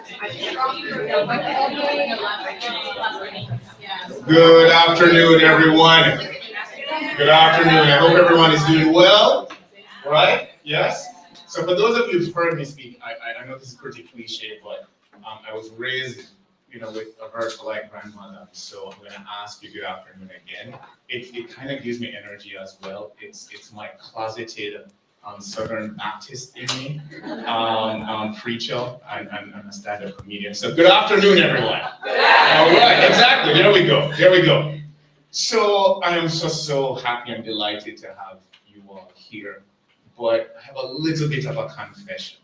Good afternoon, everyone. Good afternoon. I hope everyone is doing well, right? Yes? So for those of you who've heard me speak, I know this is pretty cliche, but I was raised, with a virtual-like grandmother. So I'm going to ask you good afternoon again. It kind of gives me energy as well. It's my closeted Southern Baptist in me, preacher and a stand-up comedian. So good afternoon, everyone. All right, exactly. There we go. There we go. So I am so happy and delighted to have you all here. But I have a little bit of a confession.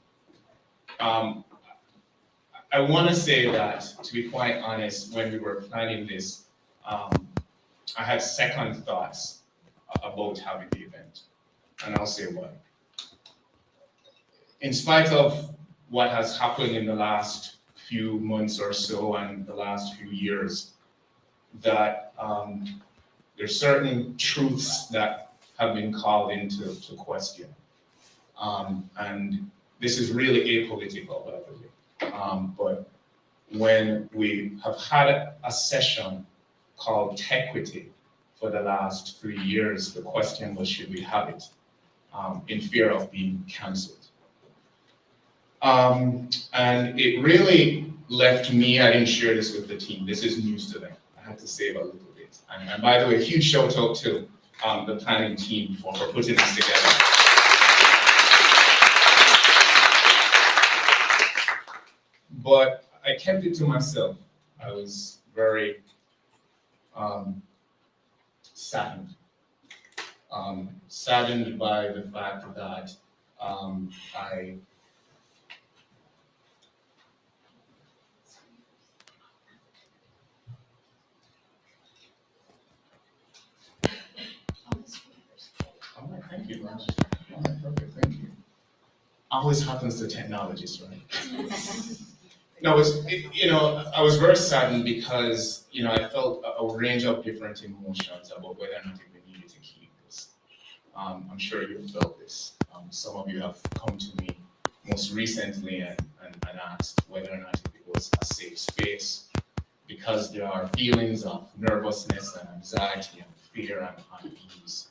I want to say that, to be quite honest, when we were planning this, I had second thoughts about having the event. And I'll say why. In spite of what has happened in the last few months or so and the last few years, that there's certain truths that have been called into question. And this is really apolitical, by the way. But when we have had a session called Techquity for the last 3 years, the question was, should we have it, in fear of being canceled? And it really left me, I didn't share this with the team, this is news to them. I had to save a little bit. And by the way, huge shout out to the planning team for putting this together. But I kept it to myself. I was very saddened. Saddened by the fact that I thank you, Raj. Perfect, thank you. Always happens to technologists, right? No, I was very saddened because, I felt a range of different emotions about whether or not we needed to keep this. I'm sure you felt this. Some of you have come to me most recently and asked whether or not it was a safe space, because there are feelings of nervousness and anxiety and fear and unease,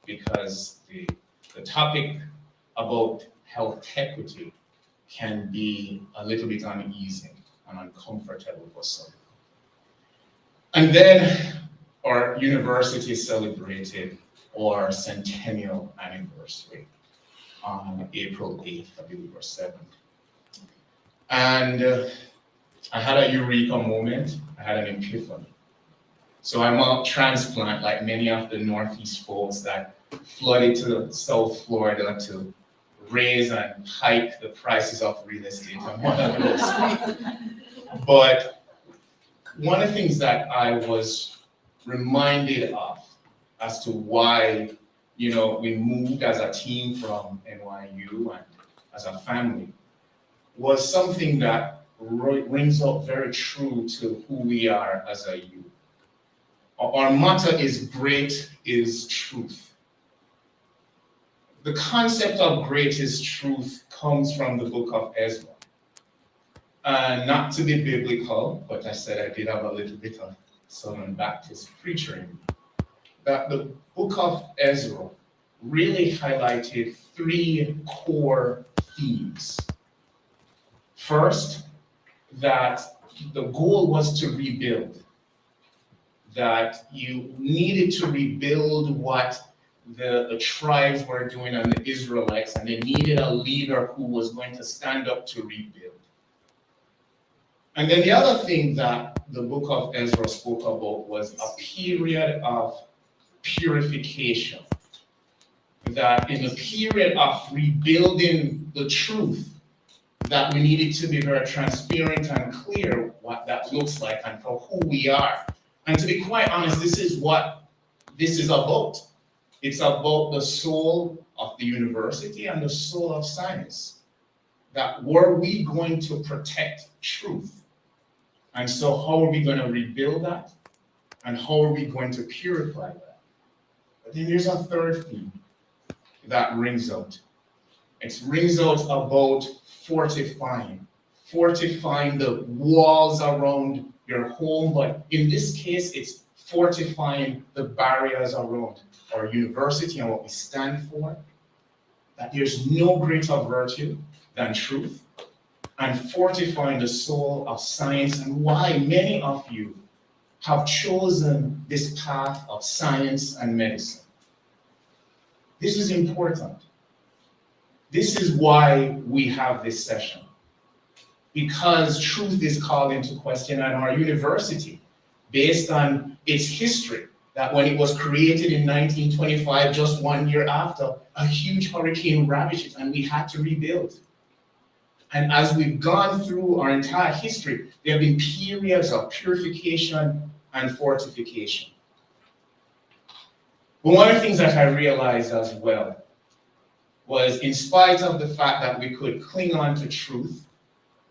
because the topic about health equity can be a little bit uneasy and uncomfortable for some. And then our university celebrated our centennial anniversary on April 8th, I believe, or 7th. And I had a eureka moment, I had an epiphany. So I'm a transplant, like many of the Northeast folks that flooded to South Florida to raise and hike the prices of real estate. I'm one of those. But one of the things that I was reminded of as to why, we moved as a team from NYU and as a family was something that rings out very true to who we are as a youth. Our motto is great is truth. The concept of greatest truth comes from the book of Ezra. Not to be biblical, but I said I did have a little bit of Southern Baptist preacher in me. That the book of Ezra really highlighted 3 core themes. First, that the goal was to rebuild. That you needed to rebuild what the tribes were doing and the Israelites, and they needed a leader who was going to stand up to rebuild. And then the other thing that the book of Ezra spoke about was a period of purification. That in the period of rebuilding the truth, that we needed to be very transparent and clear what that looks like and for who we are. And to be quite honest, this is what this is about. It's about the soul of the university and the soul of science. That were we going to protect truth? And so how are we going to rebuild that? And how are we going to purify that? But then there's a third theme that rings out. It rings out about fortifying fortifying the walls around your home, but in this case, it's fortifying the barriers around our university and what we stand for, that there's no greater virtue than truth, and fortifying the soul of science, and why many of you have chosen this path of science and medicine. This is important. This is why we have this session. Because truth is called into question at our university, based on its history, that when it was created in 1925, just 1 year after, a huge hurricane ravaged it and we had to rebuild. And as we've gone through our entire history, there have been periods of purification and fortification. But one of the things that I realized as well was, in spite of the fact that we could cling on to truth,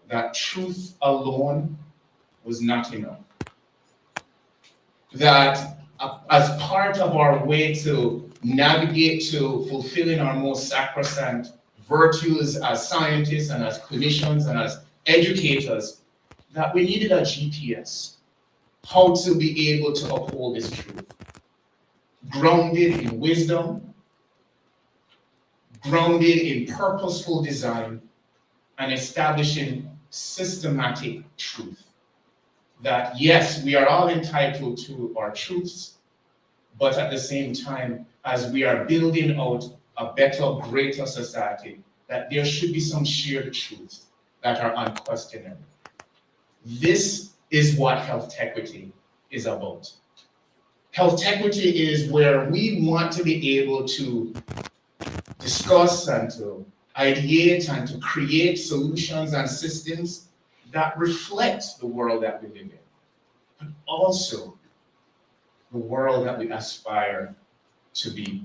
that truth alone was not enough. That as part of our way to navigate to fulfilling our most sacrosanct virtues as scientists and as clinicians and as educators, that we needed a GPS, how to be able to uphold this truth. Grounded in wisdom, grounded in purposeful design, and establishing systematic truth. That yes, we are all entitled to our truths, but at the same time, as we are building out a better, greater society, that there should be some shared truths that are unquestionable. This is what Health Techquity is about. Health Techquity is where we want to be able to discuss and to ideate and to create solutions and systems that reflect the world that we live in, but also the world that we aspire to be.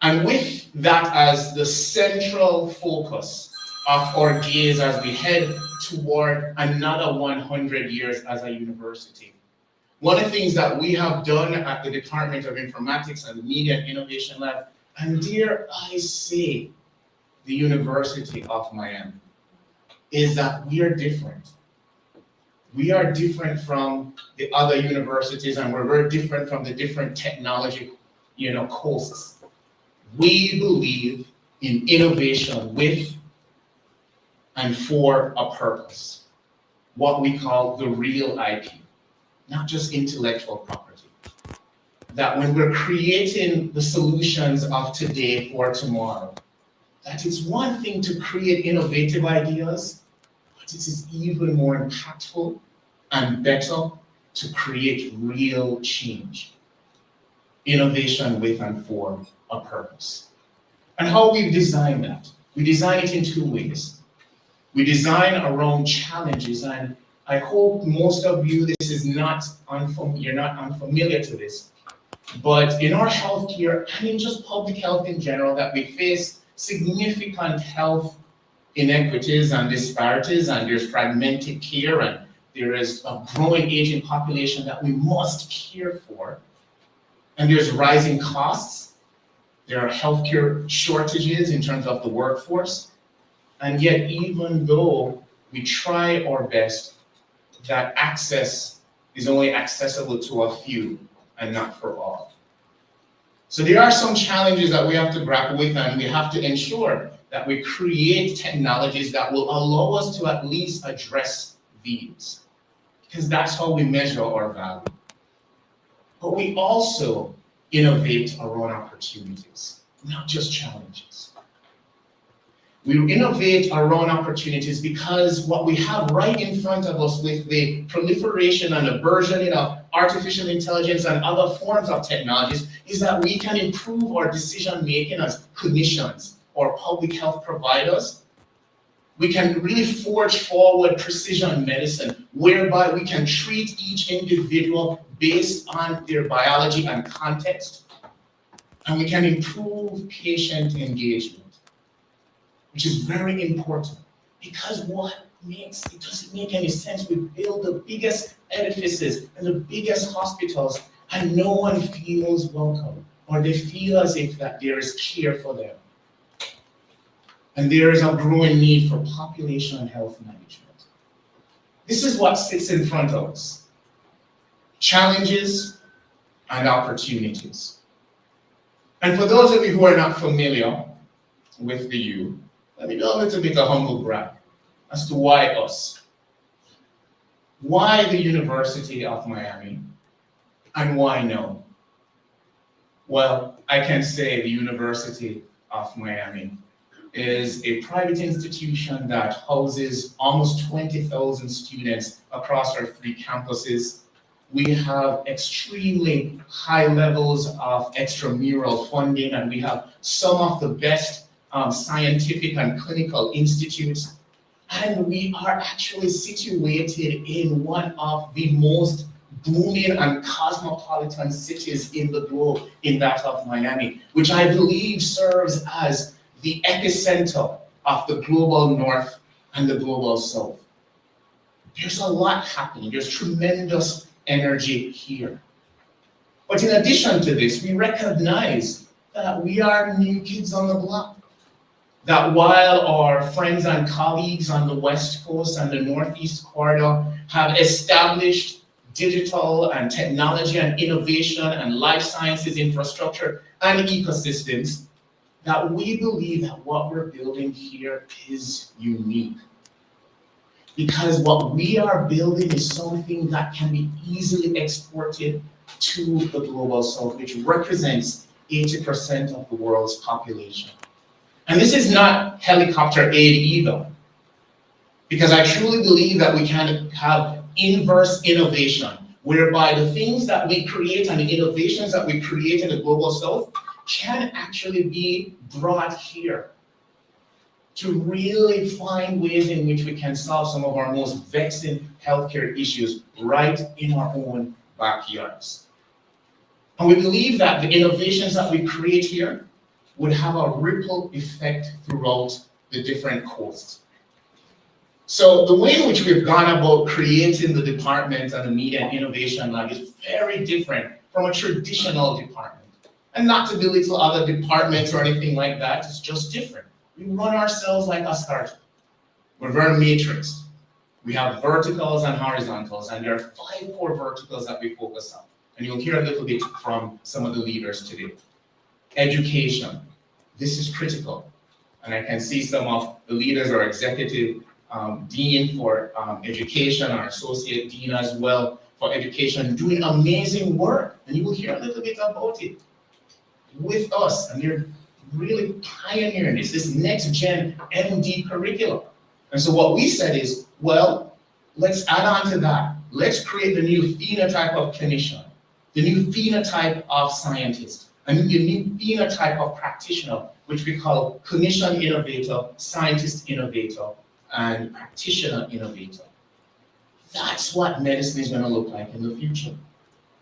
And with that as the central focus of our gaze as we head toward another 100 years as a university, one of the things that we have done at the Department of Informatics and the Media and Innovation Lab, and dare I say, the University of Miami, is that we are different. We are different from the other universities, and we're very different from the different technology, coasts. We believe in innovation with and for a purpose, what we call the real IP, not just intellectual property. That when we're creating the solutions of today for tomorrow, that it's one thing to create innovative ideas, but it is even more impactful and better to create real change. Innovation with and for a purpose. And how we design that? We design it in two ways. We design around challenges, and I hope most of you, you're not unfamiliar to this, but in our healthcare and in just public health in general, that we face significant health inequities and disparities, and there's fragmented care, and there is a growing aging population that we must care for, and there's rising costs, there are healthcare shortages in terms of the workforce, and yet even though we try our best, that access is only accessible to a few and not for all. So there are some challenges that we have to grapple with, and we have to ensure that we create technologies that will allow us to at least address these, because that's how we measure our value. But we also innovate around opportunities, not just challenges. We innovate around opportunities because what we have right in front of us with the proliferation and the burgeoning of artificial intelligence and other forms of technologies is that we can improve our decision making as clinicians or public health providers. We can really forge forward precision medicine, whereby we can treat each individual based on their biology and context, and we can improve patient engagement, which is very important, because it doesn't make any sense. We build the biggest edifices and the biggest hospitals, and no one feels welcome, or they feel as if that there is care for them. And there is a growing need for population health management. This is what sits in front of us: challenges and opportunities. And for those of you who are not familiar with the U, let me do a little bit of humble brag as to why us. Why the University of Miami, and why no? Well, I can say the University of Miami is a private institution that houses almost 20,000 students across our 3 campuses. We have extremely high levels of extramural funding, and we have some of the best scientific and clinical institutes. And we are actually situated in one of the most booming and cosmopolitan cities in the globe, in that of Miami, which I believe serves as the epicenter of the global north and the global south. There's a lot happening. There's tremendous energy here. But in addition to this, we recognize that we are new kids on the block. That while our friends and colleagues on the West Coast and the Northeast corridor have established digital and technology and innovation and life sciences infrastructure and ecosystems, that we believe that what we're building here is unique. Because what we are building is something that can be easily exported to the global south, which represents 80% of the world's population. And this is not helicopter aid either, because I truly believe that we can have inverse innovation, whereby the things that we create and the innovations that we create in the global south can actually be brought here to really find ways in which we can solve some of our most vexing healthcare issues right in our own backyards. And we believe that the innovations that we create here would have a ripple effect throughout the different coasts. So the way in which we've gone about creating the department and the Media and Innovation Lab is very different from a traditional department. And not to belittle other departments or anything like that, it's just different. We run ourselves like a startup. We're very matrixed. We have verticals and horizontals, and there are 5 core verticals that we focus on. And you'll hear a little bit from some of the leaders today. Education. This is critical. And I can see some of the leaders or executive dean for education, or associate dean as well for education, doing amazing work. And you will hear a little bit about it with us. And they're really pioneering this next gen MD curriculum. And so what we said is, well, let's add on to that. Let's create the new phenotype of clinician, the new phenotype of scientist, and the new phenotype of practitioner, which we call clinician innovator, scientist innovator, and practitioner innovator. That's what medicine is going to look like in the future.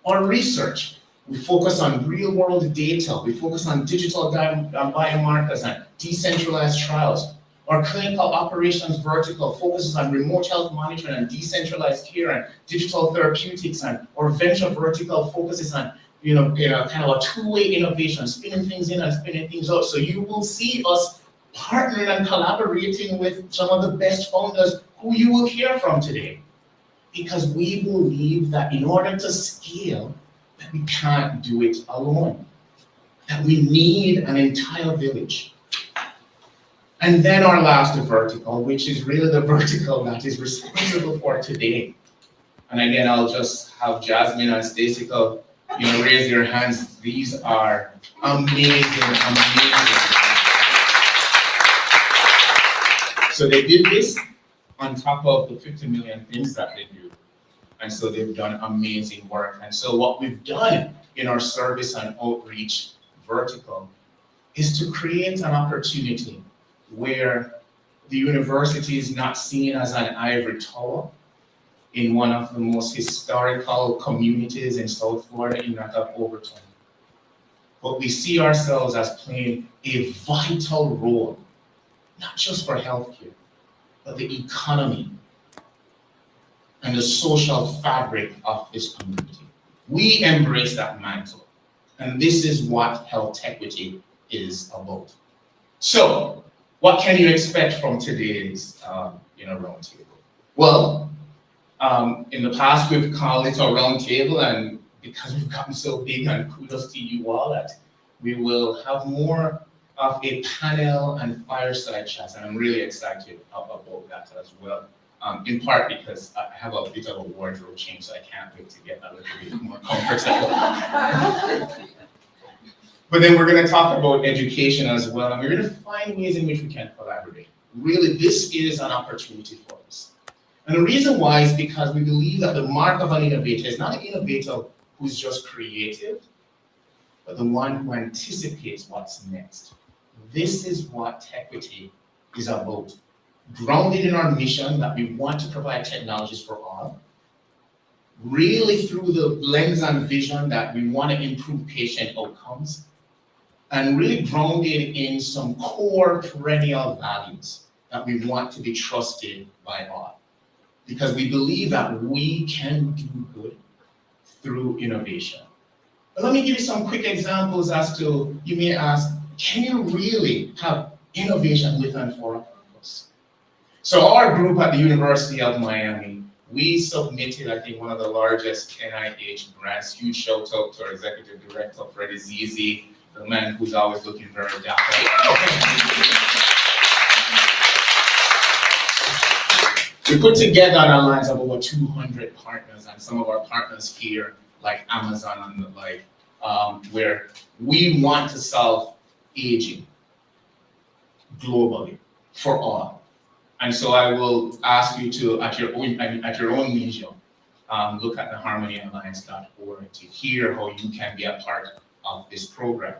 Our research, we focus on real-world data. We focus on digital biomarkers and decentralized trials. Our clinical operations vertical focuses on remote health monitoring and decentralized care and digital therapeutics. And our venture vertical focuses on, kind of a two-way innovation, spinning things in and spinning things out. So you will see us partnering and collaborating with some of the best founders who you will hear from today. Because we believe that in order to scale, that we can't do it alone, that we need an entire village. And then our last vertical, which is really the vertical that is responsible for today. And again, I'll just have Jasmine and Stacey raise their hands. These are amazing. So they did this on top of the 50 million things that they do. And so they've done amazing work. And so what we've done in our service and outreach vertical is to create an opportunity where the university is not seen as an ivory tower in one of the most historical communities in South Florida, in that of Overton. But we see ourselves as playing a vital role, not just for healthcare, but the economy and the social fabric of this community. We embrace that mantle, and this is what Health Techquity is about. So, What can you expect from today's roundtable? Well, in the past we've called it a roundtable, and because we've gotten so big, and kudos to you all, that we will have more of a panel and fireside chats, and I'm really excited about that as well. In part because I have a bit of a wardrobe change, so I can't wait to get a little bit more comfortable. But then we're going to talk about education as well, and we're going to find ways in which we can collaborate. Really, this is an opportunity for us. And the reason why is because we believe that the mark of an innovator is not an innovator who's just creative, but the one who anticipates what's next. This is what Techquity is about. Grounded in our mission that we want to provide technologies for all, really through the lens and vision that we want to improve patient outcomes, and really grounded in some core perennial values that we want to be trusted by all. Because we believe that we can do good through innovation. But let me give you some quick examples as to, you may ask, can you really have innovation with and for a purpose? So our group at the University of Miami, we submitted, I think, one of the largest NIH grants. Huge shout out to our executive director, Freddie Zizi, the man who's always looking very dapper. We put together an alliance of over 200 partners, and some of our partners here, like Amazon and the like, where we want to solve aging globally for all. And so I will ask you to, at your own leisure, look at the harmonyalliance.org to hear how you can be a part of this program.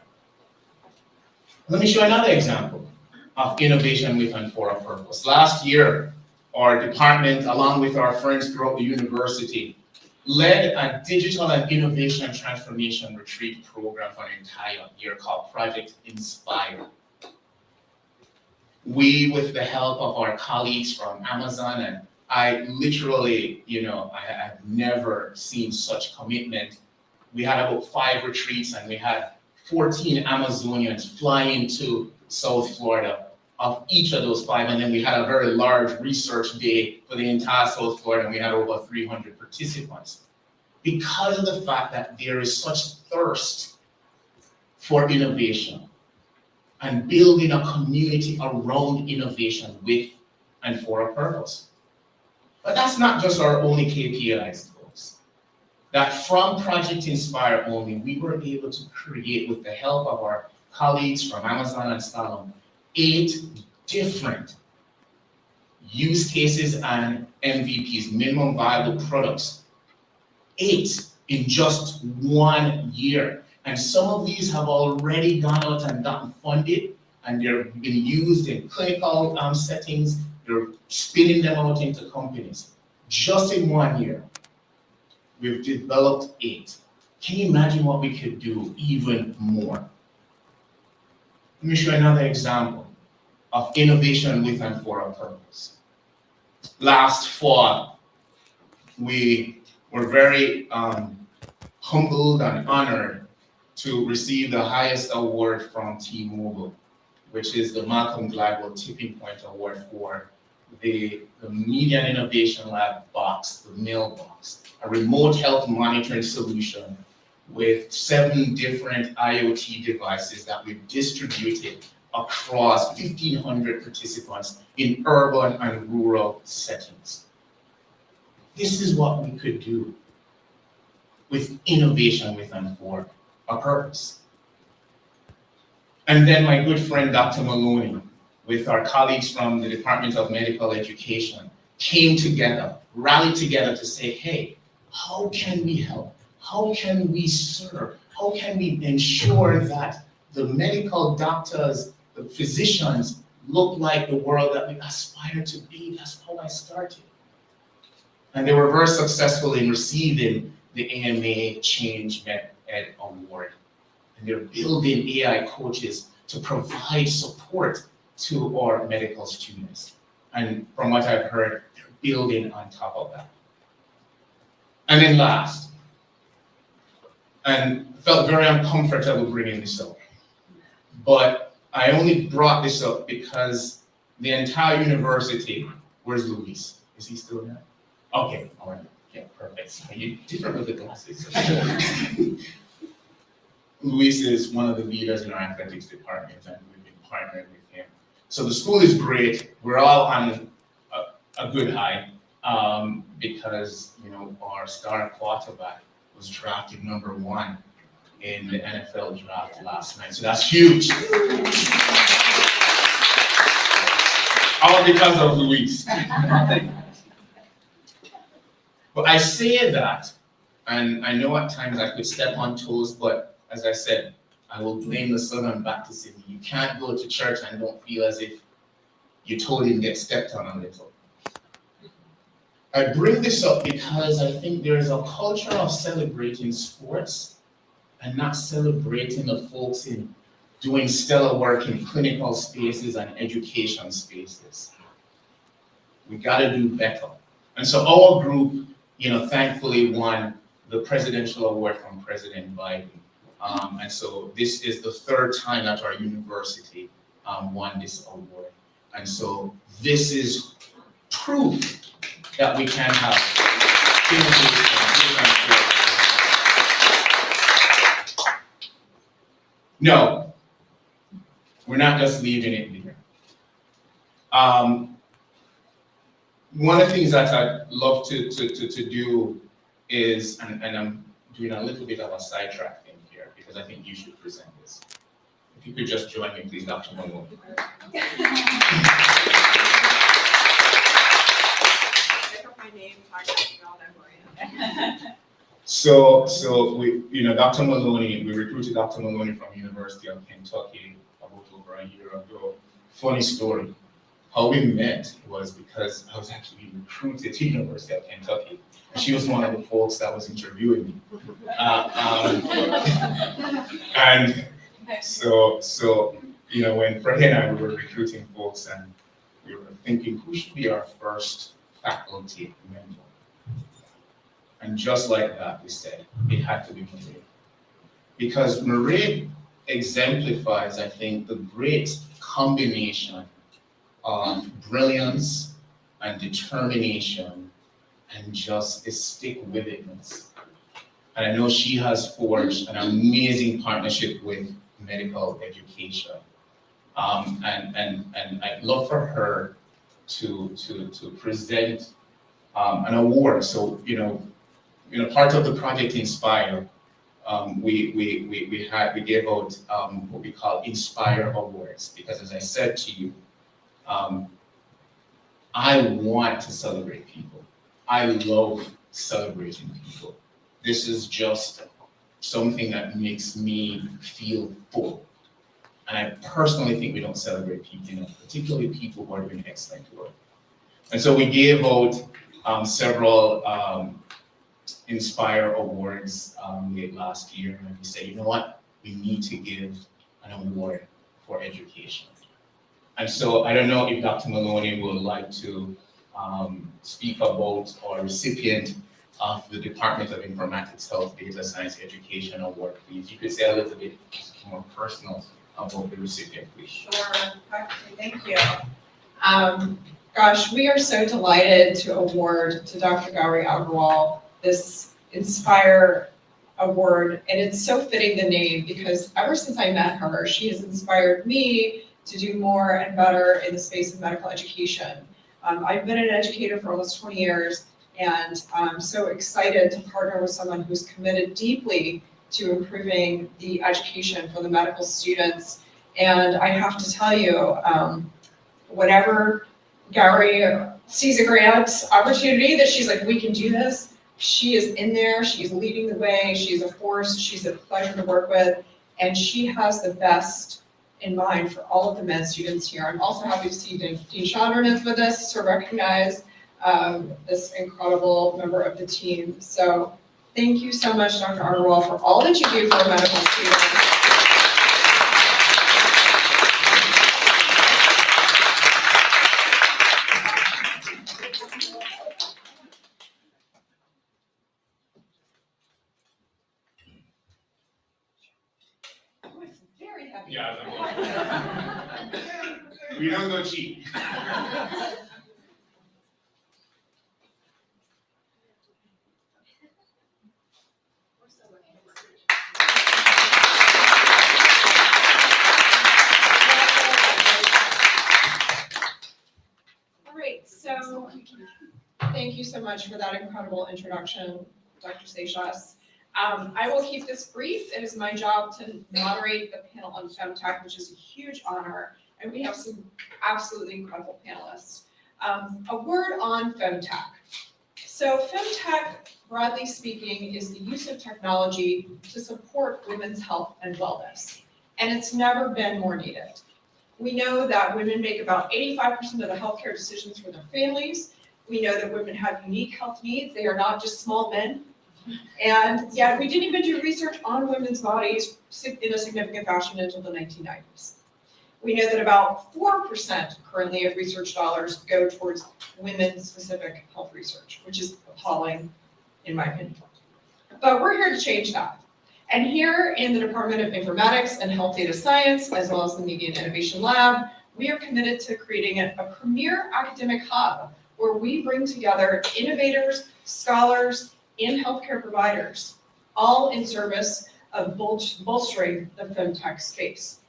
Let me show another example of innovation with and for a purpose. Last year, our department, along with our friends throughout the university, led a digital and innovation transformation retreat program for an entire year called Project Inspire. We, with the help of our colleagues from Amazon, and I literally, I have never seen such commitment. We had about 5 retreats, and we had 14 Amazonians flying to South Florida of each of those 5, and then we had a very large research day for the entire South Florida, and we had over 300 participants. Because of the fact that there is such thirst for innovation and building a community around innovation with and for a purpose. But that's not just our only KPIs, folks. That from Project Inspire only, we were able to create, with the help of our colleagues from Amazon and Stalom, 8 different use cases and MVPs, minimum viable products. 8 in just 1 year. And some of these have already gone out and gotten funded, and they've been used in clinical settings. They're spinning them out into companies. Just in 1 year, we've developed 8. Can you imagine what we could do even more? Let me show you another example of innovation with and for a purpose. Last fall, we were very humbled and honored to receive the highest award from T-Mobile, which is the Malcolm Gladwell Tipping Point Award for the Media and Innovation Lab box, the mailbox, a remote health monitoring solution with 7 different IoT devices that we've distributed across 1,500 participants in urban and rural settings. This is what we could do with innovation with and for a purpose. And then my good friend, Dr. Maloney, with our colleagues from the Department of Medical Education, came together, rallied together to say, hey, how can we help? How can we serve? How can we ensure that the medical doctors, the physicians, look like the world that we aspire to be? That's how I started. And they were very successful in receiving the AMA Change Ed Award. And they're building AI coaches to provide support to our medical students. And from what I've heard, they're building on top of that. And then last, and felt very uncomfortable bringing this up, but I only brought this up because the entire university, where's Luis? Is he still there? Okay, all right, yeah, perfect. So you different with the glasses. Luis is one of the leaders in our athletics department, and we've been partnering with him. So the school is great. We're all on a good high because our star quarterback was drafted #1 in the NFL draft last night. So that's huge. All because of Luis. But I say that, and I know at times I could step on toes, but as I said, I will blame the Southern Baptist in me. You can't go to church and don't feel as if you totally didn't get stepped on a little. I bring this up because I think there is a culture of celebrating sports and not celebrating the folks in doing stellar work in clinical spaces and education spaces. We gotta do better. And so our group, thankfully won the presidential award from President Biden. And so this is the 3rd time that our university won this award. And so this is proof that we can have innovation. No, we're not just leaving it there. One of the things that I'd love to do is, and I'm doing a little bit of a sidetrack thing here because I think you should present this. If you could just join me, please, Dr. Malone. So we, Dr. Maloney, we recruited Dr. Maloney from University of Kentucky about over a year ago. Funny story. How we met was because I was actually recruited to University of Kentucky. And she was one of the folks that was interviewing me. And so when Freddie and I were recruiting folks and we were thinking who should be our first faculty member. And just like that, we said it had to be Marie. Because Marie exemplifies, I think, the great combination of brilliance and determination and just a stick-with-itness. And I know she has forged an amazing partnership with medical education. And I'd love for her to present an award. So, part of the project Inspire, we gave out what we call Inspire Awards, because as I said to you, I want to celebrate people. I love celebrating people. This is just something that makes me feel full. And I personally think we don't celebrate people enough, particularly people who are doing excellent work. And so we gave out several Inspire Awards late last year, and we said, you know what, we need to give an award for education. And so I don't know if Dr. Maloney would like to speak about our recipient of the Department of Informatics, Health, Data Science, Education Award, please. You could say a little bit more personal about the recipient, please. Sure, thank you. Gosh, we are so delighted to award to Dr. Gauri Agarwal this Inspire Award, and it's so fitting the name because ever since I met her, she has inspired me to do more and better in the space of medical education. I've been an educator for almost 20 years, and I'm so excited to partner with someone who's committed deeply to improving the education for the medical students. And I have to tell you, whenever Gauri sees a grant opportunity that she's like, we can do this, she is in there, she's leading the way, she's a force, she's a pleasure to work with, and she has the best in mind for all of the med students here. I'm also happy to see Dean Chandran is with us to recognize this incredible member of the team. So thank you so much, Dr. Agarwal, for all that you do for medical students. Yeah, We don't go cheap. All right, so thank you so much for that incredible introduction, Dr. Seixas. I will keep this brief. It is my job to moderate the panel on FemTech, which is a huge honor, and we have some absolutely incredible panelists. A word on FemTech. So FemTech, broadly speaking, is the use of technology to support women's health and wellness, and it's never been more needed. We know that women make about 85% of the healthcare decisions for their families. We know that women have unique health needs. They are not just small men. And yet we didn't even do research on women's bodies in a significant fashion until the 1990s. We know that about 4% currently of research dollars go towards women-specific health research, which is appalling in my opinion. But we're here to change that. And here in the Department of Informatics and Health Data Science, as well as the Media and Innovation Lab, we are committed to creating a premier academic hub where we bring together innovators, scholars, and healthcare providers, all in service of bolstering the FemTech space.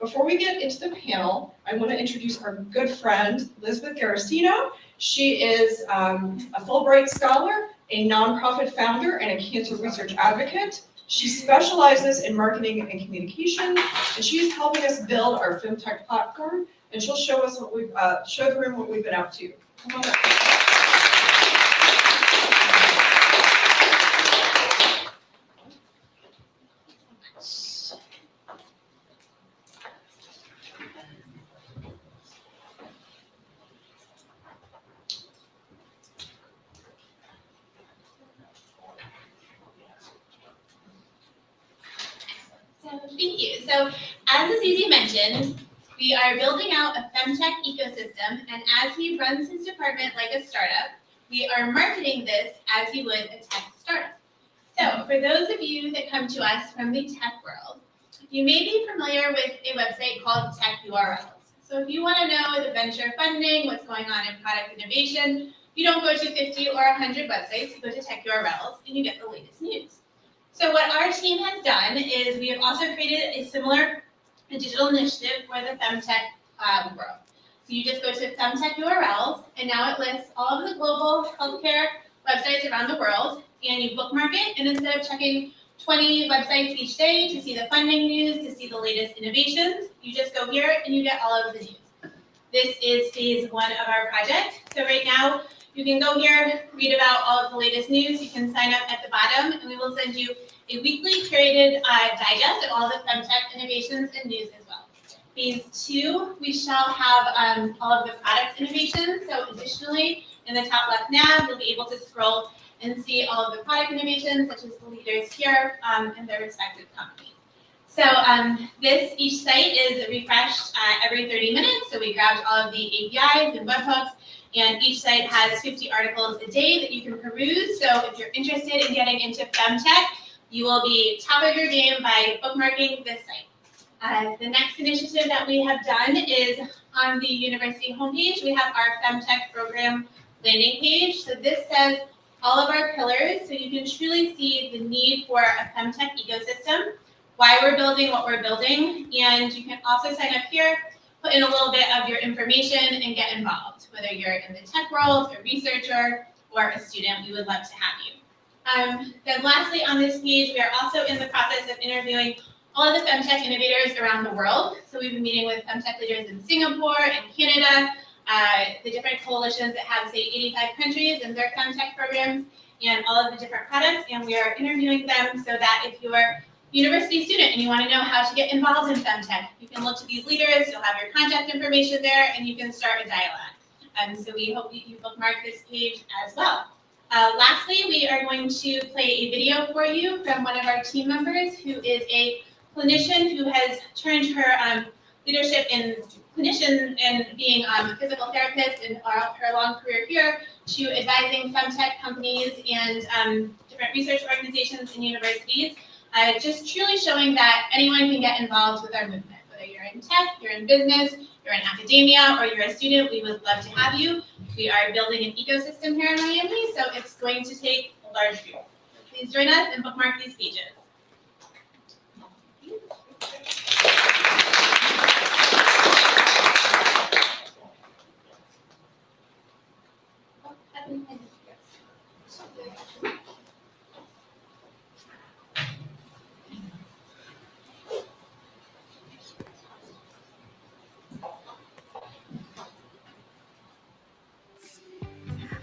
Before we get into the panel, I want to introduce our good friend, Elizabeth Garasino. She is a Fulbright scholar, a nonprofit founder, and a cancer research advocate. She specializes in marketing and communication, and she is helping us build our FemTech platform, and she'll show us what we've, show the room what we've been up to. Come on up. Thank you. So as Azizi mentioned, we are building out a FemTech ecosystem, and as he runs his department like a startup, we are marketing this as you would a tech startup. So for those of you that come to us from the tech world, you may be familiar with a website called Techurls. So if you want to know the venture funding, what's going on in product innovation, you don't go to 50 or 100 websites, you go to Techurls and you get the latest news. So what our team has done is we have also created a similar digital initiative for the FemTech world. So you just go to FemTech URLs, and now it lists all of the global healthcare websites around the world, and you bookmark it, and instead of checking 20 websites each day to see the funding news, to see the latest innovations, you just go here and you get all of the news. This is phase 1 of our project. So right now, you can go here, read about all of the latest news. You can sign up at the bottom, and we will send you a weekly curated digest of all the FemTech innovations and news as well. Phase 2, we shall have all of the product innovations. So additionally, in the top left nav, you'll be able to scroll and see all of the product innovations, such as the leaders here and their respective companies. So each site is refreshed every 30 minutes. So we grabbed all of the APIs and webhooks, and each site has 50 articles a day that you can peruse. So if you're interested in getting into FemTech, you will be top of your game by bookmarking this site. The next initiative that we have done is on the university homepage. We have our FemTech program landing page. So this says all of our pillars, so you can truly see the need for a FemTech ecosystem, why we're building what we're building, and you can also sign up here, put in a little bit of your information, and get involved. Whether you're in the tech world, a researcher, or a student, we would love to have you. Then lastly, on this page, we are also in the process of interviewing all of the FemTech innovators around the world. So we've been meeting with FemTech leaders in Singapore and Canada, the different coalitions that have, say, 85 countries and their FemTech programs, and all of the different products, and we are interviewing them so that if you're a university student and you want to know how to get involved in FemTech, you can look to these leaders, you'll have your contact information there, and you can start a dialogue. So we hope you bookmark this page as well. Lastly, we are going to play a video for you from one of our team members who is a clinician who has turned her leadership in clinician and being a physical therapist and her long career here to advising FemTech companies and different research organizations and universities, just truly showing that anyone can get involved with our movement, whether you're in tech, you're in business, you're in academia, or you're a student, we would love to have you. We are building an ecosystem here in Miami, so it's going to take a large group. So please join us and bookmark these pages.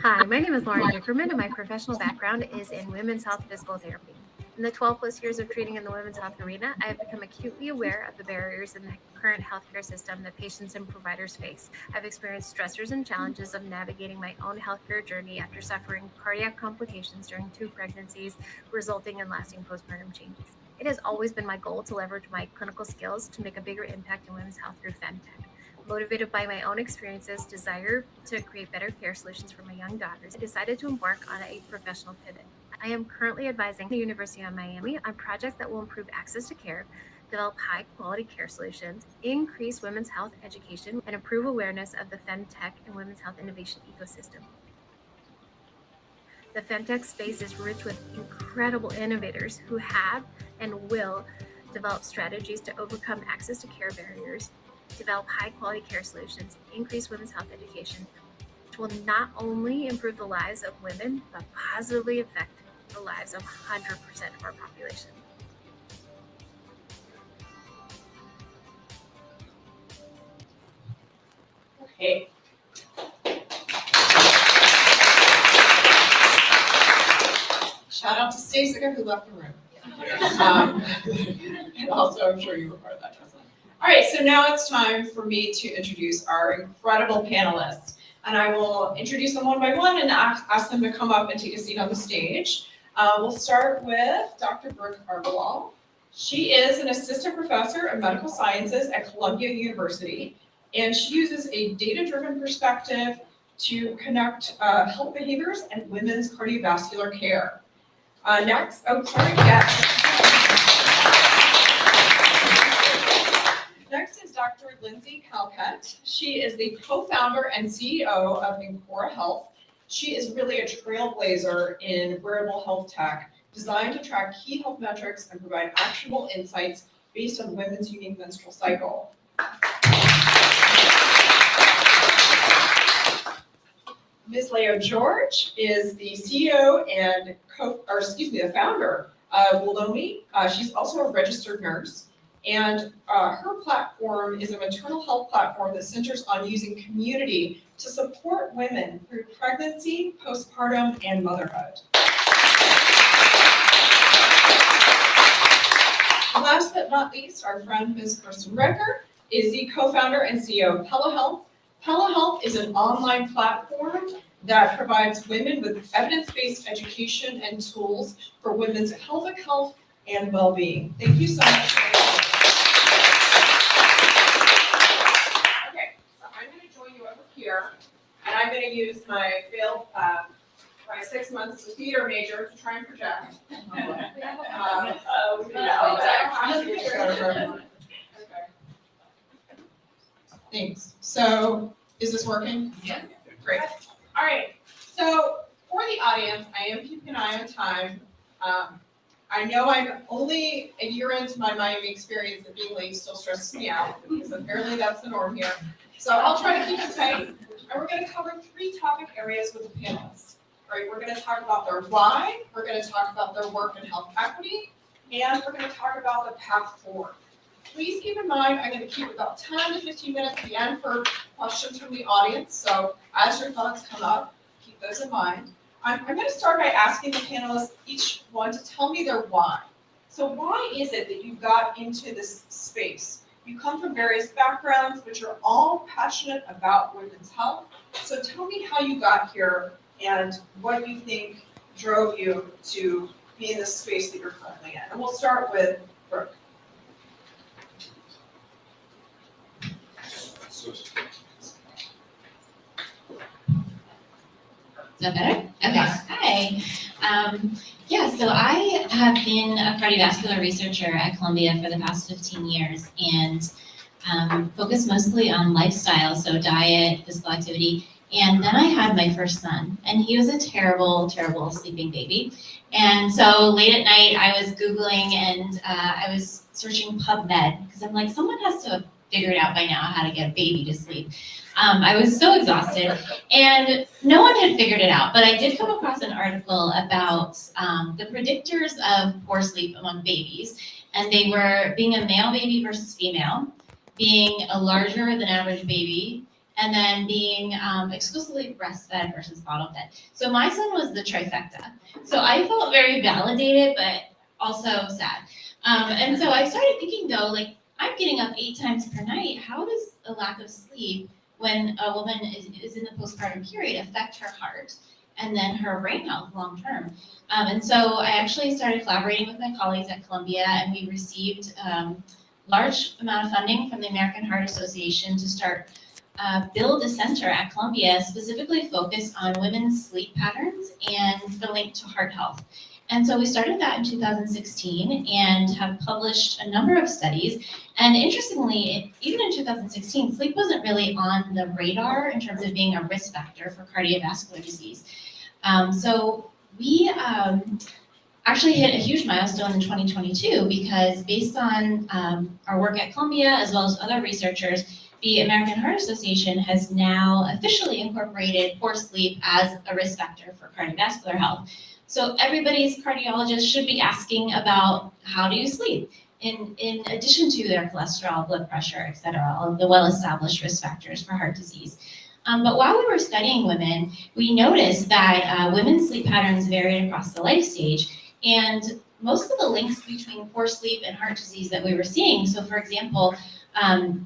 Hi, my name is Lauren Dickerman, and my professional background is in women's health physical therapy. In the 12 plus years of treating in the women's health arena, I have become acutely aware of the barriers in the current healthcare system that patients and providers face. I've experienced stressors and challenges of navigating my own healthcare journey after suffering cardiac complications during 2 pregnancies, resulting in lasting postpartum changes. It has always been my goal to leverage my clinical skills to make a bigger impact in women's health through femtech. Motivated by my own experiences, desire to create better care solutions for my young daughters, I decided to embark on a professional pivot. I am currently advising the University of Miami on projects that will improve access to care, develop high-quality care solutions, increase women's health education, and improve awareness of the femtech and women's health innovation ecosystem. The femtech space is rich with incredible innovators who have and will develop strategies to overcome access to care barriers, develop high-quality care solutions, increase women's health education, which will not only improve the lives of women, but positively affect the lives of 100% of our population. Okay. Shout out to Stacey who left the room. And also, I'm sure you were part of that, Jocelyn. All right, so now it's time for me to introduce our incredible panelists. And I will introduce them one by one and ask them to come up and take a seat on the stage. We'll start with Dr. Brooke Arbalal. She is an assistant professor of medical sciences at Columbia University, and she uses a data-driven perspective to connect health behaviors and women's cardiovascular care. Next is Dr. Lindsay Calcutt. She is the co-founder and CEO of Incora Health. She is really a trailblazer in wearable health tech, designed to track key health metrics and provide actionable insights based on women's unique menstrual cycle. Ms. Leo George is the CEO and the founder of Wolomi. She's also a registered nurse, and her platform is a maternal health platform that centers on using community to support women through pregnancy, postpartum, and motherhood. Last but not least, our friend Ms. Kirsten Recker is the co-founder and CEO of Pella Health. Pella Health is an online platform that provides women with evidence-based education and tools for women's pelvic health and well-being. Thank you so much. Okay, so I'm going to join you over here, and I'm going to use my failed, my 6 months as a theater major to try and project. Thanks. So, is this working? Yeah. Great. All right. So, for the audience, I am keeping an eye on time. I know I'm only a year into my Miami experience, and being late still stresses me out because apparently that's the norm here. So I'll try to keep it tight. And we're going to cover 3 topic areas with the panelists. All right, we're going to talk about their why, we're going to talk about their work in health equity, and we're going to talk about the path forward. Please keep in mind, I'm going to keep about 10 to 15 minutes at the end for questions from the audience. So as your thoughts come up, keep those in mind. I'm going to start by asking the panelists, each one, to tell me their why. So why is it that you got into this space? You come from various backgrounds, but you're all passionate about women's health. So tell me how you got here and what you think drove you to be in the space that you're currently in. And we'll start with Brooke. Is that better? Okay. Hi. So I have been a cardiovascular researcher at Columbia for the past 15 years, and focused mostly on lifestyle, so diet, physical activity. And then I had my first son, and he was a terrible, terrible sleeping baby. And so late at night, I was Googling and I was searching PubMed because I'm like, someone has to have figured out by now how to get a baby to sleep. I was so exhausted, and no one had figured it out, but I did come across an article about the predictors of poor sleep among babies, and they were being a male baby versus female, being a larger than average baby, and then being exclusively breastfed versus bottle fed. So my son was the trifecta. So I felt very validated, but also sad. And so I started thinking though, like, I'm getting up 8 times per night. How does a lack of sleep when a woman is in the postpartum period affect her heart and then her brain health long term? And so I actually started collaborating with my colleagues at Columbia, and we received large amount of funding from the American Heart Association to start build a center at Columbia specifically focused on women's sleep patterns and the link to heart health. And so we started that in 2016 and have published a number of studies. And interestingly, even in 2016, sleep wasn't really on the radar in terms of being a risk factor for cardiovascular disease. So we actually hit a huge milestone in 2022 because based on our work at Columbia as well as other researchers, the American Heart Association has now officially incorporated poor sleep as a risk factor for cardiovascular health. So everybody's cardiologist should be asking about how do you sleep in addition to their cholesterol, blood pressure, et cetera, all of the well-established risk factors for heart disease. But while we were studying women, we noticed that women's sleep patterns varied across the life stage, and most of the links between poor sleep and heart disease that we were seeing. So for example,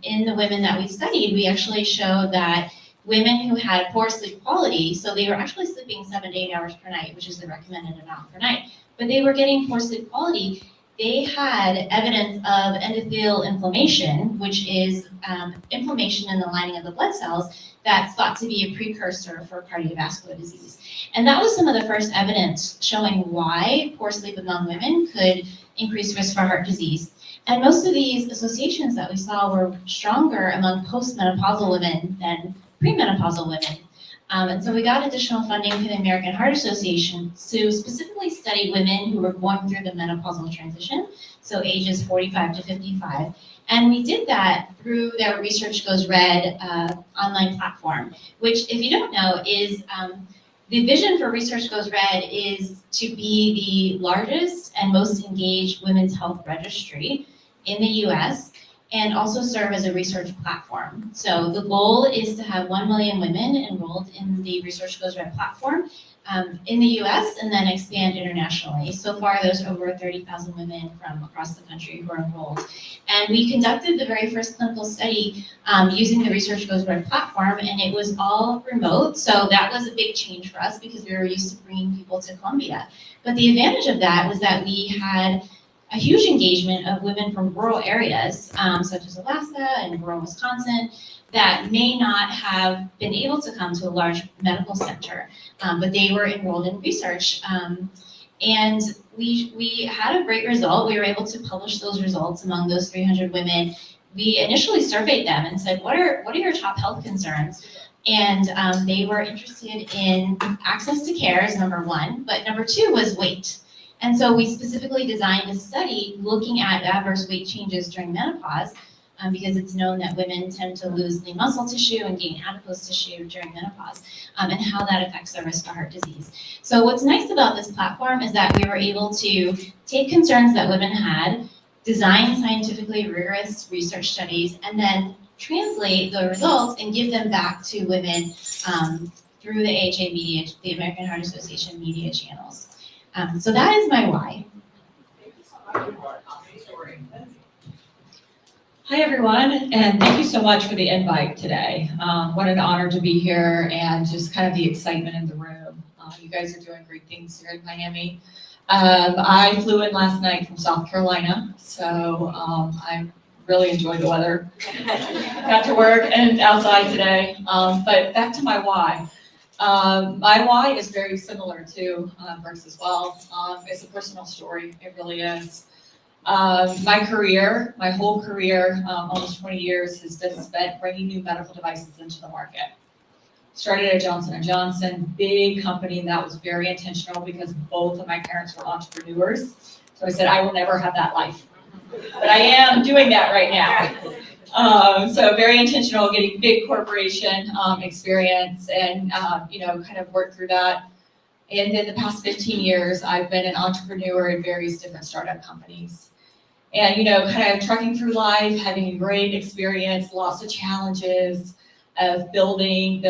in the women that we studied, we actually showed that women who had poor sleep quality, so they were actually sleeping 7 to 8 hours per night, which is the recommended amount per night, but they were getting poor sleep quality, they had evidence of endothelial inflammation, which is inflammation in the lining of the blood cells that's thought to be a precursor for cardiovascular disease. And that was some of the first evidence showing why poor sleep among women could increase risk for heart disease. And most of these associations that we saw were stronger among postmenopausal women than premenopausal women. And so we got additional funding from the American Heart Association to specifically study women who were going through the menopausal transition, so ages 45 to 55. And we did that through their Research Goes Red online platform, which, if you don't know, is the vision for Research Goes Red is to be the largest and most engaged women's health registry in the US and also serve as a research platform. So the goal is to have 1 million women enrolled in the Research Goes Red platform in the US and then expand internationally. So far, there's over 30,000 women from across the country who are enrolled. And we conducted the very first clinical study using the Research Goes Red platform, and it was all remote. So that was a big change for us because we were used to bringing people to Columbia. But the advantage of that was that we had a huge engagement of women from rural areas, such as Alaska and rural Wisconsin, that may not have been able to come to a large medical center, but they were enrolled in research. And we had a great result. We were able to publish those results among those 300 women. We initially surveyed them and said, what are your top health concerns? And they were interested in access to care is number one, but number two was weight. And so we specifically designed a study looking at adverse weight changes during menopause because it's known that women tend to lose lean muscle tissue and gain adipose tissue during menopause and how that affects their risk of heart disease. So what's nice about this platform is that we were able to take concerns that women had, design scientifically rigorous research studies, and then translate the results and give them back to women through the AHA media, the American Heart Association media channels. So that is my why. Hi, everyone, and thank you so much for the invite today. What an honor to be here and just kind of the excitement in the room. You guys are doing great things here in Miami. I flew in last night from South Carolina, so I really enjoyed the weather. Got to work and outside today, but back to my why. My why is very similar to Brooks as well. It's a personal story, it really is. My career, my whole career, almost 20 years, has been spent bringing new medical devices into the market. Started at Johnson & Johnson, big company, and that was very intentional because both of my parents were entrepreneurs. So I said, I will never have that life. But I am doing that right now. So very intentional, getting big corporation experience and, kind of work through that. And in the past 15 years, I've been an entrepreneur in various different startup companies. And, kind of trucking through life, having a great experience, lots of challenges of building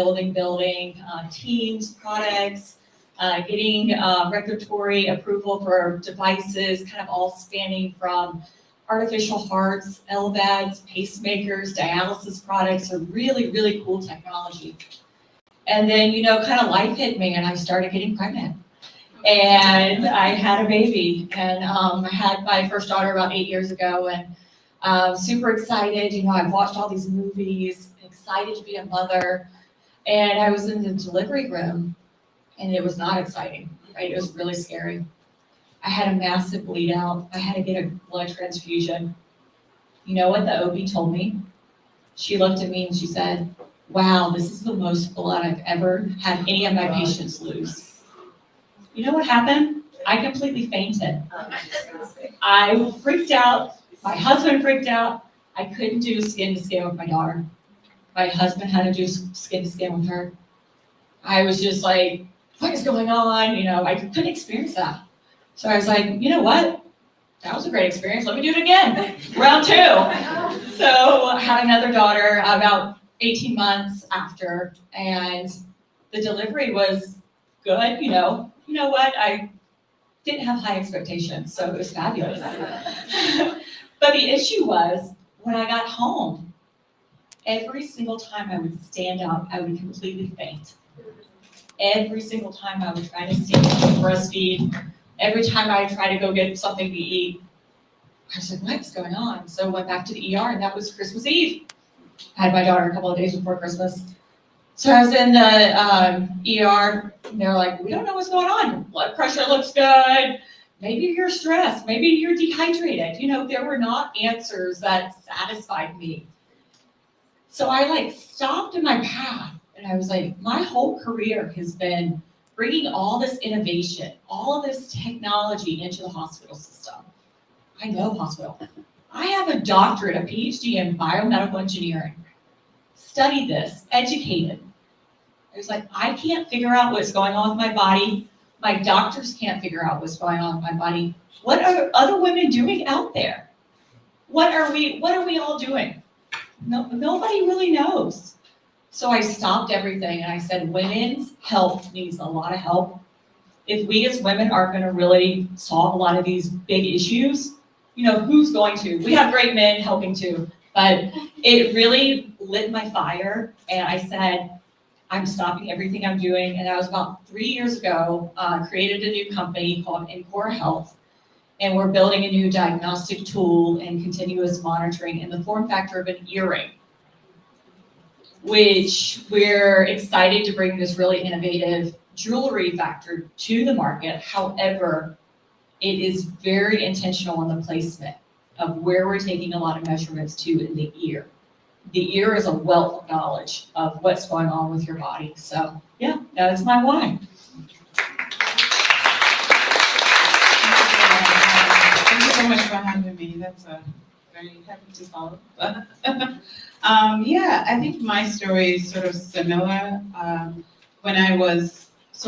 teams, products, getting regulatory approval for devices, kind of all spanning from artificial hearts, LVADs, pacemakers, dialysis products, are really, really cool technology. And then, kind of life hit me and I started getting pregnant. And I had a baby, and I had my first daughter about 8 years ago, and super excited. I've watched all these movies, excited to be a mother, and I was in the delivery room, and it was not exciting, right? It was really scary. I had a massive bleed out. I had to get a blood transfusion. You know what the OB told me? She looked at me and she said, wow, this is the most blood I've ever had any of my patients lose. You know what happened? I completely fainted. I freaked out. My husband freaked out. I couldn't do skin to skin with my daughter. My husband had to do skin to skin with her. I was just like, what is going on? I couldn't experience that. So I was like, you know what? That was a great experience. Let me do it again. Round 2. So I had another daughter about 18 months after, and the delivery was good. You know what? I didn't have high expectations, so it was fabulous. But the issue was, when I got home, every single time I would stand up, I would completely faint. Every single time I would try to stand up and breastfeed, every time I would try to go get something to eat, I was like, what's going on? So I went back to the ER, and that was Christmas Eve. I had my daughter a couple of days before Christmas. So I was in the ER, and they're like, we don't know what's going on. Blood pressure looks good. Maybe you're stressed. Maybe you're dehydrated. There were not answers that satisfied me. So I stopped in my path, and I was like, my whole career has been bringing all this innovation, all of this technology into the hospital system. I know hospital. I have a doctorate, a PhD in biomedical engineering. Studied this, educated. I was like, I can't figure out what's going on with my body. My doctors can't figure out what's going on with my body. What are other women doing out there? What are we all doing? No, nobody really knows. So I stopped everything and I said, women's health needs a lot of help. If we as women aren't going to really solve a lot of these big issues, who's going to? We have great men helping too, but it really lit my fire, and I said, I'm stopping everything I'm doing. And that was about 3 years ago, created a new company called Encore Health, and we're building a new diagnostic tool and continuous monitoring in the form factor of an earring, which we're excited to bring this really innovative jewelry factor to the market. However, it is very intentional in the placement of where we're taking a lot of measurements to in the ear. The ear is a wealth of knowledge of what's going on with your body. So yeah, that's my why. Thank you so much for having me. That's very happy to follow. Yeah, I think my story is sort of similar.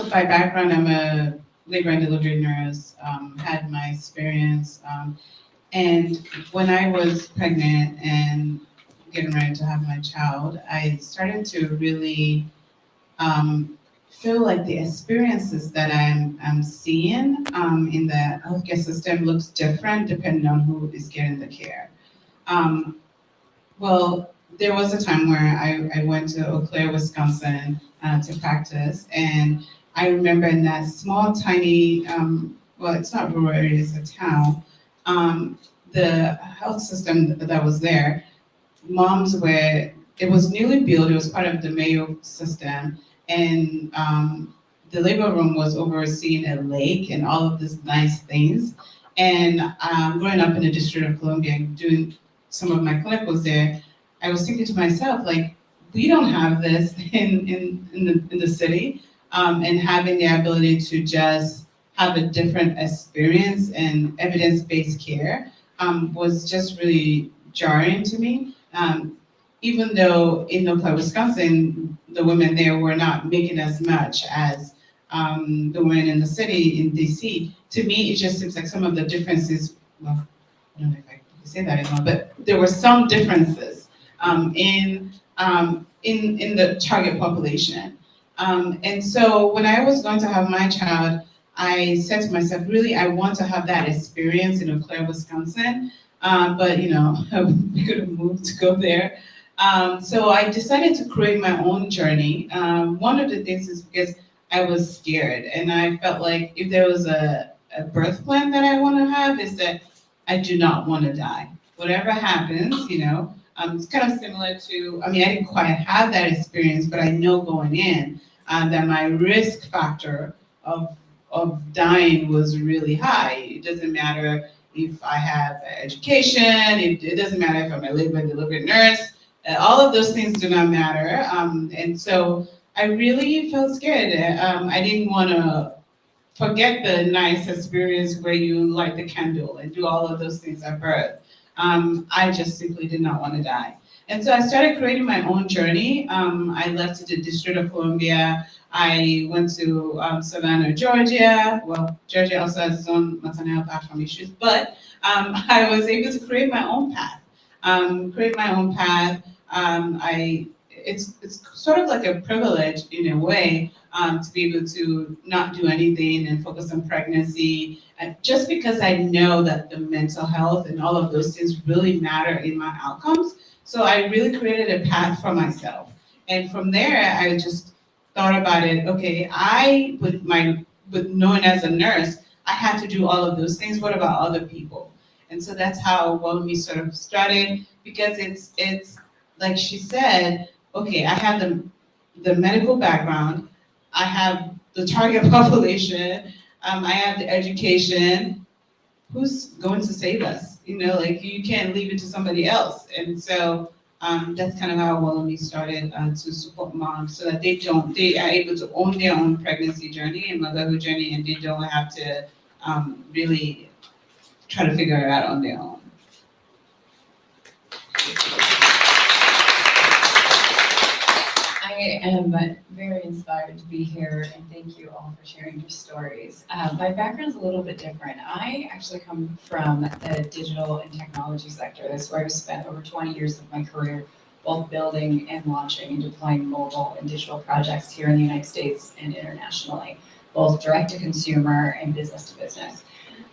By background, I'm a labor and delivery nurse, had my experience. And when I was pregnant and getting ready to have my child, I started to really feel like the experiences that I'm seeing in the healthcare system looks different depending on who is getting the care. Well, there was a time where I went to Eau Claire, Wisconsin to practice, and I remember in that small, tiny, well, it's not rural area, it's a town, the health system that was there, it was newly built, it was part of the Mayo system, and the labor room was overseeing a lake and all of these nice things. And growing up in the District of Columbia, doing some of my clinicals there, I was thinking to myself, like, we don't have this in the city, and having the ability to just have a different experience and evidence-based care was just really jarring to me. Even though in Eau Claire, Wisconsin, the women there were not making as much as the women in the city in DC. To me, it just seems like some of the differences, well, I don't know if I can say that anymore, but there were some differences in the target population. And so when I was going to have my child, I said to myself, really, I want to have that experience in Eau Claire, Wisconsin. But you know, we could have moved to go there. So I decided to create my own journey. One of the things is because I was scared, and I felt like if there was a birth plan that I want to have, is that I do not want to die. Whatever happens, you know, it's kind of similar to, I mean, I didn't quite have that experience, but I know going in that my risk factor of dying was really high. It doesn't matter if I have education, it doesn't matter if I'm a labor and delivery nurse, all of those things do not matter. And so I really felt scared. I didn't want to forget the nice experience where you light the candle and do all of those things at birth. I just simply did not want to die. And so I started creating my own journey. I left the District of Columbia. I went to Savannah, Georgia. Well, Georgia also has its own maternal health outcome issues, but I was able to create my own path. It's sort of like a privilege in a way to be able to not do anything and focus on pregnancy. And just because I know that the mental health and all of those things really matter in my outcomes. So I really created a path for myself. And from there, I just thought about it, okay, with knowing as a nurse, I had to do all of those things. What about other people? And so that's how WellMe sort of started, because it's like she said, okay, I have the medical background, I have the target population, I have the education. Who's going to save us? You know, like you can't leave it to somebody else. And so that's kind of how WellMe started to support moms so that they are able to own their own pregnancy journey and motherhood journey, and they don't have to really try to figure it out on their own. I am very inspired to be here, and thank you all for sharing your stories. My background is a little bit different. I actually come from the digital and technology sector. That's where I've spent over 20 years of my career, both building and launching and deploying mobile and digital projects here in the United States and internationally, both direct to consumer and business to business.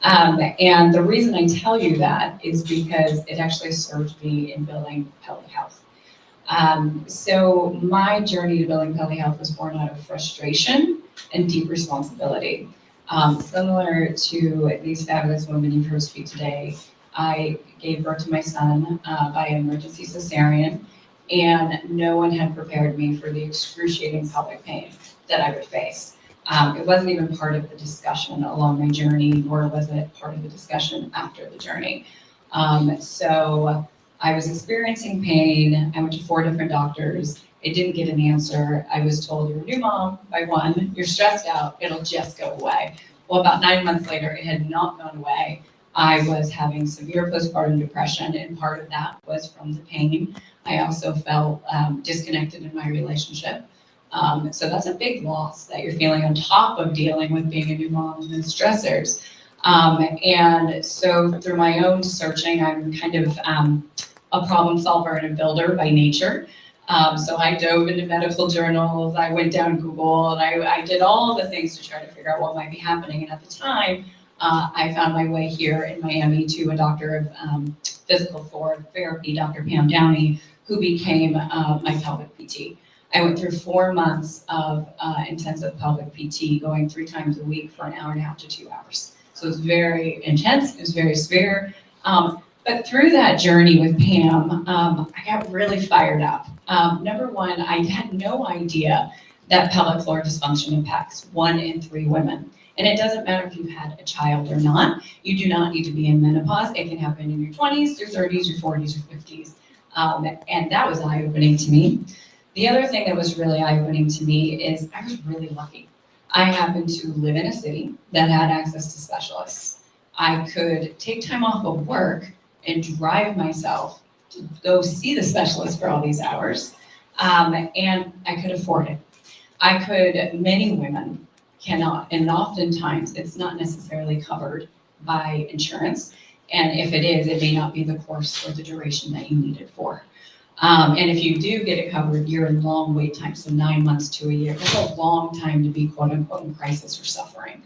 And the reason I tell you that is because it actually served me in building Pelly Health. So my journey to building Pelly Health was born out of frustration and deep responsibility. Similar to these fabulous women you've heard speak today, I gave birth to my son by emergency cesarean, and no one had prepared me for the excruciating pelvic pain that I would face. It wasn't even part of the discussion along my journey, nor was it part of the discussion after the journey. So I was experiencing pain. I went to 4 different doctors. I didn't get an answer. I was told, you're a new mom by 1, you're stressed out, it'll just go away. Well, about 9 months later, it had not gone away. I was having severe postpartum depression, and part of that was from the pain. I also felt disconnected in my relationship. So that's a big loss that you're feeling on top of dealing with being a new mom and stressors. And so through my own searching, I'm kind of a problem solver and a builder by nature. So I dove into medical journals, I went down Google, and I did all the things to try to figure out what might be happening. And at the time, I found my way here in Miami to a doctor of physical therapy, Dr. Pam Downey, who became my pelvic PT. I went through 4 months of intensive pelvic PT, going 3 times a week for an hour and a half to 2 hours. So it was very intense, it was very severe. But through that journey with Pam, I got really fired up. Number one, I had no idea that pelvic floor dysfunction impacts 1 in 3 women. And it doesn't matter if you've had a child or not. You do not need to be in menopause. It can happen in your 20s, your 30s, your 40s, your 50s. And that was eye-opening to me. The other thing that was really eye-opening to me is I was really lucky. I happened to live in a city that had access to specialists. I could take time off of work and drive myself to go see the specialist for all these hours, and I could afford it. Many women cannot, and oftentimes it's not necessarily covered by insurance, and if it is, it may not be the course or the duration that you need it for. And if you do get it covered, you're in long wait time, so 9 months to a year. That's a long time to be quote unquote in crisis or suffering.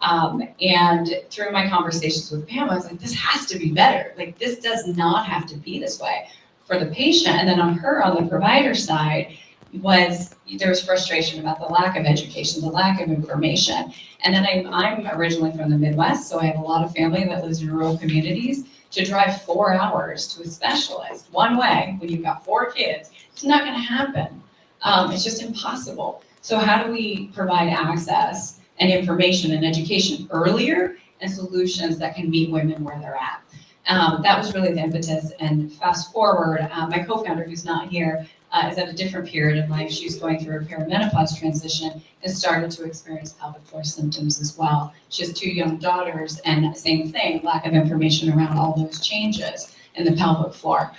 And through my conversations with Pam, I was like, this has to be better. Like, this does not have to be this way for the patient. And then on the provider side, there was frustration about the lack of education, the lack of information. And then I'm originally from the Midwest, so I have a lot of family that lives in rural communities. To drive 4 hours to a specialist one way when you've got 4 kids, it's not going to happen. It's just impossible. So how do we provide access and information and education earlier and solutions that can meet women where they're at? That was really the impetus. And fast forward, my co-founder, who's not here, is at a different period in life. She's going through her perimenopause transition and started to experience pelvic floor symptoms as well. She has 2 young daughters, and same thing, lack of information around all those changes in the pelvic floor.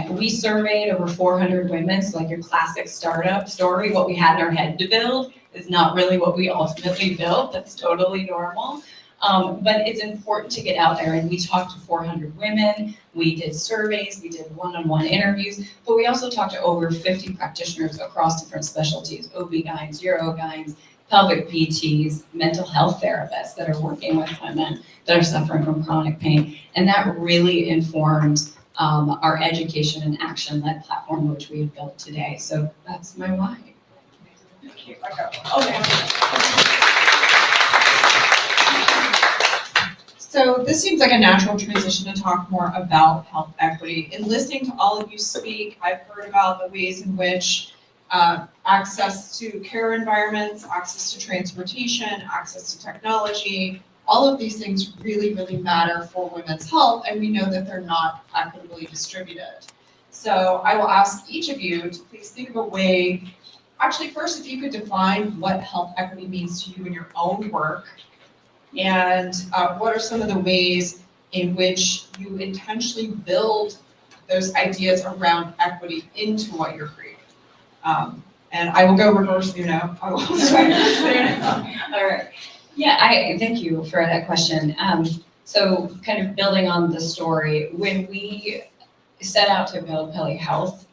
We surveyed over 400 women, so like your classic startup story, what we had in our head to build is not really what we ultimately built. That's totally normal. But it's important to get out there, and we talked to 400 women, we did surveys, we did one-on-one interviews, but we also talked to over 50 practitioners across different specialties, OB-GYNs, Urogyns, pelvic PTs, mental health therapists that are working with women that are suffering from chronic pain. And that really informed our education and action-led platform, which we have built today. So that's my why. Thank you. Okay. So this seems like a natural transition to talk more about health equity. In listening to all of you speak, I've heard about the ways in which access to care environments, access to transportation, access to technology, all of these things really, really matter for women's health, and we know that they're not equitably distributed. So I will ask each of you to please think of a way, actually first, if you could define what health equity means to you in your own work, and what are some of the ways in which you intentionally build those ideas around equity into what you're creating? And I will go reverse, I will All right. Yeah, thank you for that question. So kind of building on the story, when we set out to build Pele Health,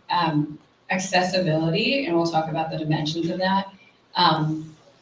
accessibility, and we'll talk about the dimensions of that,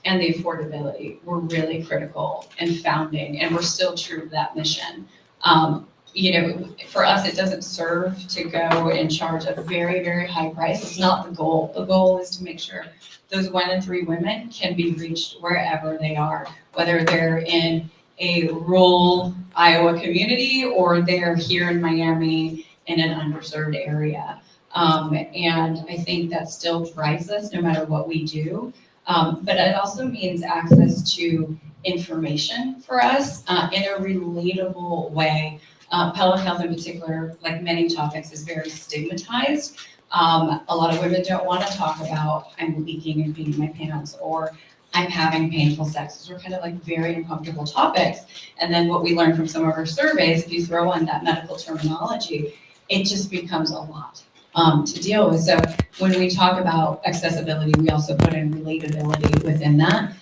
and the affordability were really critical in founding, and we're still true to that mission. For us, it doesn't serve to go and charge a very, very high price. It's not the goal. The goal is to make sure those 1 in 3 women can be reached wherever they are, whether they're in a rural Iowa community or they're here in Miami in an underserved area. And I think that still drives us no matter what we do. But it also means access to information for us in a relatable way. Pelvic health in particular, like many topics, is very stigmatized. A lot of women don't want to talk about I'm leaking and peeing my pants, or I'm having painful sex. Those are kind of like very uncomfortable topics. And then what we learned from some of our surveys, if you throw on that medical terminology, it just becomes a lot to deal with. So when we talk about accessibility, we also put in relatability within that.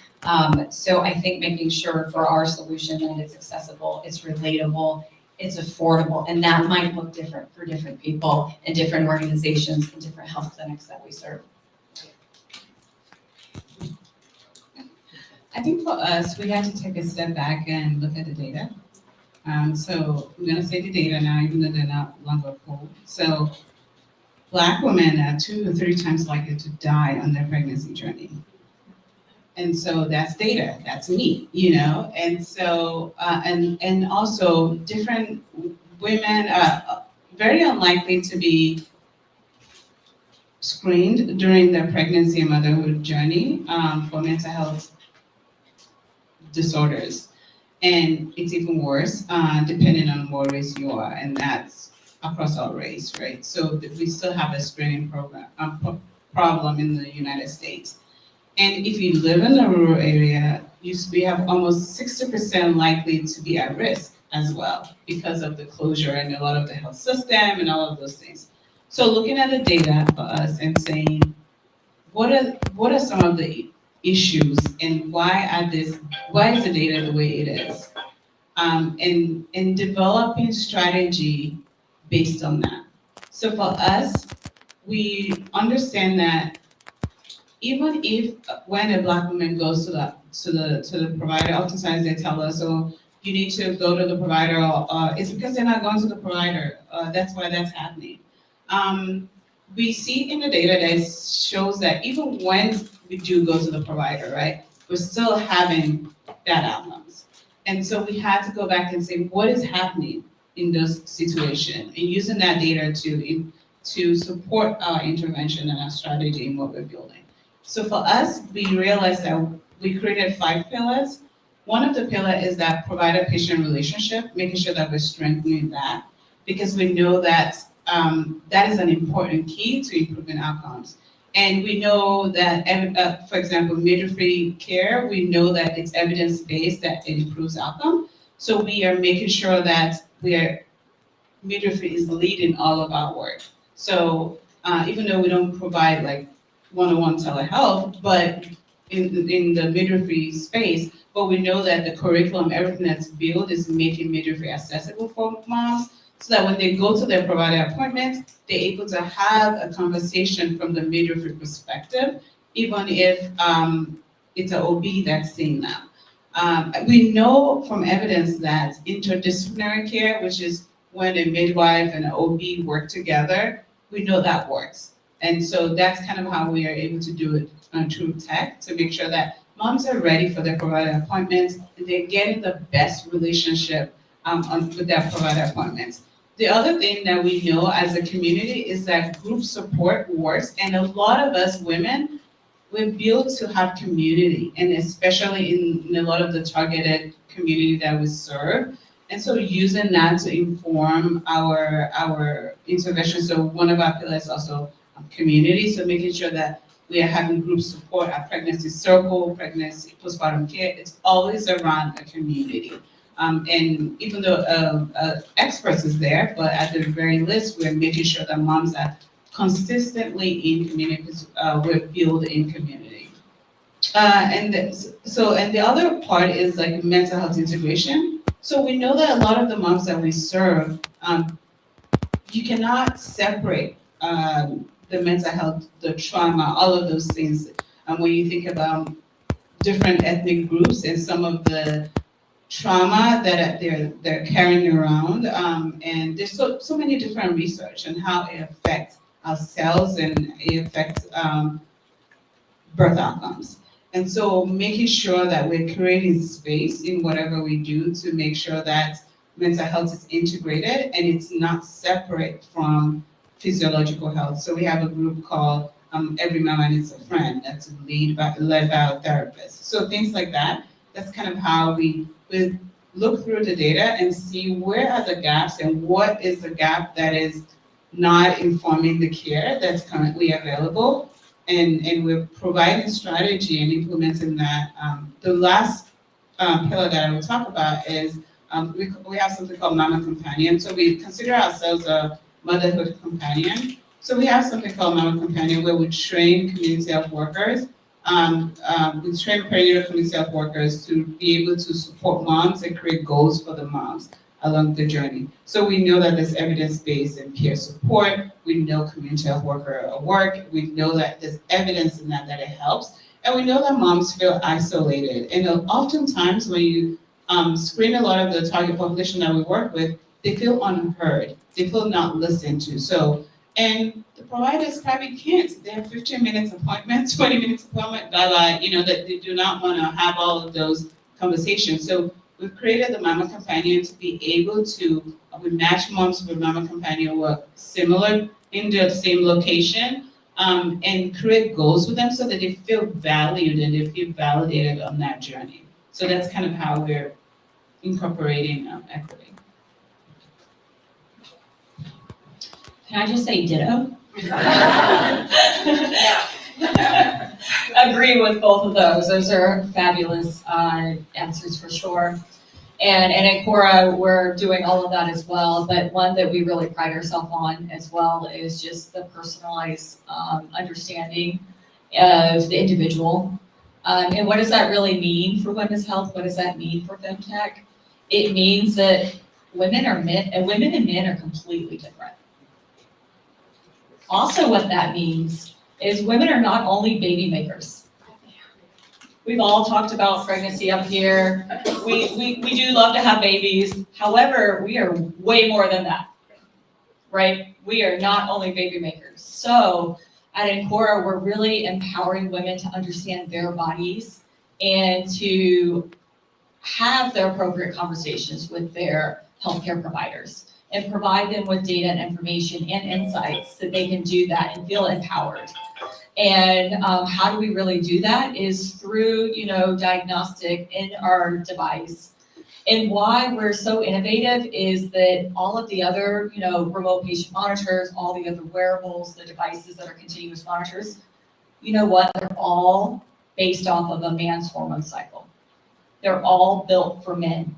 So I think making sure for our solution that it's accessible, it's relatable, it's affordable, and that might look different for different people and different organizations and different health clinics that we serve. I think for us, we had to take a step back and look at the data. So I'm gonna say the data now, even though they're not longer polled. So Black women are 2 to 3 times likely to die on their pregnancy journey. And so that's data, that's me, and so, and also different women are very unlikely to be screened during their pregnancy and motherhood journey for mental health disorders. And it's even worse, depending on what race you are, and that's across all race, right? So we still have a screening problem in the United States. And if you live in a rural area, we have almost 60% likely to be at risk as well because of the closure and a lot of the health system and all of those things. So looking at the data for us and saying, what are some of the issues and why is the data the way it is? And developing strategy based on that. So for us, we understand that even if when a Black woman goes to the provider, oftentimes they tell us, "Oh, you need to go to the provider." It's because they're not going to the provider. That's why that's happening. We see in the data that shows that even when we do go to the provider, right, we're still having bad outcomes. And so we had to go back and say, what is happening in those situations, and using that data to support our intervention and our strategy in what we're building. So for us, we realized that we created 5 pillars. One of the pillars is that provider-patient relationship, making sure that we're strengthening that, because we know that that is an important key to improving outcomes. And we know that, for example, midwifery care, we know that it's evidence-based, that it improves outcome. So we are making sure that midwifery is leading all of our work. So even though we don't provide like one-on-one telehealth, but in the midwifery space, but we know that the curriculum, everything that's built is making midwifery accessible for moms, so that when they go to their provider appointments, they're able to have a conversation from the midwifery perspective, even if it's an OB that's seeing them. We know from evidence that interdisciplinary care, which is when a midwife and an OB work together, we know that works. And so that's kind of how we are able to do it through tech, to make sure that moms are ready for their provider appointments, and they're getting the best relationship with their provider appointments. The other thing that we know as a community is that group support works, and a lot of us women, we're built to have community, and especially in a lot of the targeted community that we serve. And so using that to inform our intervention. So one of our pillars also community, so making sure that we are having group support at pregnancy circle, pregnancy, postpartum care, it's always around a community. And even though experts is there, but at the very least, we're making sure that moms are consistently in communities, we're built in community. And the other part is like mental health integration. So we know that a lot of the moms that we serve, you cannot separate the mental health, the trauma, all of those things. When you think about different ethnic groups and some of the trauma that they're carrying around, and there's so many different research on how it affects our cells and it affects birth outcomes. And so making sure that we're creating space in whatever we do to make sure that mental health is integrated and it's not separate from physiological health. So we have a group called Every Mama Needs a Friend that's led by our therapists. So things like that, that's kind of how we look through the data and see where are the gaps and what is the gap that is not informing the care that's currently available. And we're providing strategy and implementing that. The last pillar that I will talk about is we have something called Mama Companion. So we consider ourselves a motherhood companion. So we have something called Mama Companion where we train community health workers. We train perinatal community health workers to be able to support moms and create goals for the moms along the journey. So we know that there's evidence-based and peer support. We know community health worker work. We know that there's evidence in that it helps. And we know that moms feel isolated. And oftentimes when you screen a lot of the target population that we work with, they feel unheard. They feel not listened to. So, and the providers probably can't. They have 15 minutes appointment, 20 minutes appointment, bye-bye, that they do not want to have all of those conversations. So we've created the Mama Companion to be able to, we match moms with Mama Companion who are similar in the same location, and create goals with them so that they feel valued and they feel validated on that journey. So that's kind of how we're incorporating equity. Can I just say ditto? Yeah. Agree with both of those. Those are fabulous answers for sure. And at Cora, we're doing all of that as well. But one that we really pride ourselves on as well is just the personalized understanding of the individual. And what does that really mean for women's health? What does that mean for FemTech? It means that women and men are completely different. Also, what that means is women are not only baby makers. We've all talked about pregnancy up here. We do love to have babies. However, we are way more than that, right? We are not only baby makers. So at Encora, we're really empowering women to understand their bodies and to have the appropriate conversations with their healthcare providers and provide them with data and information and insights that they can do that and feel empowered. And how do we really do that is through, diagnostic in our device. And why we're so innovative is that all of the other, remote patient monitors, all the other wearables, the devices that are continuous monitors, you know what? They're all based off of a man's hormone cycle. They're all built for men,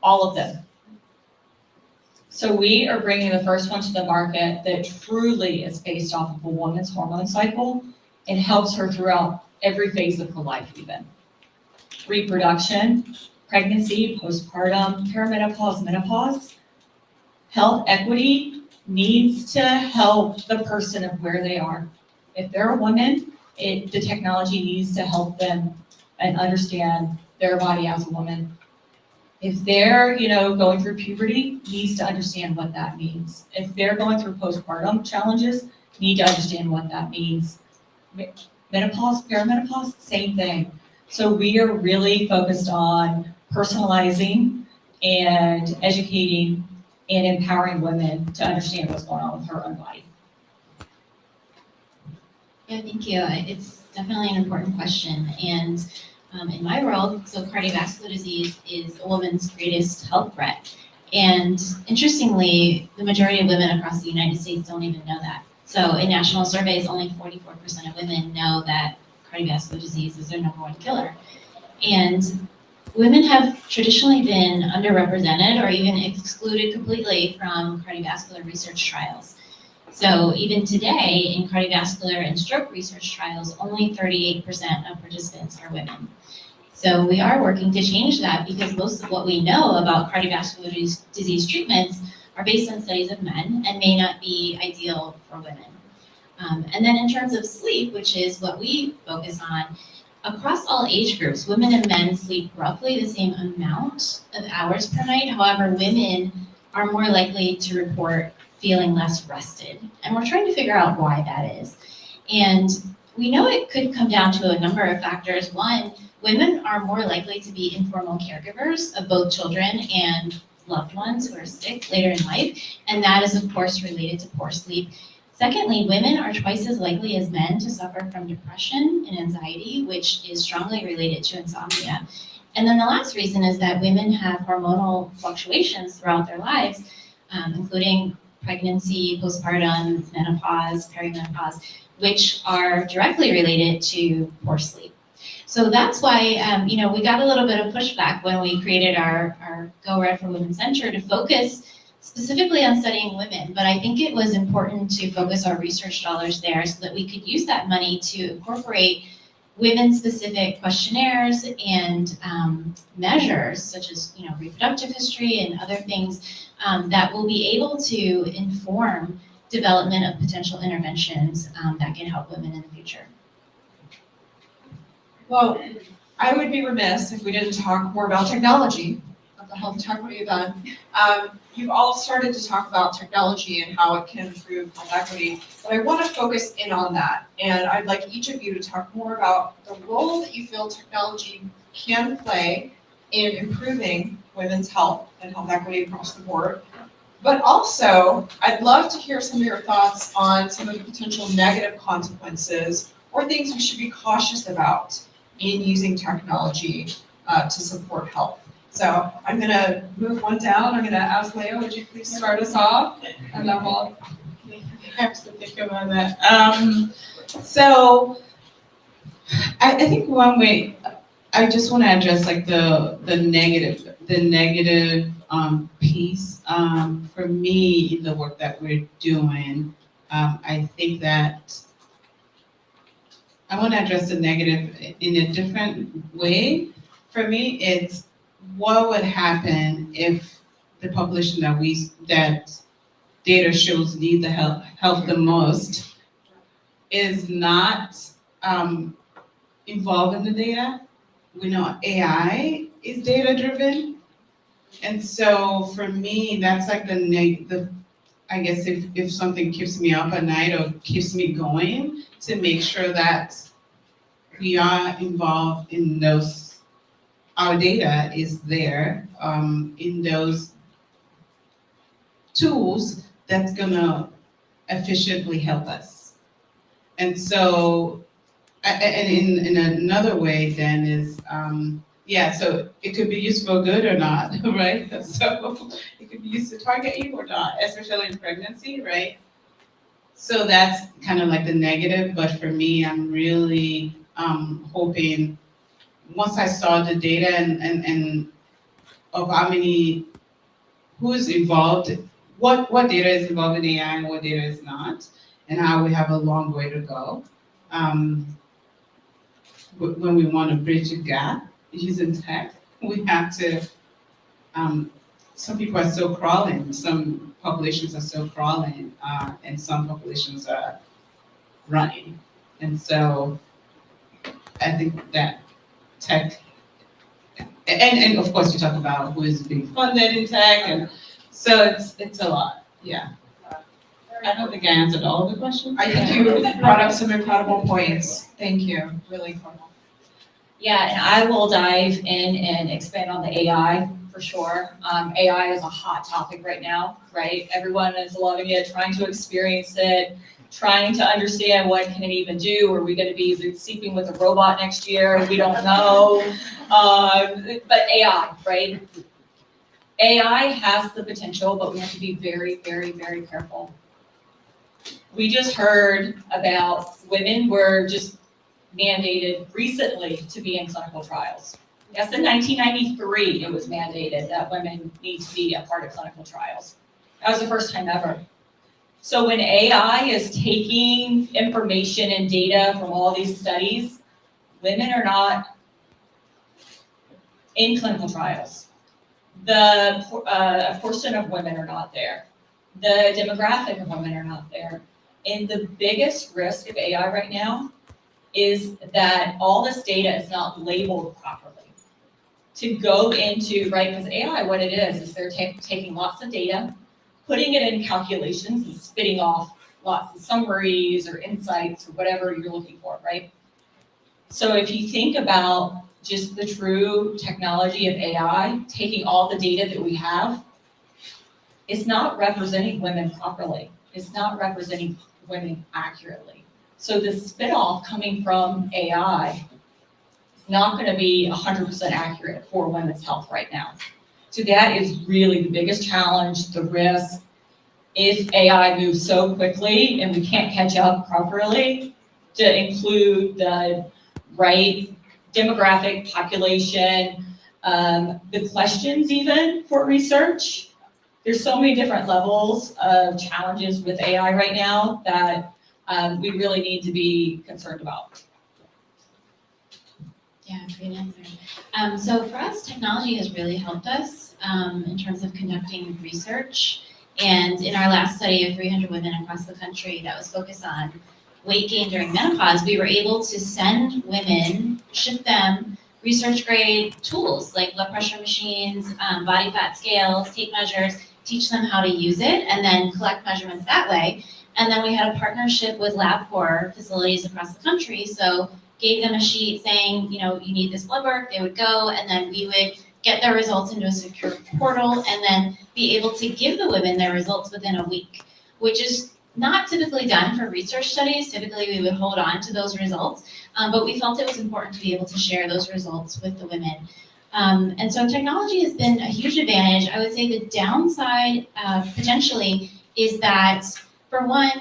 all of them. So we are bringing the first one to the market that truly is based off of a woman's hormone cycle and helps her throughout every phase of her life even. Reproduction, pregnancy, postpartum, perimenopause, menopause. Health equity needs to help the person of where they are. If they're a woman, the technology needs to help them and understand their body as a woman. If they're, going through puberty, needs to understand what that means. If they're going through postpartum challenges, need to understand what that means. Menopause, perimenopause, same thing. So we are really focused on personalizing and educating and empowering women to understand what's going on with her own body. Yeah, thank you. It's definitely an important question. And in my world, so cardiovascular disease is a woman's greatest health threat. And interestingly, the majority of women across the United States don't even know that. So in national surveys, only 44% of women know that cardiovascular disease is their number one killer. And women have traditionally been underrepresented or even excluded completely from cardiovascular research trials. So even today, in cardiovascular and stroke research trials, only 38% of participants are women. So we are working to change that because most of what we know about cardiovascular disease treatments are based on studies of men and may not be ideal for women. And then in terms of sleep, which is what we focus on, across all age groups, women and men sleep roughly the same amount of hours per night. However, women are more likely to report feeling less rested. And we're trying to figure out why that is. And we know it could come down to a number of factors. One, women are more likely to be informal caregivers of both children and loved ones who are sick later in life. And that is, of course, related to poor sleep. Secondly, women are twice as likely as men to suffer from depression and anxiety, which is strongly related to insomnia. And then the last reason is that women have hormonal fluctuations throughout their lives, including pregnancy, postpartum, menopause, perimenopause, which are directly related to poor sleep. So that's why, we got a little bit of pushback when we created our Go Red for Women Center to focus specifically on studying women. But I think it was important to focus our research dollars there so that we could use that money to incorporate women-specific questionnaires and measures, such as reproductive history and other things that will be able to inform development of potential interventions that can help women in the future. Well, I would be remiss if we didn't talk more about technology at the Health Techquity event. You've all started to talk about technology and how it can improve health equity, but I want to focus in on that. And I'd like each of you to talk more about the role that you feel technology can play in improving women's health and health equity across the board. But also, I'd love to hear some of your thoughts on some of the potential negative consequences or things we should be cautious about in using technology to support health. So I'm gonna move one down. I'm gonna ask Leo, would you please start us off? And then we'll. Perhaps to think about that. So I think one way, I just want to address like the negative piece. For me, in the work that we're doing, I think that I want to address the negative in a different way. For me, it's what would happen if the population that data shows need the help the most is not involved in the data. We know AI is data driven. And so for me, that's like I guess if something keeps me up at night or keeps me going, to make sure that we are involved in those, our data is there, in those tools that's gonna efficiently help us. And so, and in another way then is, so it could be used for good or not, right? So it could be used to target you or not, especially in pregnancy, right? So that's kind of like the negative, but for me, I'm really hoping, once I saw the data and of how many, who's involved, what data is involved in AI and what data is not, and how we have a long way to go. When we want to bridge a gap using tech, we have to, some people are still crawling, some populations are still crawling, and some populations are running. And so I think that tech, and of course you talk about who is being funded in tech, and so it's a lot, yeah. I don't think I answered all of the questions. I think you brought up some incredible points. Thank you, really incredible. Yeah, and I will dive in and expand on the AI for sure. AI is a hot topic right now, right? Everyone is loving it, trying to experience it, trying to understand what can it even do. Are we going to be sleeping with a robot next year? We don't know. But AI, right? AI has the potential, but we have to be very, very, very careful. We just heard about women were just mandated recently to be in clinical trials. Yes, in 1993, it was mandated that women need to be a part of clinical trials. That was the first time ever. So when AI is taking information and data from all these studies, women are not in clinical trials. A portion of women are not there. The demographic of women are not there. And the biggest risk of AI right now is that all this data is not labeled properly. To go into, right, because AI, what it is they're taking lots of data, putting it in calculations and spitting off lots of summaries or insights or whatever you're looking for, right? So if you think about just the true technology of AI, taking all the data that we have, it's not representing women properly. It's not representing women accurately. So the spit off coming from AI is not going to be 100% accurate for women's health right now. So that is really the biggest challenge, the risk. If AI moves so quickly and we can't catch up properly to include the right demographic population, the questions even for research. There's so many different levels of challenges with AI right now that we really need to be concerned about. Yeah, great answer. So for us, technology has really helped us in terms of conducting research. And in our last study of 300 women across the country that was focused on weight gain during menopause, we were able to send women, ship them research grade tools like blood pressure machines, body fat scales, tape measures, teach them how to use it, and then collect measurements that way. And then we had a partnership with LabCorp facilities across the country. So gave them a sheet saying, you need this blood work, they would go, and then we would get their results into a secure portal and then be able to give the women their results within a week, which is not typically done for research studies. Typically, we would hold on to those results, but we felt it was important to be able to share those results with the women. And so technology has been a huge advantage. I would say the downside potentially is that, for one,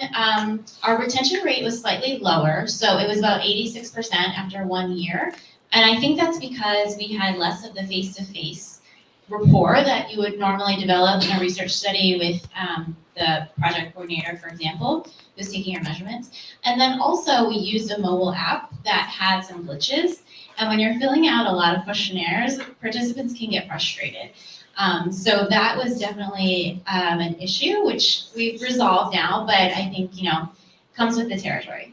our retention rate was slightly lower. So it was about 86% after 1 year. And I think that's because we had less of the face-to-face rapport that you would normally develop in a research study with the project coordinator, for example, who's taking your measurements. And then also we used a mobile app that had some glitches. And when you're filling out a lot of questionnaires, participants can get frustrated. So that was definitely an issue, which we've resolved now, but I think, comes with the territory.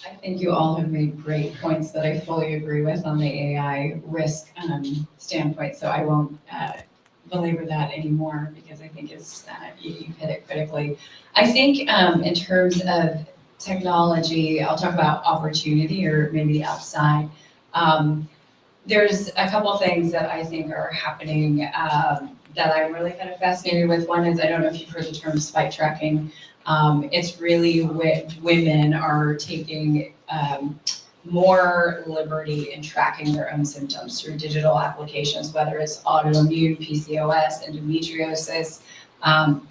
I think you all have made great points that I fully agree with on the AI risk standpoint, so I won't belabor that anymore because I think it's you hit it critically. I think in terms of technology, I'll talk about opportunity or maybe the upside. There's a couple of things that I think are happening that I'm really kind of fascinated with. One is, I don't know if you've heard the term spike tracking. It's really women are taking more liberty in tracking their own symptoms through digital applications, whether it's autoimmune, PCOS, endometriosis,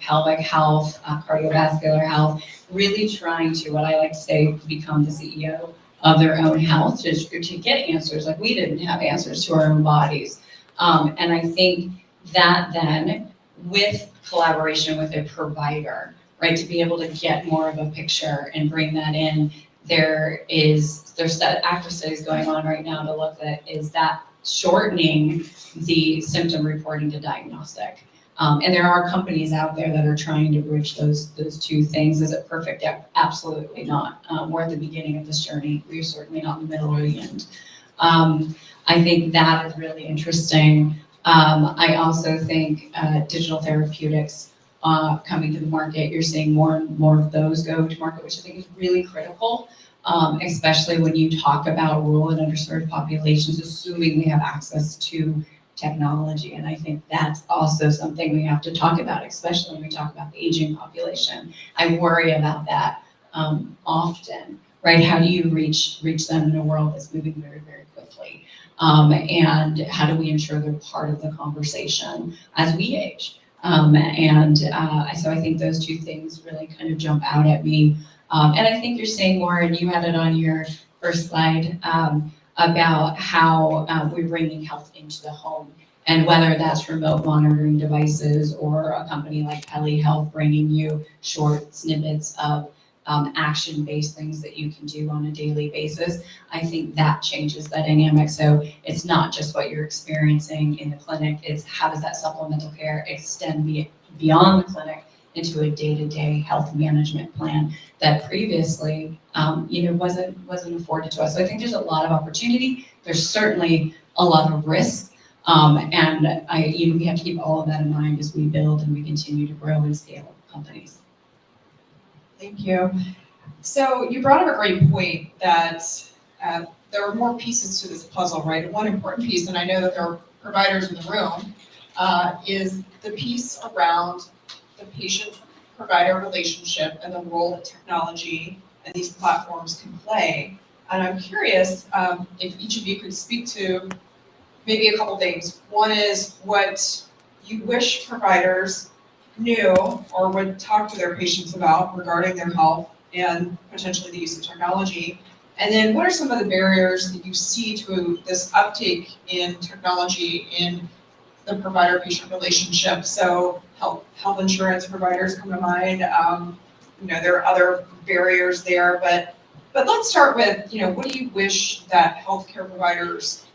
pelvic health, cardiovascular health, really trying to, what I like to say, become the CEO of their own health to get answers. Like we didn't have answers to our own bodies. And I think that then with collaboration with a provider, right, to be able to get more of a picture and bring that in, there's active studies going on right now to look at is that shortening the symptom reporting to diagnostic. And there are companies out there that are trying to bridge those two things. Is it perfect? Absolutely not. We're at the beginning of this journey. We're certainly not in the middle or the end. I think that is really interesting. I also think digital therapeutics coming to the market, you're seeing more and more of those go to market, which I think is really critical, especially when you talk about rural and underserved populations, assuming they have access to technology. And I think that's also something we have to talk about, especially when we talk about the aging population. I worry about that often, right? How do you reach them in a world that's moving very, very quickly? And how do we ensure they're part of the conversation as we age? So I think those two things really kind of jump out at me. And I think you're saying more, and you had it on your first slide, about how we're bringing health into the home, and whether that's remote monitoring devices or a company like Telehealth bringing you short snippets of action-based things that you can do on a daily basis. I think that changes the dynamic. So it's not just what you're experiencing in the clinic, it's how does that supplemental care extend beyond the clinic into a day-to-day health management plan that previously wasn't afforded to us. So I think there's a lot of opportunity. There's certainly a lot of risk. And we have to keep all of that in mind as we build and we continue to grow and scale companies. Thank you. So you brought up a great point that there are more pieces to this puzzle, right? One important piece, and I know that there are providers in the room, is the piece around the patient-provider relationship and the role that technology and these platforms can play. And I'm curious if each of you could speak to maybe a couple things. One is what you wish providers knew or would talk to their patients about regarding their health and potentially the use of technology. And then what are some of the barriers that you see to this uptake in technology in the provider-patient relationship? So health insurance providers come to mind. There are other barriers there, but let's start with, what do you wish that healthcare providers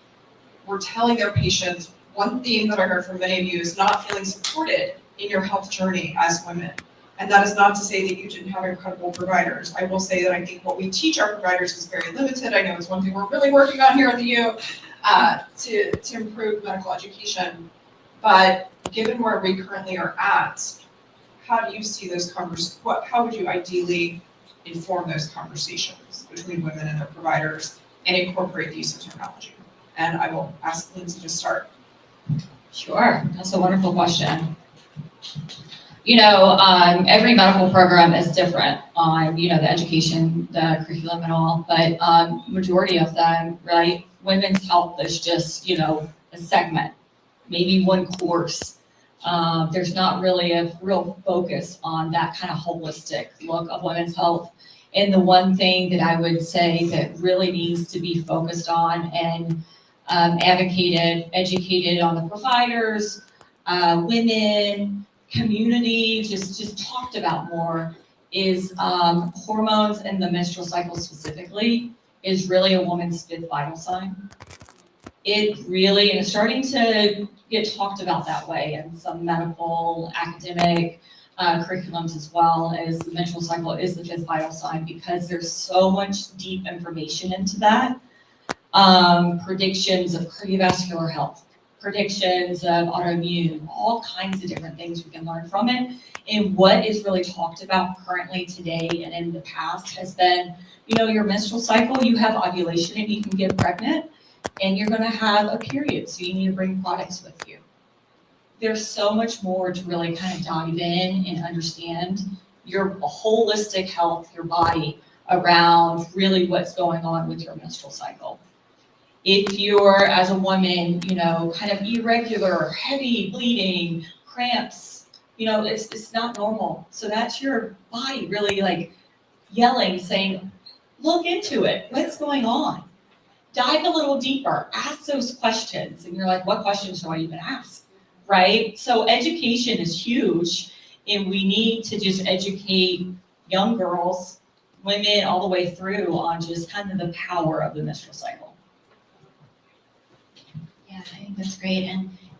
were telling their patients? One theme that I heard from many of you is not feeling supported in your health journey as women. And that is not to say that you didn't have incredible providers. I will say that I think what we teach our providers is very limited. I know it's one thing we're really working on here at the U to improve medical education. But given where we currently are at, how do you see those how would you ideally inform those conversations between women and their providers and incorporate the use of technology? And I will ask Lindsay to start. Sure, that's a wonderful question. Every medical program is different on, the education, the curriculum and all, but majority of them, right? Women's health is just, a segment, maybe one course. There's not really a real focus on that kind of holistic look of women's health. And the one thing that I would say that really needs to be focused on and educated on the providers, women, community, just talked about more is hormones and the menstrual cycle specifically is really a woman's fifth vital sign. It really is starting to get talked about that way in some medical, academic curriculums as well, as the menstrual cycle is the fifth vital sign because there's so much deep information into that. Predictions of cardiovascular health, predictions of autoimmune, all kinds of different things we can learn from it. And what is really talked about currently today and in the past has been, your menstrual cycle, you have ovulation and you can get pregnant and you're gonna have a period, so you need to bring products with you. There's so much more to really kind of dive in and understand your holistic health, your body, around really what's going on with your menstrual cycle. If you're, as a woman, kind of irregular, heavy bleeding, cramps, it's not normal. So that's your body really like yelling, saying, look into it. What's going on? Dive a little deeper. Ask those questions. And you're like, what questions do I even ask? Right? So education is huge. And we need to just educate young girls, women all the way through on just kind of the power of the menstrual cycle. Yeah, I think that's great.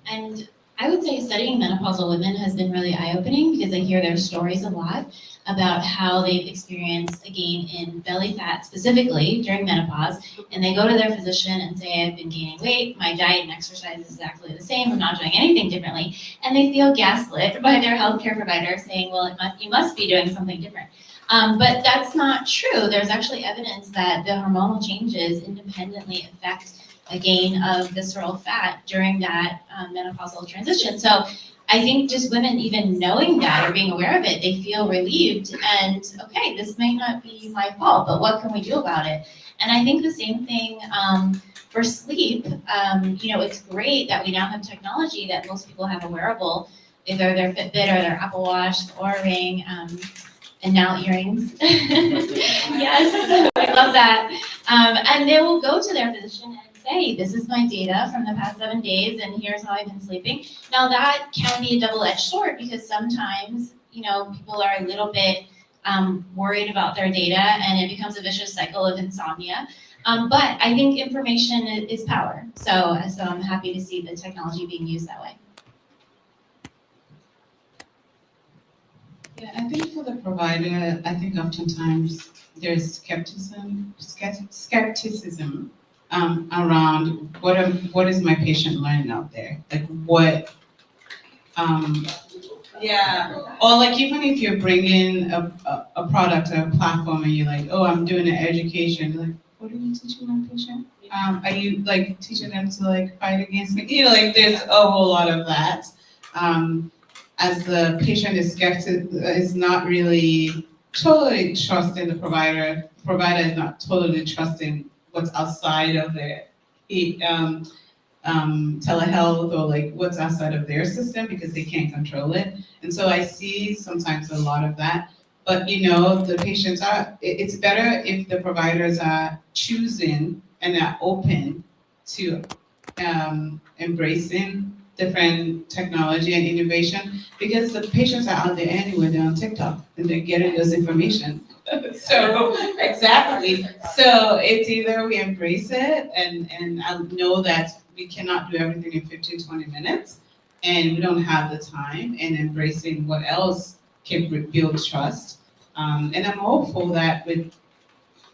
And I would say studying menopausal women has been really eye-opening because I hear their stories a lot about how they've experienced a gain in belly fat specifically during menopause. And they go to their physician and say, I've been gaining weight, my diet and exercise is exactly the same, I'm not doing anything differently. And they feel gaslit by their healthcare provider saying, well, you must be doing something different. But that's not true. There's actually evidence that the hormonal changes independently affect a gain of visceral fat during that menopausal transition. So I think just women even knowing that or being aware of it, they feel relieved and, okay, this may not be my fault, but what can we do about it? And I think the same thing for sleep. It's great that we now have technology that most people have a wearable, either their Fitbit or their Apple Watch, or Ring, and now earrings. Yes, I love that. And they will go to their physician and say, this is my data from the past 7 days, and here's how I've been sleeping. Now that can be a double-edged sword because sometimes, people are a little bit worried about their data and it becomes a vicious cycle of insomnia. But I think information is power. So I'm happy to see the technology being used that way. Yeah, I think for the provider, I think oftentimes there's skepticism around what is my patient learning out there? Like what, or like even if you're bringing a product or a platform and you're like, oh, I'm doing an education, like, what are you teaching my patient? Are you like teaching them to like fight against me? Like there's a whole lot of that. As the patient is not really totally trusting the provider is not totally trusting what's outside of their telehealth or like what's outside of their system because they can't control it. And so I see sometimes a lot of that. But the patients it's better if the providers are choosing and are open to embracing different technology and innovation because the patients are out there anyway, they're on TikTok and they're getting this information. So exactly. So it's either we embrace it and I know that we cannot do everything in 15, 20 minutes and we don't have the time and embracing what else can build trust. And I'm hopeful that with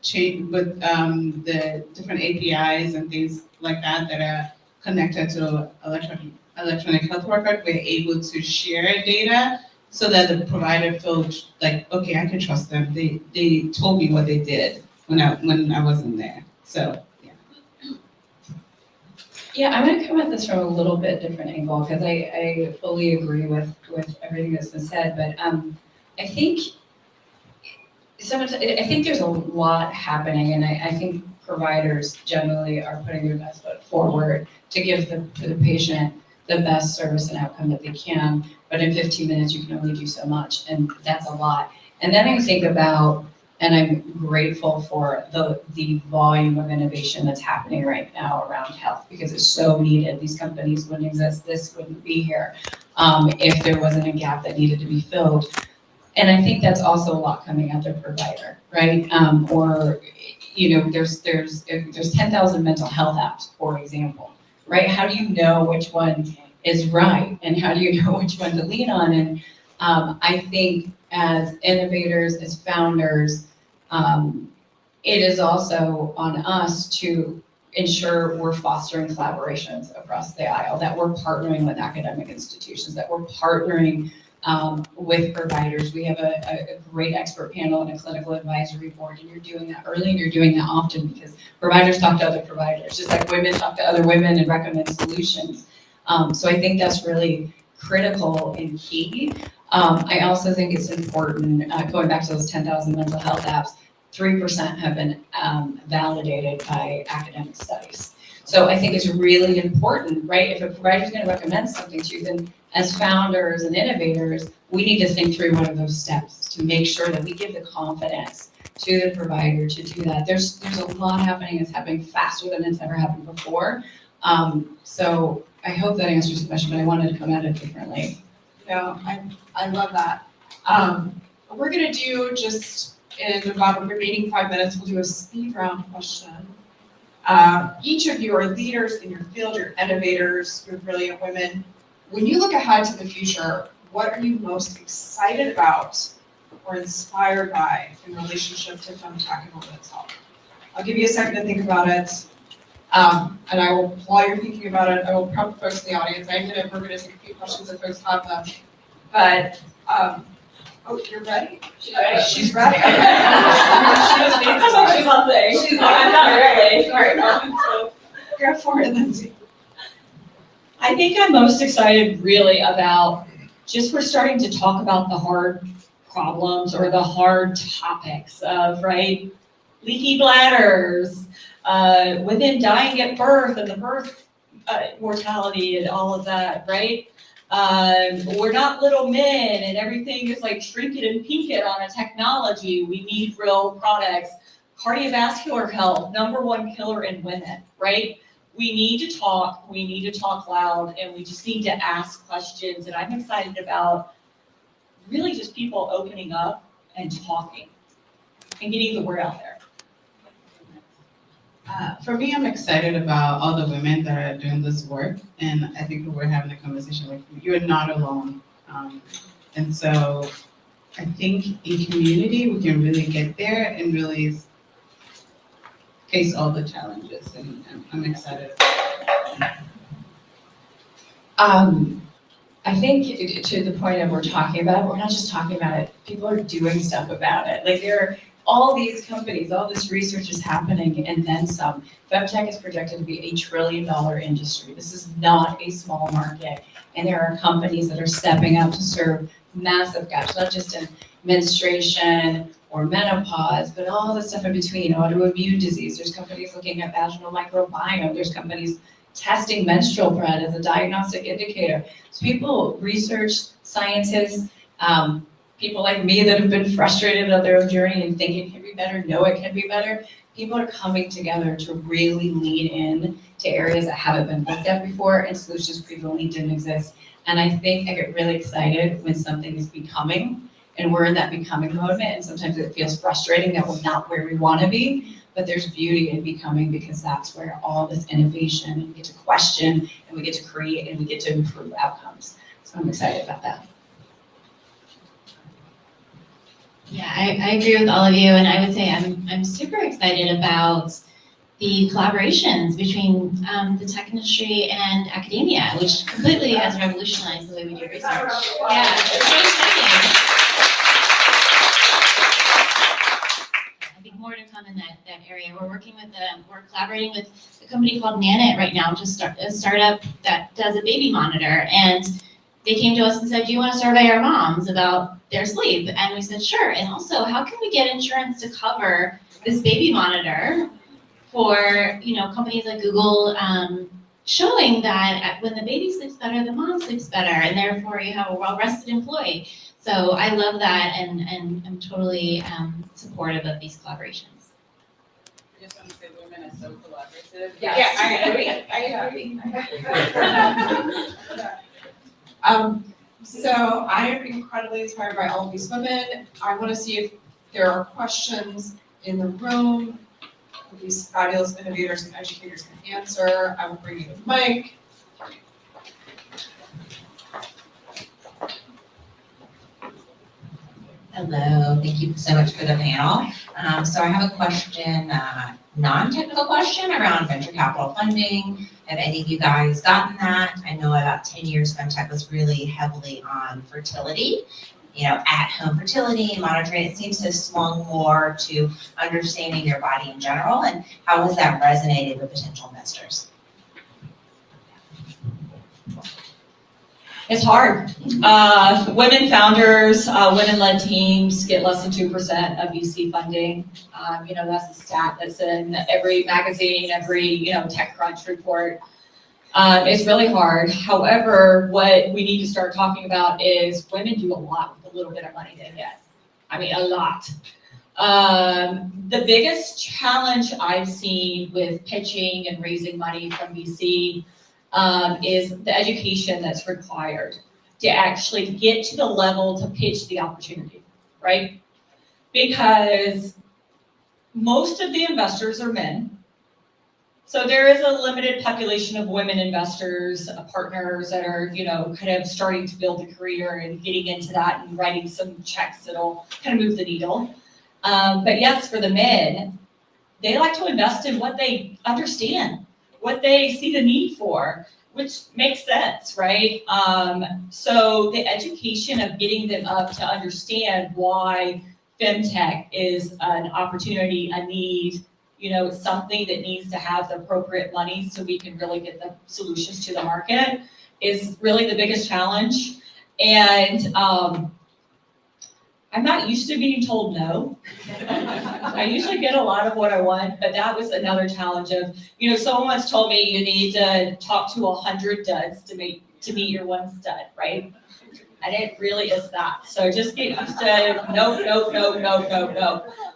the different APIs and things like that that are connected to electronic health record, we're able to share data so that the provider feels like, okay, I can trust them. They told me what they did when I wasn't there. So yeah. Yeah, I'm gonna come at this from a little bit different angle, because I fully agree with everything that's been said, but, I think I think there's a lot happening, and I think providers generally are putting their best foot forward to give the patient the best service and outcome that they can, but in 15 minutes, you can only do so much, and that's a lot. And then I think about, and I'm grateful for the volume of innovation that's happening right now around health, because it's so needed. These companies wouldn't exist, this wouldn't be here, if there wasn't a gap that needed to be filled. And I think that's also a lot coming at the provider, right? Or, you know, there's 10,000 mental health apps, for example, right? How do you know which one is right? And how do you know which one to lean on? And I think as innovators, as founders, it is also on us to ensure we're fostering collaborations across the aisle, that we're partnering with academic institutions, that we're partnering with providers. We have a great expert panel and a clinical advisory board, and you're doing that early and you're doing that often, because providers talk to other providers, just like women talk to other women and recommend solutions. So I think that's really critical and key. I also think it's important, going back to those 10,000 mental health apps, 3% have been validated by academic studies. So I think it's really important, right? If a provider is going to recommend something to you, then as founders and innovators, we need to think through one of those steps to make sure that we give the confidence to the provider to do that. There's a lot happening. It's happening faster than it's ever happened before. So I hope that answers the question, but I wanted to come at it differently. No, I love that. We're gonna do just in about the remaining 5 minutes, we'll do a speed round question. Each of you are leaders in your field, you're innovators, you're brilliant women. When you look ahead to the future, what are you most excited about or inspired by in relationship to femtech and women's health? I'll give you a second to think about it. And I will, while you're thinking about it, I will prompt folks in the audience. We're gonna take a few questions if folks have them. But, oh, you're ready? She's ready. She's on thing. She's I'm not ready. Sorry. Go for it, Lindsay. I think I'm most excited really about just we're starting to talk about the hard problems or the hard topics of, right, leaky bladders, women dying at birth and the birth mortality and all of that, right? We're not little men and everything is like shrink it and pink it on a technology. We need real products. Cardiovascular health, #1 killer in women, right? We need to talk loud, and we just need to ask questions. And I'm excited about really just people opening up and talking and getting the word out there. For me, I'm excited about all the women that are doing this work, and I think we're having a conversation like you're not alone. And so I think in community we can really get there and really face all the challenges, and I'm excited about that. I think to the point of we're talking about it, we're not just talking about it, people are doing stuff about it. Like there are all these companies, all this research is happening and then some. Femtech is projected to be $1 trillion industry. This is not a small market. And there are companies that are stepping up to serve massive gaps, not just in menstruation or menopause, but all the stuff in between, autoimmune disease. There's companies looking at vaginal microbiome. There's companies testing menstrual blood as a diagnostic indicator. So people, research, scientists, people like me that have been frustrated on their own journey and think it can be better, know it can be better. People are coming together to really lean in to areas that haven't been looked at before and solutions previously didn't exist. And I think I get really excited when something is becoming, and we're in that becoming moment, and sometimes it feels frustrating that we're not where we want to be, but there's beauty in becoming, because that's where all this innovation, and we get to question, and we get to create, and we get to improve outcomes. So I'm excited about that. Yeah, I agree with all of you, and I would say I'm super excited about the collaborations between the tech industry and academia, which completely has revolutionized the way we do research. Yeah, it's really exciting. I think more to come in that area. area. We're collaborating with a company called Nanit right now to start a startup that does a baby monitor. And they came to us and said, do you want to survey our moms about their sleep? And we said, sure. And also, how can we get insurance to cover this baby monitor for, companies like Google, showing that when the baby sleeps better, the mom sleeps better, and therefore you have a well-rested employee. So I love that, and I'm totally supportive of these collaborations. I just want to say women are so collaborative. Yes, I agree. So I am incredibly inspired by all of these women. I want to see if there are questions in the room. These fabulous innovators and educators can answer. I will bring you the mic. Hello, thank you so much for the panel. So I have a question, non-technical question around venture capital funding. Have any of you guys gotten that? I know about 10 years, FemTech was really heavily on fertility, at-home fertility and monitoring. It seems to have swung more to understanding your body in general. And how has that resonated with potential investors? It's hard. Women founders, women-led teams get less than 2% of VC funding. That's a stat that's in every magazine, every, TechCrunch report. It's really hard. However, what we need to start talking about is women do a lot with a little bit of money they get. I mean, a lot. The biggest challenge I've seen with pitching and raising money from VC is the education that's required to actually get to the level to pitch the opportunity, right? Because most of the investors are men. So there is a limited population of women investors, partners that are, kind of starting to build a career and getting into that and writing some checks that'll kind of move the needle. But yes, for the men, they like to invest in what they understand, what they see the need for, which makes sense, right? So the education of getting them up to understand why FemTech is an opportunity, a need, something that needs to have the appropriate money so we can really get the solutions to the market is really the biggest challenge. And I'm not used to being told no. I usually get a lot of what I want, but that was another challenge of, someone once told me you need to talk to 100 duds to meet your one stud, right? And it really is that. So just get used to no.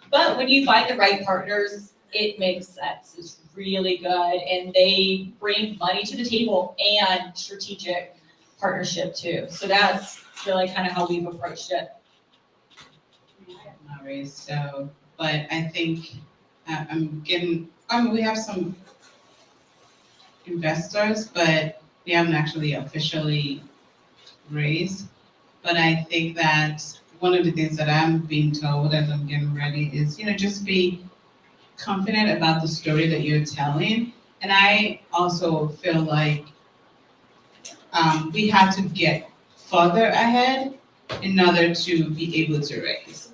But when you find the right partners, it makes sense. It's really good. And they bring money to the table and strategic partnership too. So that's really kind of how we've approached it. Not raised, so, but I think we have some investors, but we haven't actually officially raised. But I think that one of the things that I'm being told as I'm getting ready is, just be confident about the story that you're telling. And I also feel like we have to get further ahead in order to be able to raise.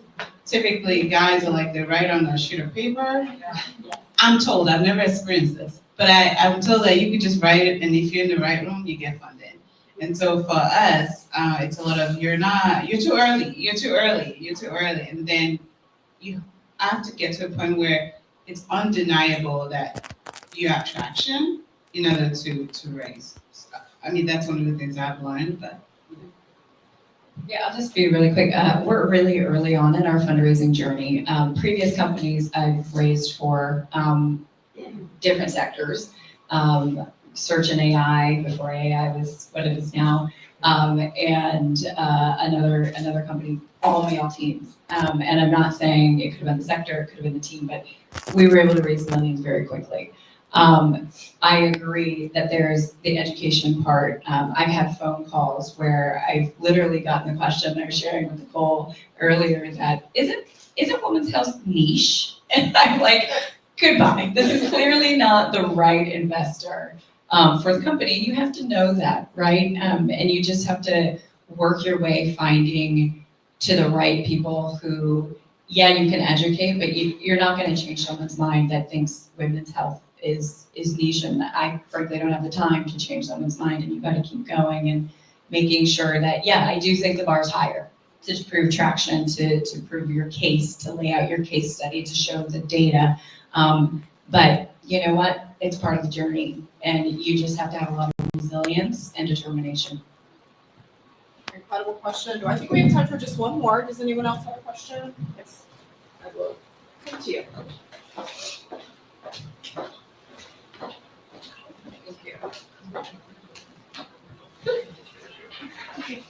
Typically, guys are like, they write on a sheet of paper. I'm told, I've never experienced this, but I'm told that you can just write it, and if you're in the right room, you get funded. And so for us, it's a lot of, you're too early. And then you have to get to a point where it's undeniable that you have traction in order to raise. So, that's one of the things I've learned, but. Yeah, I'll just be really quick. We're really early on in our fundraising journey. Previous companies I've raised for different sectors, search and AI before AI was what it is now, and another company, all male teams. And I'm not saying it could have been the sector, it could have been the team, but we were able to raise millions very quickly. I agree that there's the education part. I've had phone calls where I've literally gotten the question I was sharing with Nicole earlier that, isn't women's health niche? And I'm like, goodbye. This is clearly not the right investor for the company. You have to know that, right? And you just have to work your way finding to the right people who yeah, you can educate, but you're not gonna change someone's mind that thinks women's health is niche, and I frankly don't have the time to change someone's mind, and you gotta keep going and making sure that, yeah, I do think the bar's higher to prove traction, to prove your case, to lay out your case study, to show the data. But you know what? It's part of the journey, and you just have to have a lot of resilience and determination. Incredible question. Do I think we have time for just one more? Does anyone else have a question? Yes, I will come to you. Thank you.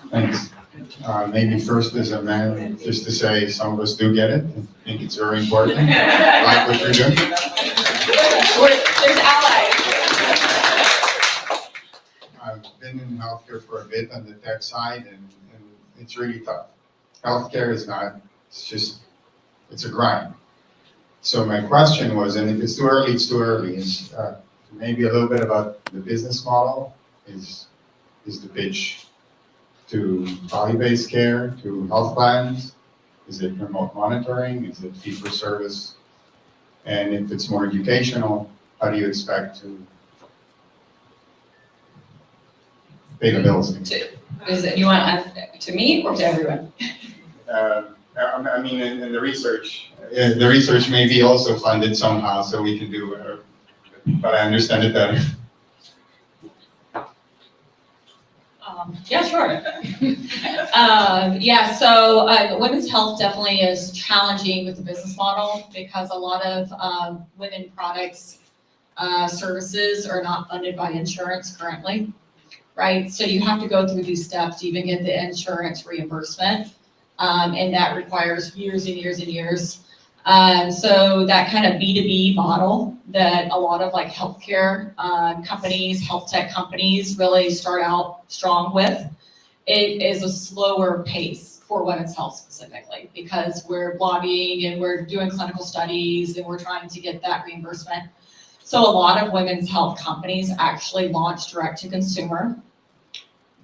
Thanks. Maybe first as a man, just to say some of us do get it. I think it's very important. I like what you're doing. There's allies. I've been in healthcare for a bit on the tech side, and it's really tough. Healthcare is not, it's a grind. So my question was, and if it's too early, it's too early, is maybe a little bit about the business model. Is the pitch to value-based care, to health plans? Is it remote monitoring? Is it fee for service? And if it's more educational, how do you expect to pay the bills? Is it, you want to me or to everyone? I mean, in the research may be also funded somehow, so we can do, but I understand it better. Yeah, sure. Yeah, so women's health definitely is challenging with the business model because a lot of women products services are not funded by insurance currently, right? So you have to go through these steps to even get the insurance reimbursement, and that requires years and years and years. So that kind of B2B model that a lot of like healthcare companies, health tech companies really start out strong with, it is a slower pace for women's health specifically because we're lobbying and we're doing clinical studies and we're trying to get that reimbursement. So a lot of women's health companies actually launch direct to consumer,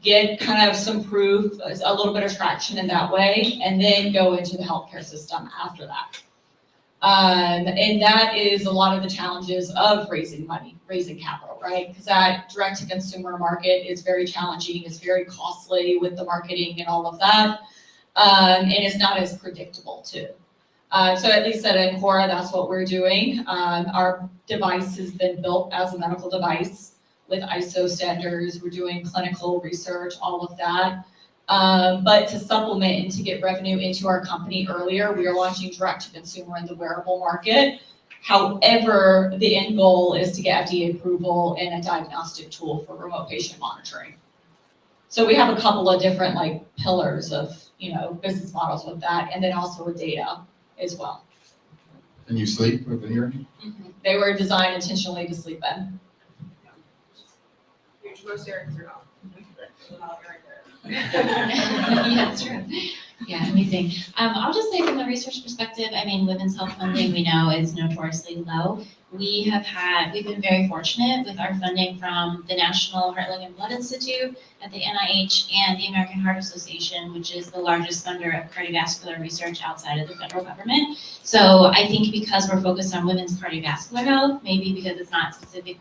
get kind of some proof, a little bit of traction in that way, and then go into the healthcare system after that. And that is a lot of the challenges of raising money, raising capital, right? Because that direct to consumer market is very challenging, it's very costly with the marketing and all of that. And it's not as predictable too. So at least at Encora, that's what we're doing. Our device has been built as a medical device with ISO standards. We're doing clinical research, all of that. But to supplement and to get revenue into our company earlier, we are launching direct to consumer in the wearable market. However, the end goal is to get FDA approval and a diagnostic tool for remote patient monitoring. So we have a couple of different like pillars of, business models with that, and then also with data as well. Can you sleep with the hearing? They were designed intentionally to sleep in. Most areas are not. Yeah, that's true. Yeah, amazing. I'll just say from the research perspective, I mean, women's health funding we know is notoriously low. We've been very fortunate with our funding from the National Heart, Lung, and Blood Institute at the NIH and the American Heart Association, which is the largest funder of cardiovascular research outside of the federal government. So I think because we're focused on women's cardiovascular health, maybe because it's not specific,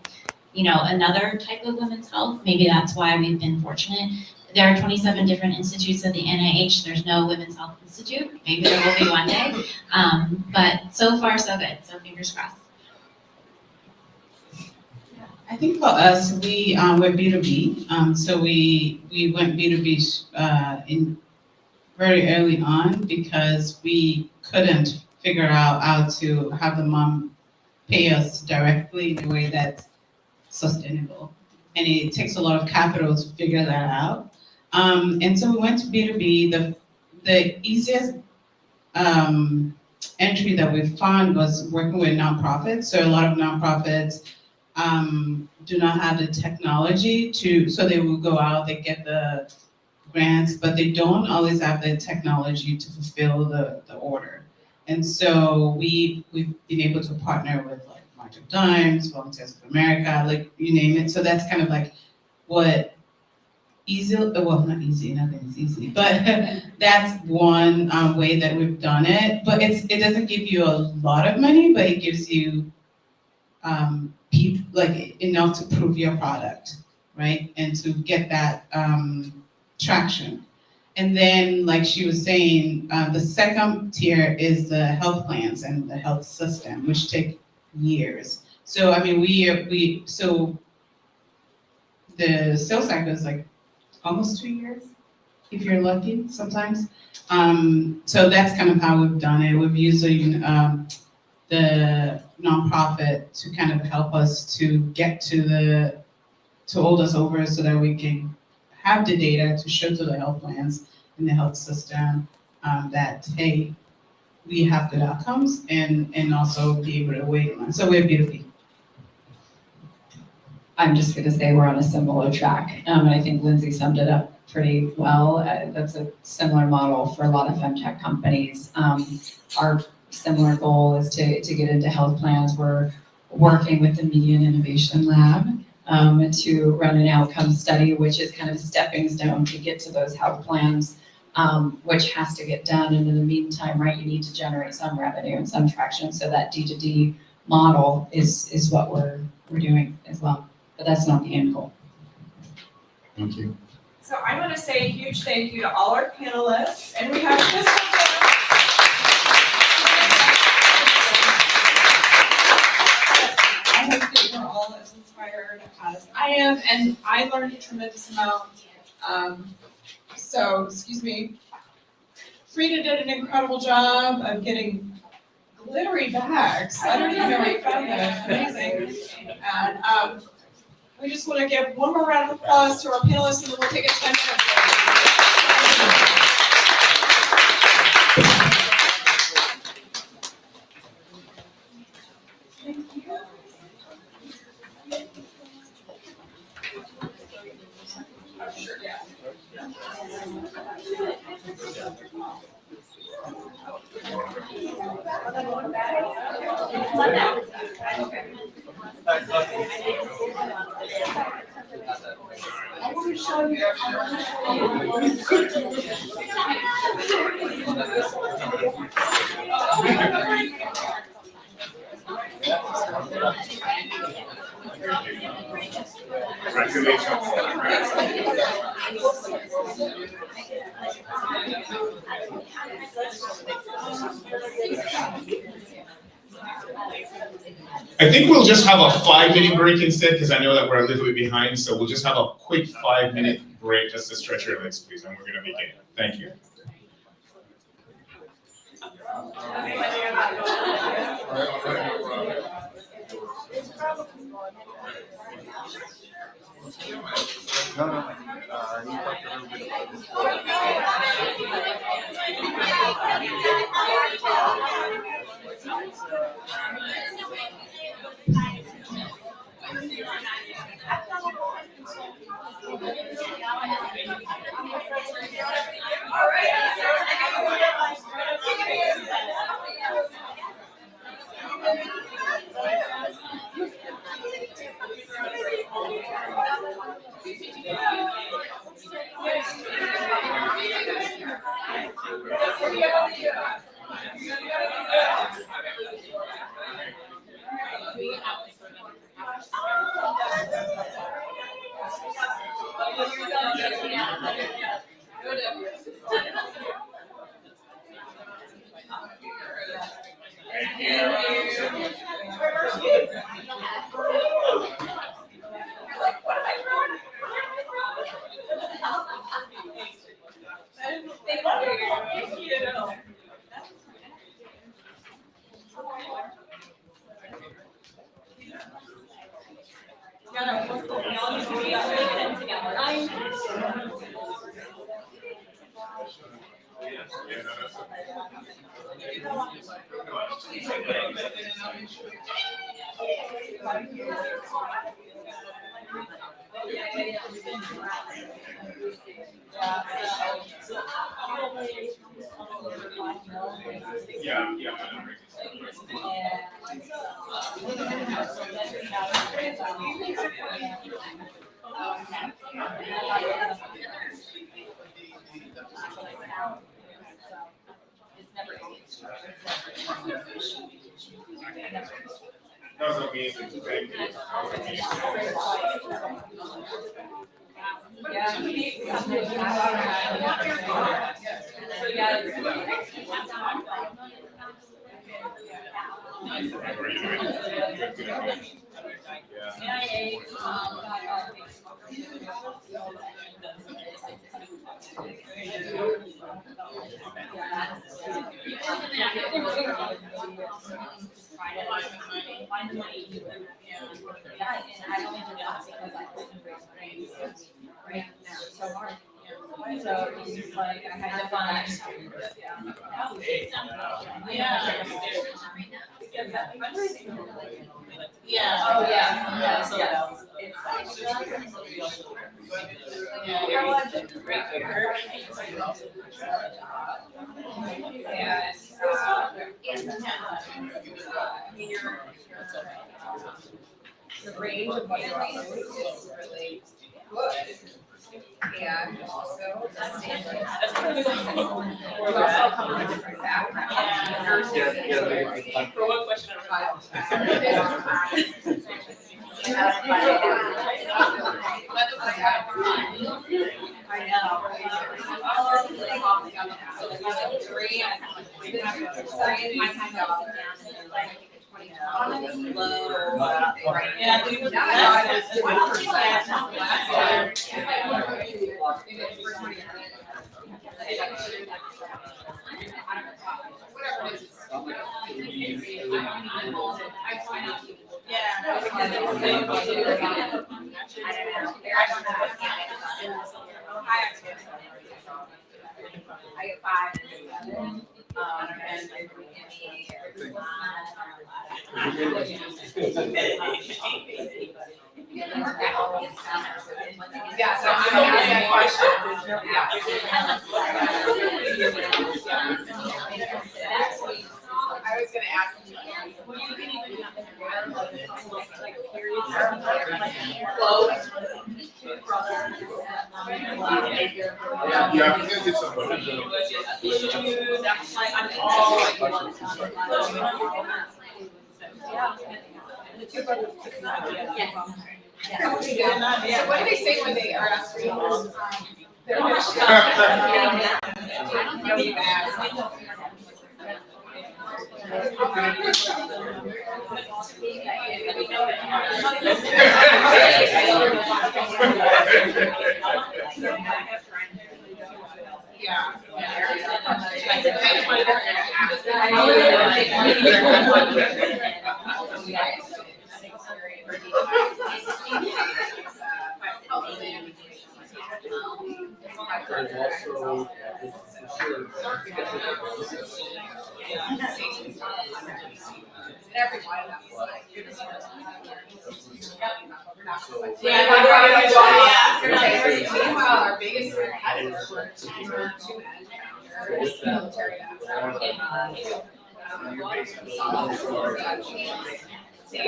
another type of women's health, maybe that's why we've been fortunate. There are 27 different institutes at the NIH. There's no Women's Health Institute. Maybe there will be one day. But so far, so good. So fingers crossed. I think for us, we're B2B. So we went B2B in very early on because we couldn't figure out how to have the mom pay us directly in a way that's sustainable. And it takes a lot of capital to figure that out. And so we went to B2B. The easiest entry that we found was working with nonprofits. So a lot of nonprofits do not have the technology so they will go out, they get the grants, but they don't always have the technology to fulfill the order. And so we've been able to partner with like March of Dimes, Volunteers of America, like you name it. So that's kind of like what easy, well, not easy, nothing is easy, but that's one way that we've done it. But it doesn't give you a lot of money, but it gives you like enough to prove your product, right? And to get that traction. And then, like she was saying, the second tier is the health plans and the health system, which take years. So I mean, so the sales cycle is like almost 2 years, if you're lucky sometimes. So that's kind of how we've done it. We've used the nonprofit to kind of help us to get to hold us over so that we can have the data to show to the health plans and the health system that, hey, we have good outcomes and also be able to wait on. So we're B2B. I'm just gonna say we're on a similar track, and I think Lindsay summed it up pretty well. That's a similar model for a lot of femtech companies. Our similar goal is to get into health plans. We're working with the Media and Innovation Lab to run an outcome study, which is kind of a stepping stone to get to those health plans, which has to get done. And in the meantime, right, you need to generate some revenue and some traction. So that D2D model is what we're doing as well. But that's not the end goal. Thank you. So I want to say a huge thank you to all our panelists, and we have this one. I hope that you're all as inspired as I am, and I learned a tremendous amount. So, excuse me. Frida did an incredible job of getting glittery bags. I don't even know where you found that. Amazing. And we just want to give one more round of applause to our panelists, and then we'll take a 10-minute break. I think we'll just have a 5-minute break instead, because I know that we're a little bit behind, so we'll just have a quick 5-minute break just to stretch your legs, please, and we're gonna begin. Thank you. That was amazing. Thank you. Yeah. Oh, yeah. Yes. The range of what you're offering is really good. And also, the standards. We're also coming from different backgrounds. For what question? I know. Yeah, we would. I get 5 and 7. And I bring yeah, so I'm gonna ask that question. I was gonna ask you. Yeah, we can get some. So what do they say when they are asked? They're not. I don't know you asked. Yeah. Meanwhile, our biggest competitors were two military we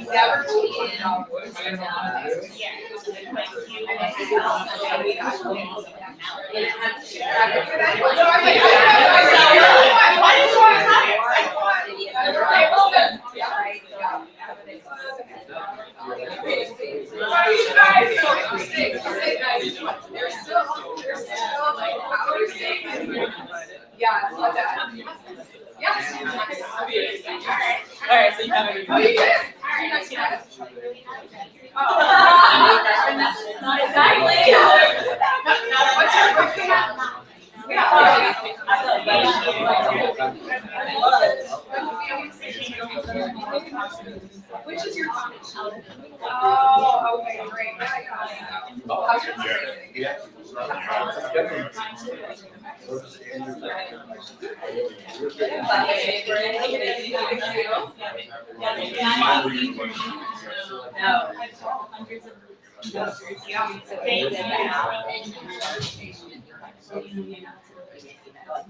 never cheated on yeah, love that. Yes. All right, so you have it. Oh, you did? Not exactly. What's your question? Which is your comment? Oh, okay, great. How's your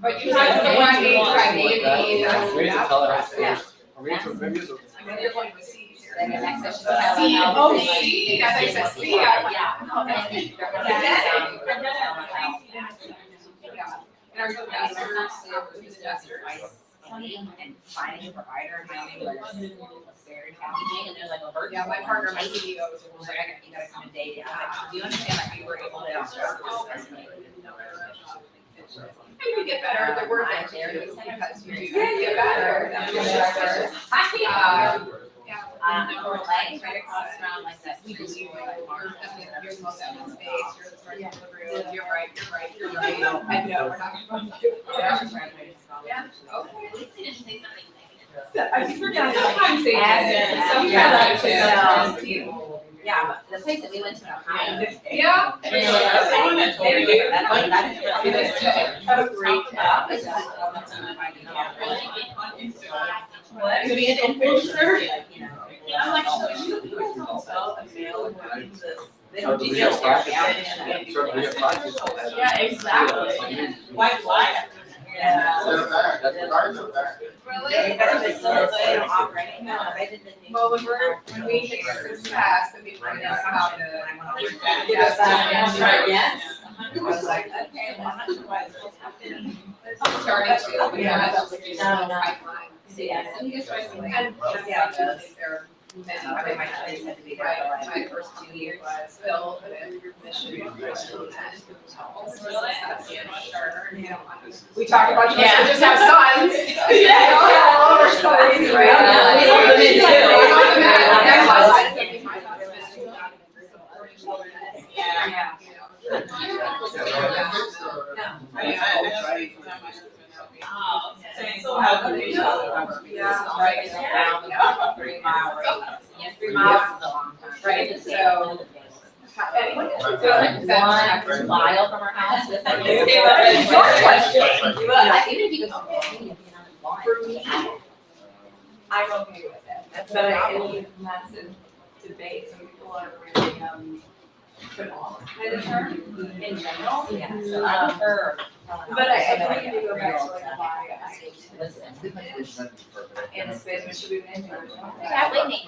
But you have to want age by maybe. And then you're going to C. Oh, C, yeah, they said C. Yeah. And are you investors? Who's investors? And finding a provider, my name was very challenging, and there's like a Yeah, my partner, my CEO was was like, you gotta come a day, do you understand, like, we were able to. And you get better at the work that you do because you do get better. Or legs, right across around like that. We just use like You're the most evidence based, you're the smart guru, you're right. I know, we're not going to. Yeah, okay. At least you didn't say something negative. I think we're gonna sometimes say Yeah. some Yeah. too. Yeah, but the place that we went to in Ohio. Yeah. And they were like, "Oh, that's very good." That is really Agree. This is What? Could be an influencer? You know. I'm like, so you guys don't sell a male They don't do sales therapy. I understand that. Yeah, exactly. Why lie? Yeah. Really? Well, when we hit success, then we find out how to get us that. Yes. I was like, okay, well, I'm not sure why it's happening. Starting to, yeah. Pipeline. So, yeah, so you guys try to. And, yeah, they're. I mean, my kids had to be there Right, for my like first 2 years was Bill, but then your mission was we talk about you just have sons. Yeah. All of our sons, right? Yeah, we don't live in Yeah. So how do you know? Yeah, right. Down 3 mile radius. Yeah, 3 miles is a long time. Right, so. Anyone? One mile from our house. It's like- It's your question. Even if you go. For me, I'm okay with it, but that's a debate, some people are really, put off by the term in general. Yeah, so I prefer. But I think if you go back to like why Listen. in the space, what should we be doing? Yeah, Whitney.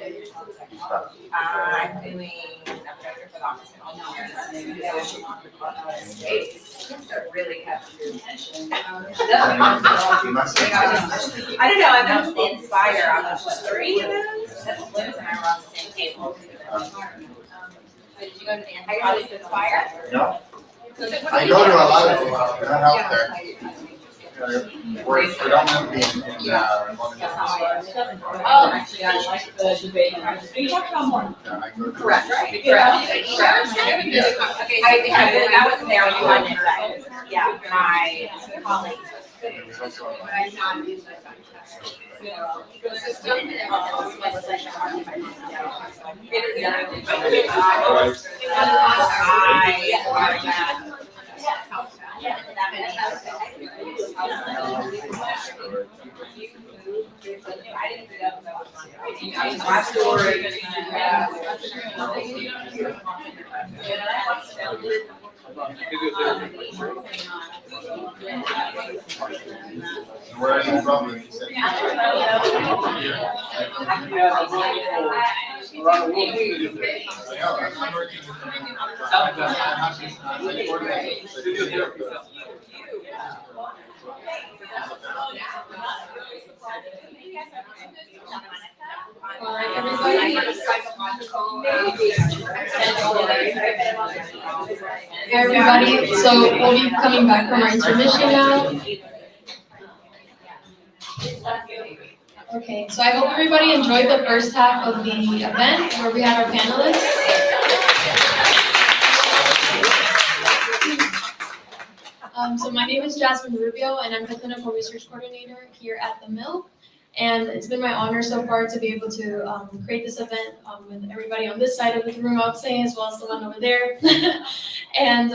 I'm doing, I'm director for the office of Space, that really captures your attention. I don't know, I've been to Inspire, I'm just 3 of those. That's Liz and I were on the same table. Did you go to the office of Inspire? No, I go to a lot of them, not out there. We're predominantly in, Oh, actually, I like the debate. You talked about more. I go to. Correct, right? Yeah. Okay, I wasn't there when you went in, but yeah, my colleagues. But I'm not in the ecosystem. My story. Where are you from? You said- Hi everybody, so we'll be coming back from our intermission now. Okay, so I hope everybody enjoyed the first half of the event where we had our panelists. So my name is Jasmine Rubio and I'm the clinical research coordinator here at the Mill. And it's been my honor so far to be able to create this event with everybody on this side of the room, I would say, as well as the one over there. And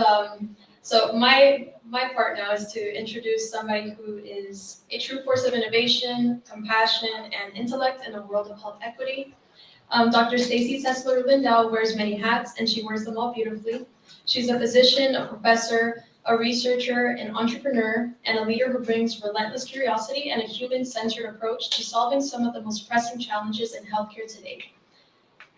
so my part now is to introduce somebody who is a true force of innovation, compassion, and intellect in a world of health equity. Dr. Stacy Sessler-Lindau wears many hats, and she wears them all beautifully. She's a physician, a professor, a researcher, an entrepreneur, and a leader who brings relentless curiosity and a human-centered approach to solving some of the most pressing challenges in healthcare today.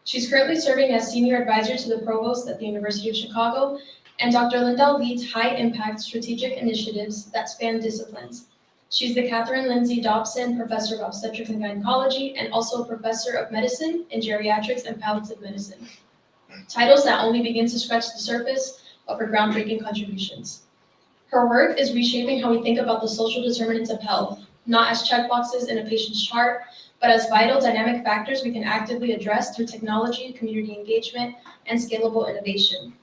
She's currently serving as senior advisor to the provost at the University of Chicago And Dr. Lindell leads high-impact strategic initiatives that span disciplines. She's the Catherine Lindsay Dobson Professor of Obstetrics and Gynecology and also a Professor of Medicine in Geriatrics and Palliative Medicine. Titles that only begin to scratch the surface of her groundbreaking contributions. Her work is reshaping how we think about the social determinants of health, not as checkboxes in a patient's chart, but as vital dynamic factors we can actively address through technology, community engagement, and scalable innovation.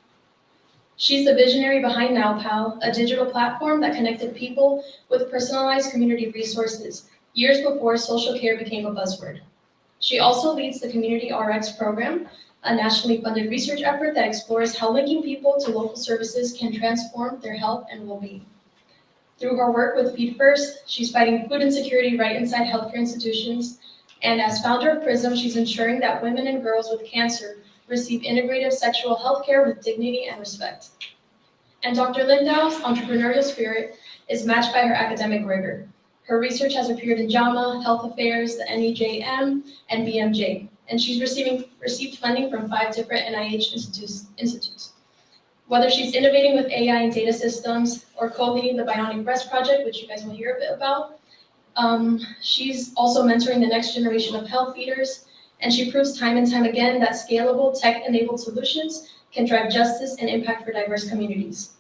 She's the visionary behind NowPal, a digital platform that connected people with personalized community resources years before social care became a buzzword. She also leads the Community RX program, a nationally funded research effort that explores how linking people to local services can transform their health and well-being. Through her work with Feed First, she's fighting food insecurity right inside healthcare institutions. And as founder of PRISM, she's ensuring that women and girls with cancer receive integrative sexual health care with dignity and respect. And Dr. Lindau's entrepreneurial spirit is matched by her academic rigor. Her research has appeared in JAMA, Health Affairs, the NEJM, and BMJ, and she's received funding from 5 different NIH institutes. Whether she's innovating with AI and data systems or co-leading the Bionic Breast Project, which you guys will hear a bit about, she's also mentoring the next generation of health leaders, and she proves time and time again that scalable, tech-enabled solutions can drive justice and impact for diverse communities.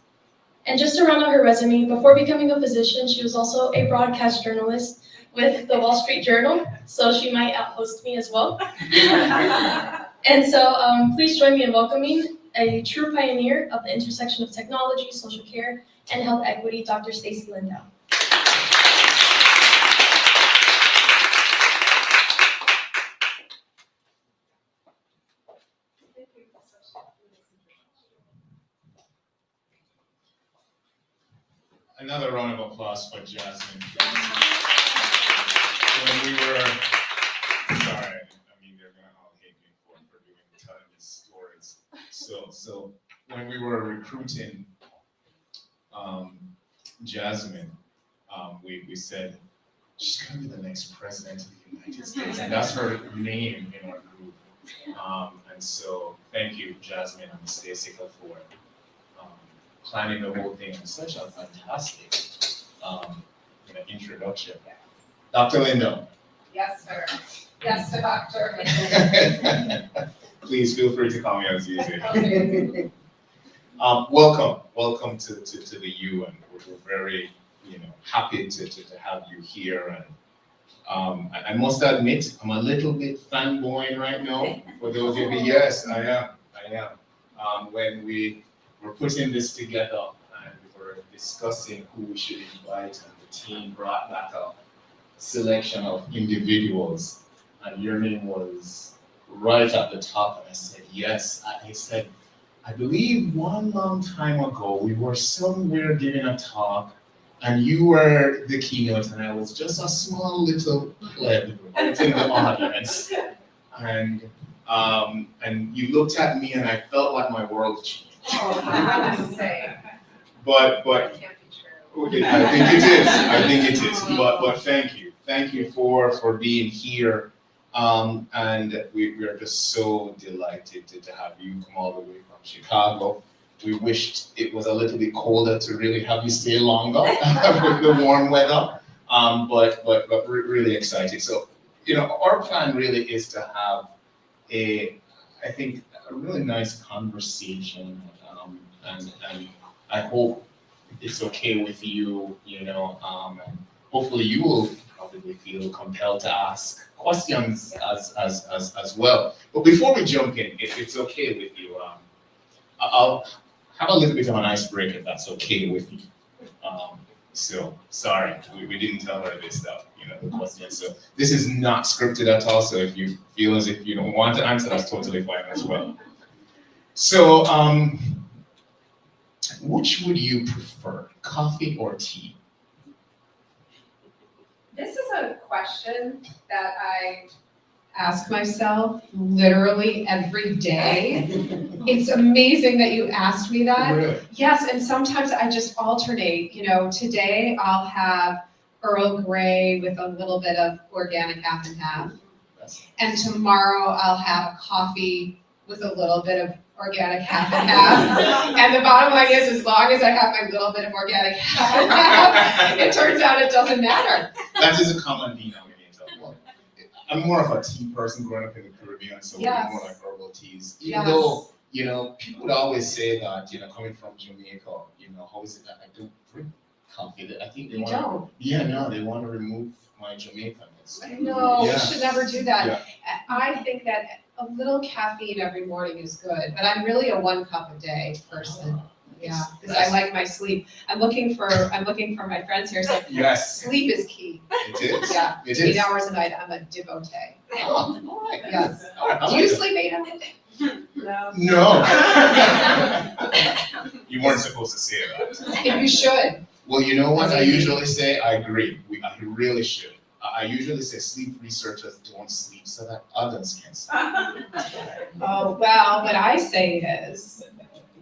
And just to round out her resume, before becoming a physician, she was also a broadcast journalist with the Wall Street Journal, so she might outhost me as well. And so please join me in welcoming a true pioneer of the intersection of technology, social care, and health equity, Dr. Stacy Lindell. Another round of applause for Jasmine. When we were, sorry, I mean, they're gonna all hate me for telling these stories. So when we were recruiting Jasmine, we said, she's gonna be the next president of the United States, and that's her name in our group. And so thank you, Jasmine and Stacy, for planning the whole thing in such a fantastic introduction. Dr. Lindo. Yes, sir. Yes, doctor. Please feel free to call me as easy. Welcome to the U, and we're very happy to have you here. And I must admit, I'm a little bit fanboying right now. For those of you, yes, I am. When we were putting this together and we were discussing who we should invite, and the team brought back a selection of individuals, and your name was right at the top, and I said yes. I said, I believe one long time ago we were somewhere giving a talk and you were the keynote and I was just a small little pleb in the audience, and you looked at me and I felt like my world changed. But I think it is. But thank you for being here, and we are just so delighted to have you come all the way from Chicago. We wished it was a little bit colder to really have you stay longer with the warm weather, but we're really excited. So our plan really is to have a really nice conversation, and I hope it's okay with you, and hopefully you will probably feel compelled to ask questions as well. But before we jump in, if it's okay with you, I'll have a little bit of an icebreaker if that's okay with you. So sorry, we didn't tell her this stuff, the question. So this is not scripted at all. So if you feel as if you don't want to answer, that's totally fine as well. So, which would you prefer, coffee or tea? This is a question that I ask myself literally every day. It's amazing that you asked me that. Really? Yes, and sometimes I just alternate. Today I'll have Earl Grey with a little bit of organic half and half. And tomorrow I'll have coffee with a little bit of organic half and half. And the bottom line is, as long as I have my little bit of organic half and half, it turns out it doesn't matter. That is a common denominator. Well, I'm more of a tea person growing up in the Caribbean, so we're Yes. more like herbal teas. Yes. Even though, people would always say that, coming from Jamaica, how is it that I don't drink coffee? I think they You want don't. Yeah, no, they want to remove my Jamaicanness. No, Yeah. we should never do that. Yeah. I think that a little caffeine every morning is good, but I'm really a 1 cup a day person. Yeah, because I like my sleep. I'm looking for my friends here, so Yes, sleep is key. it is. Yeah, It 8 is. hours a night, I'm a devotee. Oh, all right. Yes. All right, I Do you like that. sleep 8 hours a day? No. No. You weren't supposed to say that. You should. Well, you know what I usually say? I agree. I really should. I usually say sleep researchers don't sleep so that others can sleep. Oh, well, what I say is,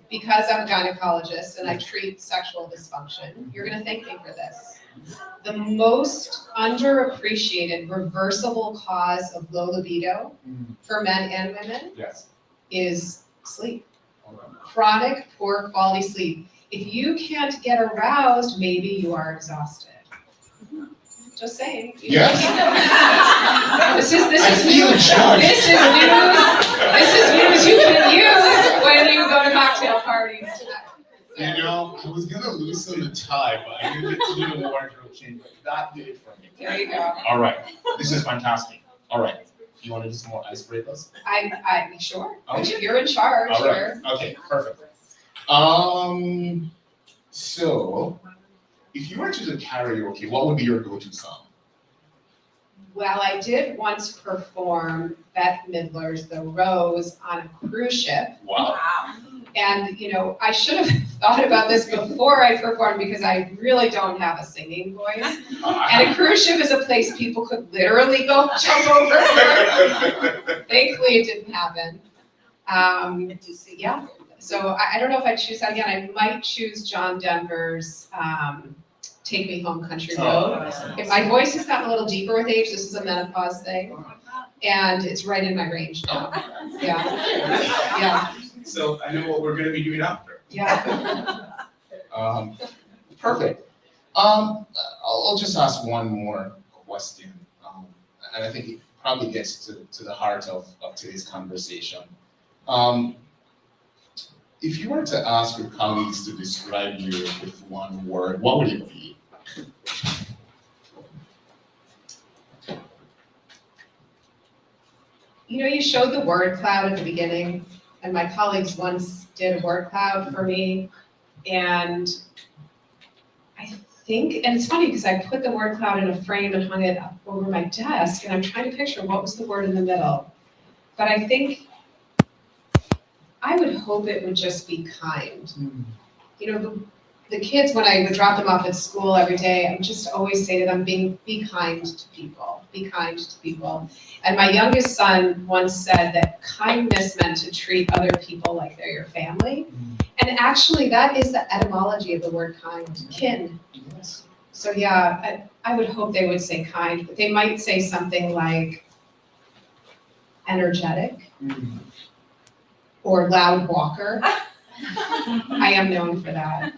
because I'm a gynecologist and I treat sexual dysfunction, you're gonna thank me for this. The most underappreciated reversible cause of low libido for men and women Yes. is sleep. All right. Chronic poor quality sleep. If you can't get aroused, maybe you are exhausted. Just saying. Yes. This is I feel news. judged. This is news. This is news you can use when you go to cocktail parties tonight. I was gonna loosen the tie, but I didn't get to do the wardrobe change, but that did it for me. There you go. All right, this is fantastic. All right, you want to do some more icebreakers? I'm sure. Okay. You're in charge All right. here. Okay, perfect. So if you were to do karaoke, what would be your go-to song? Well, I did once perform Bette Midler's The Rose on a cruise ship. Wow. And, I should have thought about this before I performed because I really don't have a singing voice. And a cruise ship is a place people could literally go jump over. Thankfully, it didn't happen. Yeah, so I don't know if I'd choose that again. I might choose John Denver's Take Me Home Country Road. If my voice has gotten a little deeper with age, this is a menopause thing. And it's right in my range now. Yeah, yeah, So I know what we're gonna be doing after. yeah. Perfect. I'll just ask one more question, and I think it probably gets to the heart of today's conversation. If you were to ask your colleagues to describe you with one word, what would it be? You showed the word cloud at the beginning, and my colleagues once did a word cloud for me. And I think, and it's funny because I put the word cloud in a frame and hung it up over my desk, and I'm trying to picture what was the word in the middle. But I think I would hope it would just be kind. The kids, when I would drop them off at school every day, I would just always say to them, be kind to people, be kind to people. And my youngest son once said that kindness meant to treat other people like they're your family. And actually, that is the etymology of the word kind, kin. Yes. So yeah, I would hope they would say kind, but they might say something like energetic or loud walker. I am known for that.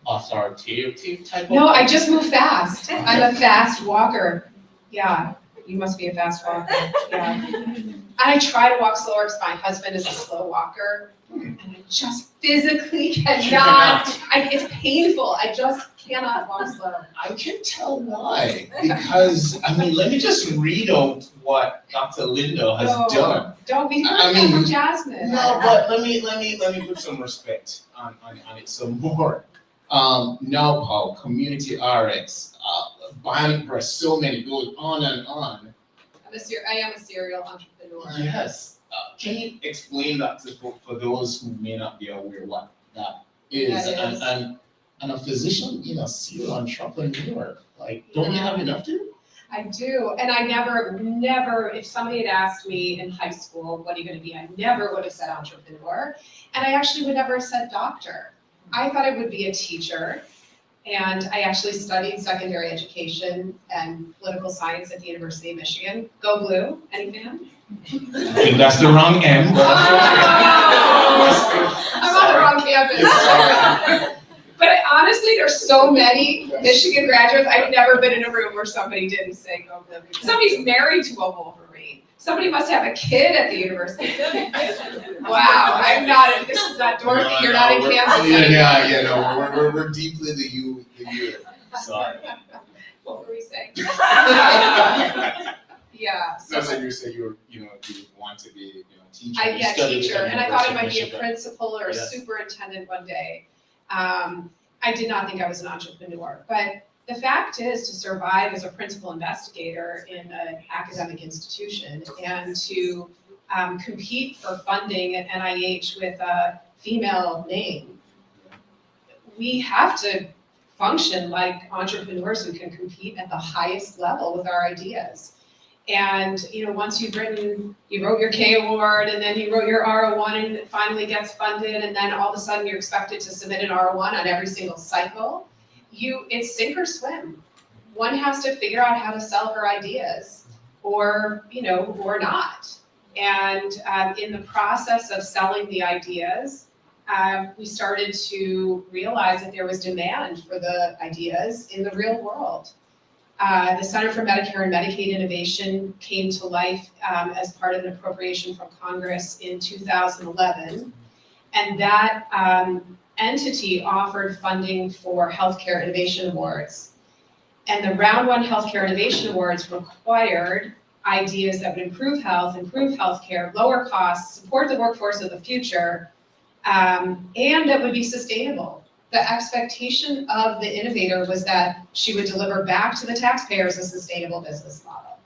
Authoritative type of? No, I just move fast. I'm a fast walker. Yeah, you must be a fast walker. Yeah. And I try to walk slower because my husband is a slow walker. And I just physically cannot. It's painful. I just cannot walk slow. I can tell why. Because, let me just read out what Dr. Linda has done. Don't be I hurt mean, from Jasmine. No, but let me put some respect on it some more. Now, Paul, Community RX, Bionic Breast, so many, goes on and on. I am a serial entrepreneur. Yes. Can you explain that for those who may not be aware what that is? That is. And a physician being a serial entrepreneur, don't you have enough to? I do, and I never, if somebody had asked me in high school, what are you gonna be? I never would have said entrepreneur, and I actually would never have said doctor. I thought I would be a teacher, and I actually studied secondary education and political science at the University of Michigan. Go Blue, any fan? I think that's the wrong M, but I'm on the wrong campus. But honestly, there's so many Michigan graduates, I've never been in a room where somebody didn't say go Blue. Somebody's married to a Wolverine. Somebody must have a kid at the university. Wow, I'm not, this is not Dorothy, you're not in Kansas City. We're deeply the U. Sorry. What were we saying? Yeah. Sounds like you said you want to be, teacher. You Yeah, studied at teacher, the and I thought it University of might be a Michigan. principal or a Yes. superintendent one day. I did not think I was an entrepreneur, but the fact is, to survive as a principal investigator in an academic institution and to compete for funding at NIH with a female name, we have to function like entrepreneurs who can compete at the highest level with our ideas. And, once you wrote your K award, and then you wrote your R01, and it finally gets funded, and then all of a sudden you're expected to submit an R01 on every single cycle, it's sink or swim. One has to figure out how to sell her ideas, or not. And in the process of selling the ideas, we started to realize that there was demand for the ideas in the real world. The Center for Medicare and Medicaid Innovation came to life as part of an appropriation from Congress in 2011. And that entity offered funding for healthcare innovation awards. And the Round 1 Healthcare Innovation Awards required ideas that would improve health, improve healthcare, lower costs, support the workforce of the future, and that would be sustainable. The expectation of the innovator was that she would deliver back to the taxpayers a sustainable business model.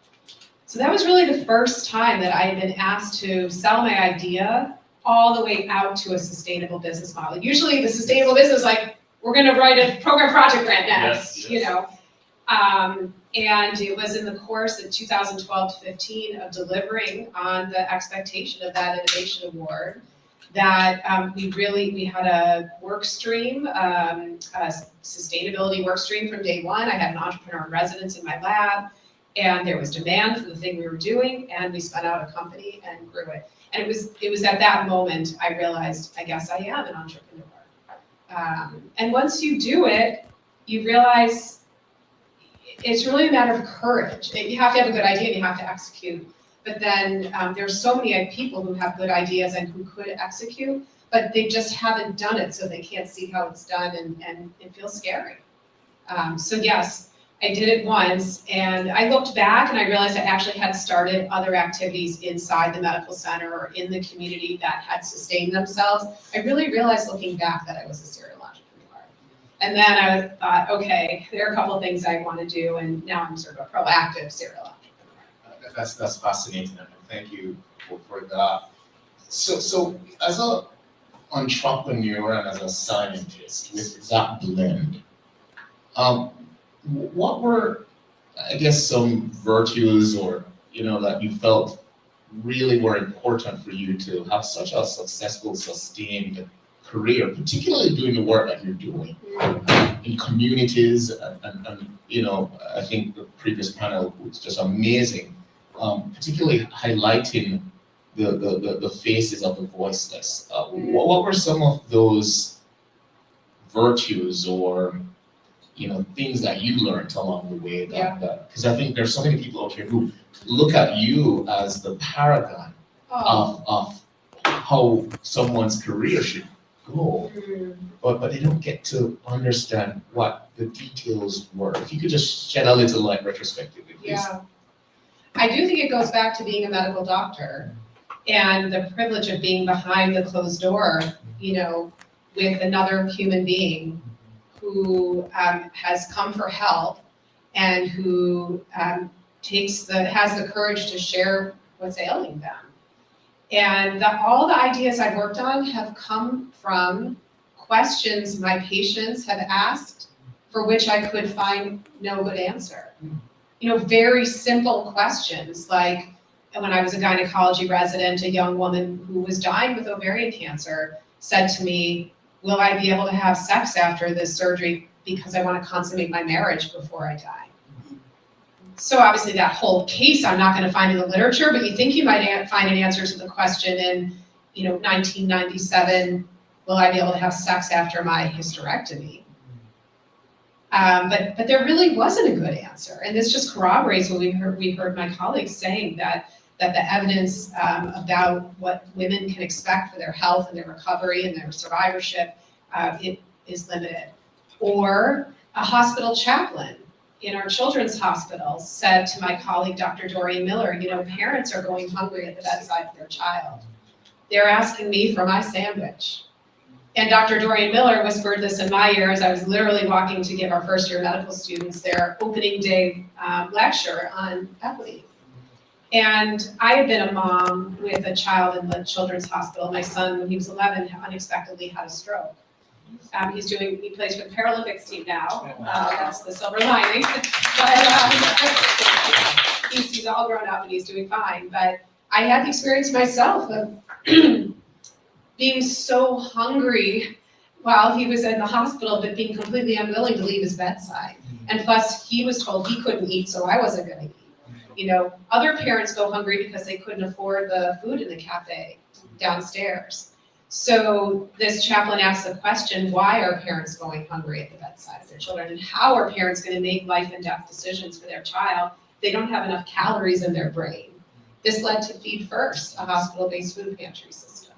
So that was really the first time that I had been asked to sell my idea all the way out to a sustainable business model. Usually the sustainable business, like, we're gonna write a program project grant next, and it was in the course of 2012 to 15 of delivering on the expectation of that innovation award that we had a work stream, a sustainability work stream from day one. I had an entrepreneur in residence in my lab, and there was demand for the thing we were doing, and we spun out a company and grew it. And it was at that moment I realized, I guess I am an entrepreneur. And once you do it, you realize it's really a matter of courage. You have to have a good idea and you have to execute. But then there's so many people who have good ideas and who could execute, but they just haven't done it, so they can't see how it's done, and it feels scary. So yes, I did it once, and I looked back and I realized I actually had started other activities inside the medical center or in the community that had sustained themselves. I really realized looking back that I was a serial entrepreneur. And then I thought, okay, there are a couple of things I want to do, and now I'm sort of a proactive serial entrepreneur. That's fascinating, and thank you for that. So as an entrepreneur and as a scientist with that blend, what were, I guess, some virtues or that you felt really were important for you to have such a successful, sustained career, particularly doing the work that you're doing in communities, and I think the previous panel was just amazing. Particularly highlighting the faces of the voiceless. What were some of those virtues or things that you learned along the way? Because I think there's so many people out here who look at you as the paradigm of how someone's career should go, but they don't get to understand what the details were. If you could just shed a little light retrospectively, please. Yeah. I do think it goes back to being a medical doctor and the privilege of being behind the closed door, with another human being who has come for help and who has the courage to share what's ailing them. And all the ideas I've worked on have come from questions my patients have asked for which I could find no good answer. Very simple questions, like when I was a gynecology resident, a young woman who was dying with ovarian cancer said to me, will I be able to have sex after this surgery because I want to consummate my marriage before I die? So obviously that whole case I'm not gonna find in the literature, but you think you might find an answer to the question in, 1997, will I be able to have sex after my hysterectomy? But there really wasn't a good answer, and this just corroborates what we heard my colleagues saying, that the evidence about what women can expect for their health and their recovery and their survivorship, it is limited. Or a hospital chaplain in our children's hospital said to my colleague, Dr. Dorian Miller, parents are going hungry at the bedside of their child. They're asking me for my sandwich. And Dr. Dorian Miller whispered this in my ear as I was literally walking to give our first year medical students their opening day lecture on equity. And I had been a mom with a child in the children's hospital. My son, when he was 11, unexpectedly had a stroke. He plays for the Paralympics team now. That's the silver lining. But he's all grown up and he's doing fine. But I had the experience myself of being so hungry while he was in the hospital, but being completely unwilling to leave his bedside. And plus, he was told he couldn't eat, so I wasn't gonna eat. Other parents go hungry because they couldn't afford the food in the cafe downstairs. So this chaplain asked the question, why are parents going hungry at the bedside of their children? And how are parents gonna make life and death decisions for their child if they don't have enough calories in their brain? This led to Feed First, a hospital-based food pantry system.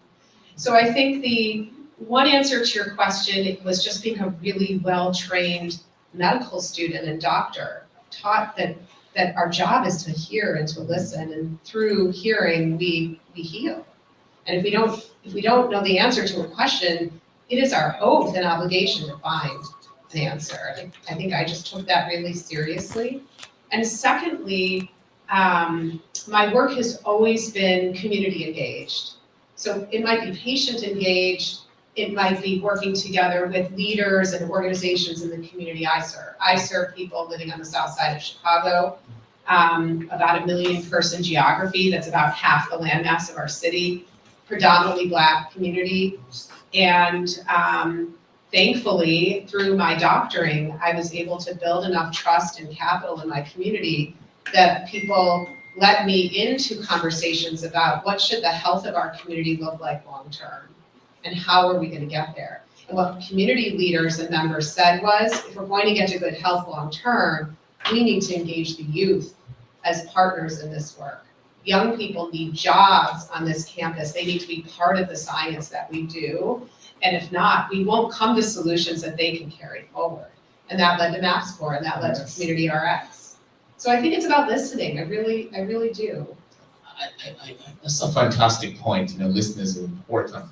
So I think the one answer to your question was just being a really well-trained medical student and doctor, taught that our job is to hear and to listen, and through hearing we heal. And if we don't know the answer to a question, it is our oath and obligation to find an answer. I think I just took that really seriously. And secondly, my work has always been community engaged. So it might be patient engaged, it might be working together with leaders and organizations in the community I serve. I serve people living on the south side of Chicago, about 1 million person geography, that's about half the landmass of our city, predominantly Black community. And thankfully, through my doctoring, I was able to build enough trust and capital in my community that people let me into conversations about what should the health of our community look like long-term, and how are we gonna get there? And what community leaders and members said was, if we're going to get to good health long-term, we need to engage the youth as partners in this work. Young people need jobs on this campus. They need to be part of the science that we do. And if not, we won't come to solutions that they can carry forward. And that led to MapScore, and that led to Community RX. So I think it's about listening. I really do. That's a fantastic point. Listeners are important.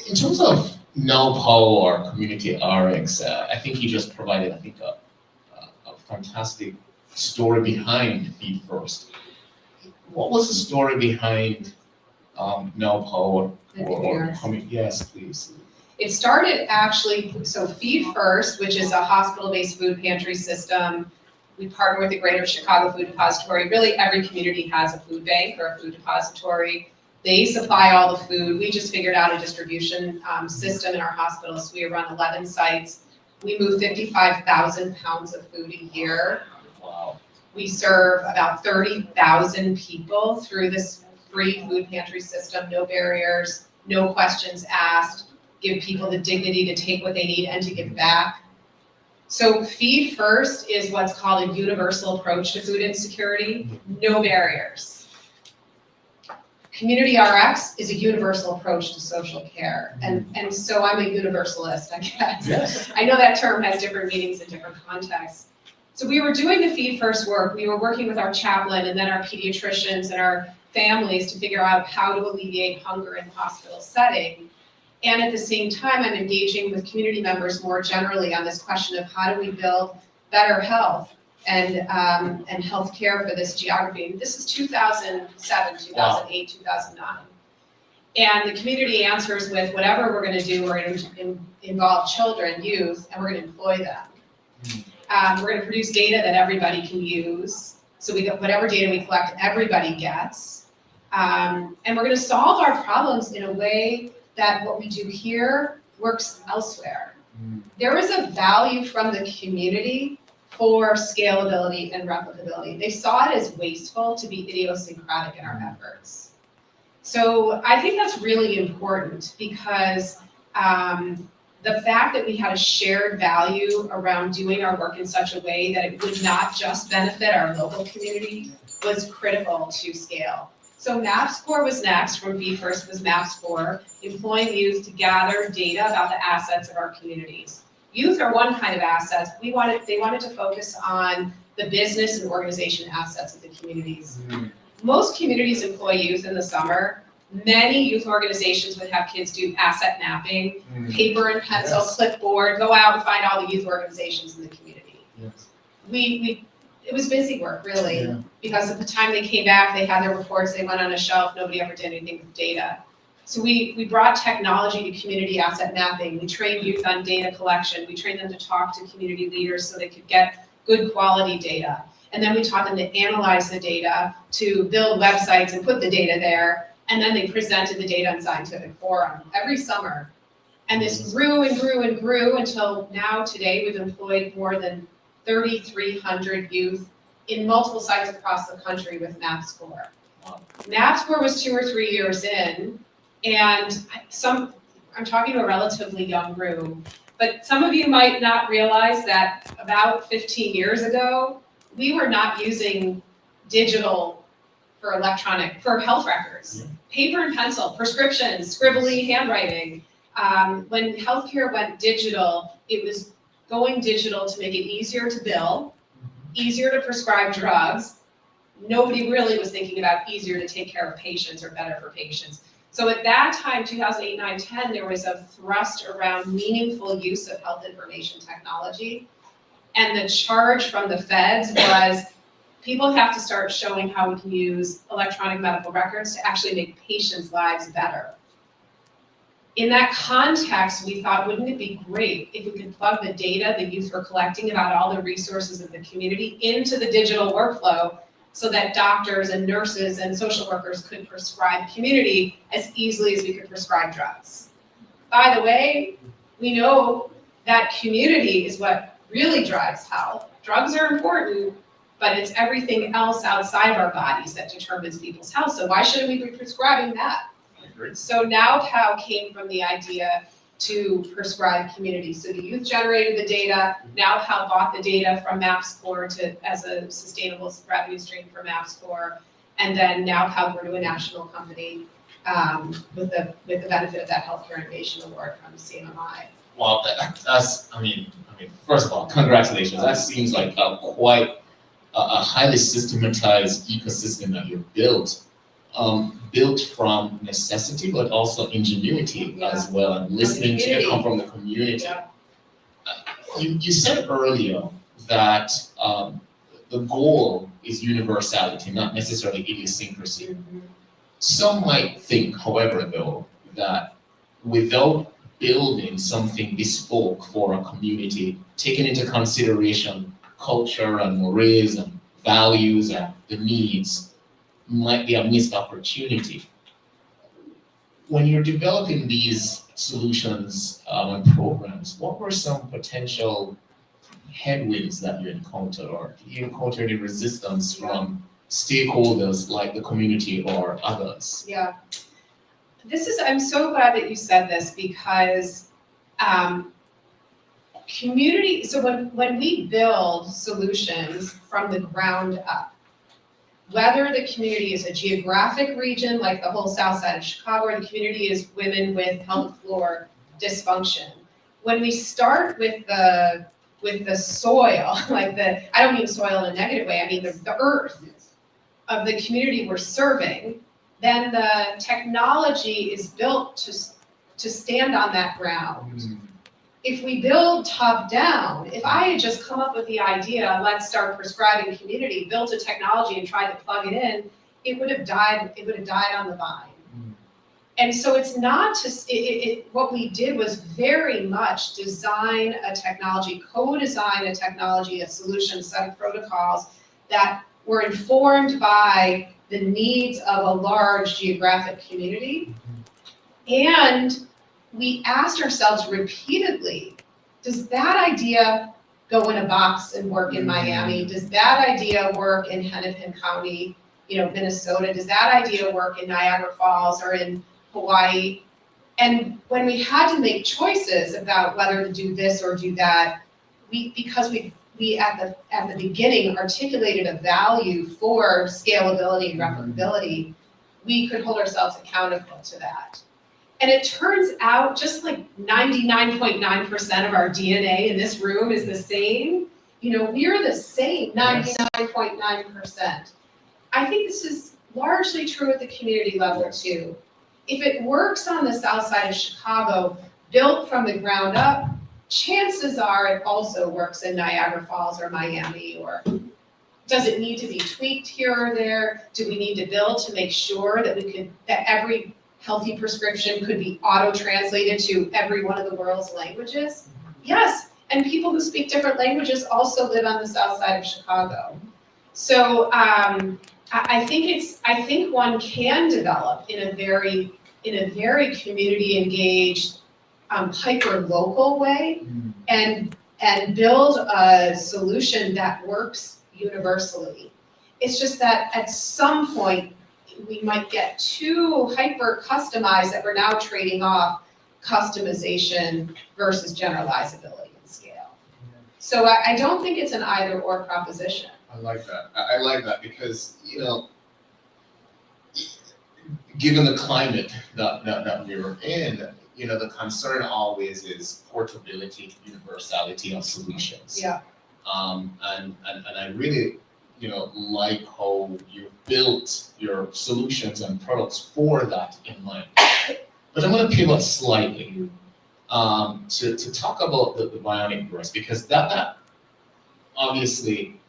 In terms of NOPO or Community RX, I think you just provided, a fantastic story behind Feed First. What was the story behind NOPO or Community? Yes, please. It started actually, so Feed First, which is a hospital-based food pantry system. We partner with the Greater Chicago Food Depository. Really, every community has a food bank or a food depository. They supply all the food. We just figured out a distribution system in our hospital. So we run 11 sites. We move 55,000 pounds of food a year. Wow. We serve about 30,000 people through this free food pantry system, no barriers, no questions asked, give people the dignity to take what they need and to give back. So Feed First is what's called a universal approach to food insecurity, no barriers. Community RX is a universal approach to social care. And so I'm a universalist, I guess. Yes. I know that term has different meanings in different contexts. So we were doing the Feed First work. We were working with our chaplain and then our pediatricians and our families to figure out how to alleviate hunger in the hospital setting. And at the same time, I'm engaging with community members more generally on this question of how do we build better health and healthcare for this geography. And this is 2007, 2008, 2009. And the community answers with whatever we're gonna do, we're gonna involve children, youth, and we're gonna employ them. We're gonna produce data that everybody can use. So we got whatever data we collect, everybody gets. And we're gonna solve our problems in a way that what we do here works elsewhere. There is a value from the community for scalability and replicability. They saw it as wasteful to be idiosyncratic in our efforts. So I think that's really important because the fact that we had a shared value around doing our work in such a way that it would not just benefit our local community was critical to scale. So MapScore was next, from BFIRST was MapScore, employing youth to gather data about the assets of our communities. Youth are one kind of assets. They wanted to focus on the business and organization assets of the communities. Most communities employ youth in the summer. Many youth organizations would have kids do asset mapping, paper and pencil, Yes. clipboard, go out and find all the youth organizations in the community. Yes. It was busy work, really, Yeah. because at the time they came back, they had their reports, they went on a shelf, nobody ever did anything with data. So we brought technology to community asset mapping, we trained youth on data collection, we trained them to talk to community leaders so they could get good quality data. And then we taught them to analyze the data, to build websites and put the data there, and then they presented the data in scientific forum every summer. And this grew and grew and grew until now, today, we've employed more than 3,300 youth in multiple sites across the country with MapScore. MapScore was 2 or 3 years in, and I'm talking to a relatively young group, but some of you might not realize that about 15 years ago, we were not using digital for health records. Paper and pencil, prescriptions, scribbly handwriting. When healthcare went digital, it was going digital to make it easier to bill, easier to prescribe drugs. Nobody really was thinking about easier to take care of patients or better for patients. So at that time, 2008, 9, 10, there was a thrust around meaningful use of health information technology. And the charge from the feds was, people have to start showing how we can use electronic medical records to actually make patients' lives better. In that context, we thought, wouldn't it be great if we could plug the data the youth were collecting about all the resources of the community into the digital workflow so that doctors and nurses and social workers could prescribe community as easily as we could prescribe drugs. By the way, we know that community is what really drives health. Drugs are important, but it's everything else outside of our bodies that determines people's health. So why shouldn't we be prescribing that? I agree. So NowPow came from the idea to prescribe community. So the youth generated the data, NowPow bought the data from MapScore as a sustainable revenue stream for MapScore, and then NowPow grew to a national company with the benefit of that Healthcare Innovation Award from CMMI. Well, first of all, congratulations. That seems like quite a highly systematized ecosystem that you've built. Built from necessity, but also ingenuity as well, and listening to it come from the community. Yeah. You said earlier that the goal is universality, not necessarily idiosyncrasy. Some might think, however, though, that without building something bespoke for a community, taking into consideration culture and mores and values and the needs, might be a missed opportunity. When you're developing these solutions and programs, what were some potential headwinds that you encountered, or did you encounter any resistance from stakeholders like the community or others? Yeah. I'm so glad that you said this because community, so when we build solutions from the ground up, whether the community is a geographic region like the whole south side of Chicago, or the community is women with pelvic floor dysfunction, when we start with the soil, I don't mean soil in a negative way, I mean the earth of the community we're serving, then the technology is built to stand on that ground. If we build top down, if I had just come up with the idea, let's start prescribing community, built a technology and tried to plug it in, it would have died on the vine. And so it's not what we did was very much design a technology, co-design a technology, a solution, set of protocols that were informed by the needs of a large geographic community. And we asked ourselves repeatedly, does that idea go in a box and work in Miami? Does that idea work in Hennepin County, Minnesota? Does that idea work in Niagara Falls or in Hawaii? And when we had to make choices about whether to do this or do that, because we at the beginning articulated a value for scalability and replicability, we could hold ourselves accountable to that. And it turns out just like 99.9% of our DNA in this room is the same. We're the same, 99.9%. I think this is largely true at the community level too. If it works on the south side of Chicago, built from the ground up, chances are it also works in Niagara Falls or Miami, or does it need to be tweaked here or there? Do we need to build to make sure that that every healthy prescription could be auto-translated to every one of the world's languages? Yes, and people who speak different languages also live on the south side of Chicago. So I think one can develop in a very community engaged, hyper local way, and build a solution that works universally. It's just that at some point we might get too hyper customized that we're now trading off customization versus generalizability and scale. So I don't think it's an either or proposition. I like that. I like that because, given the climate that we're in, the concern always is portability, universality of solutions. Yeah. And I really, like how you built your solutions and products for that in mind. But I'm going to pivot slightly to talk about the bionic breast, because that obviously,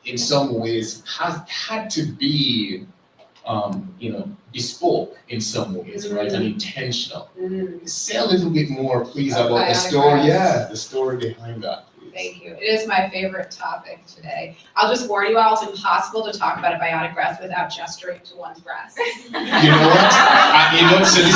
in some ways, has had to be, bespoke in some ways, right, and intentional. Say a little bit more, please, about the story. Yeah, the story behind that. Thank you. It is my favorite topic today. I'll just warn you all, it's impossible to talk about a bionic breast without gesturing to one's breast. You know what? So this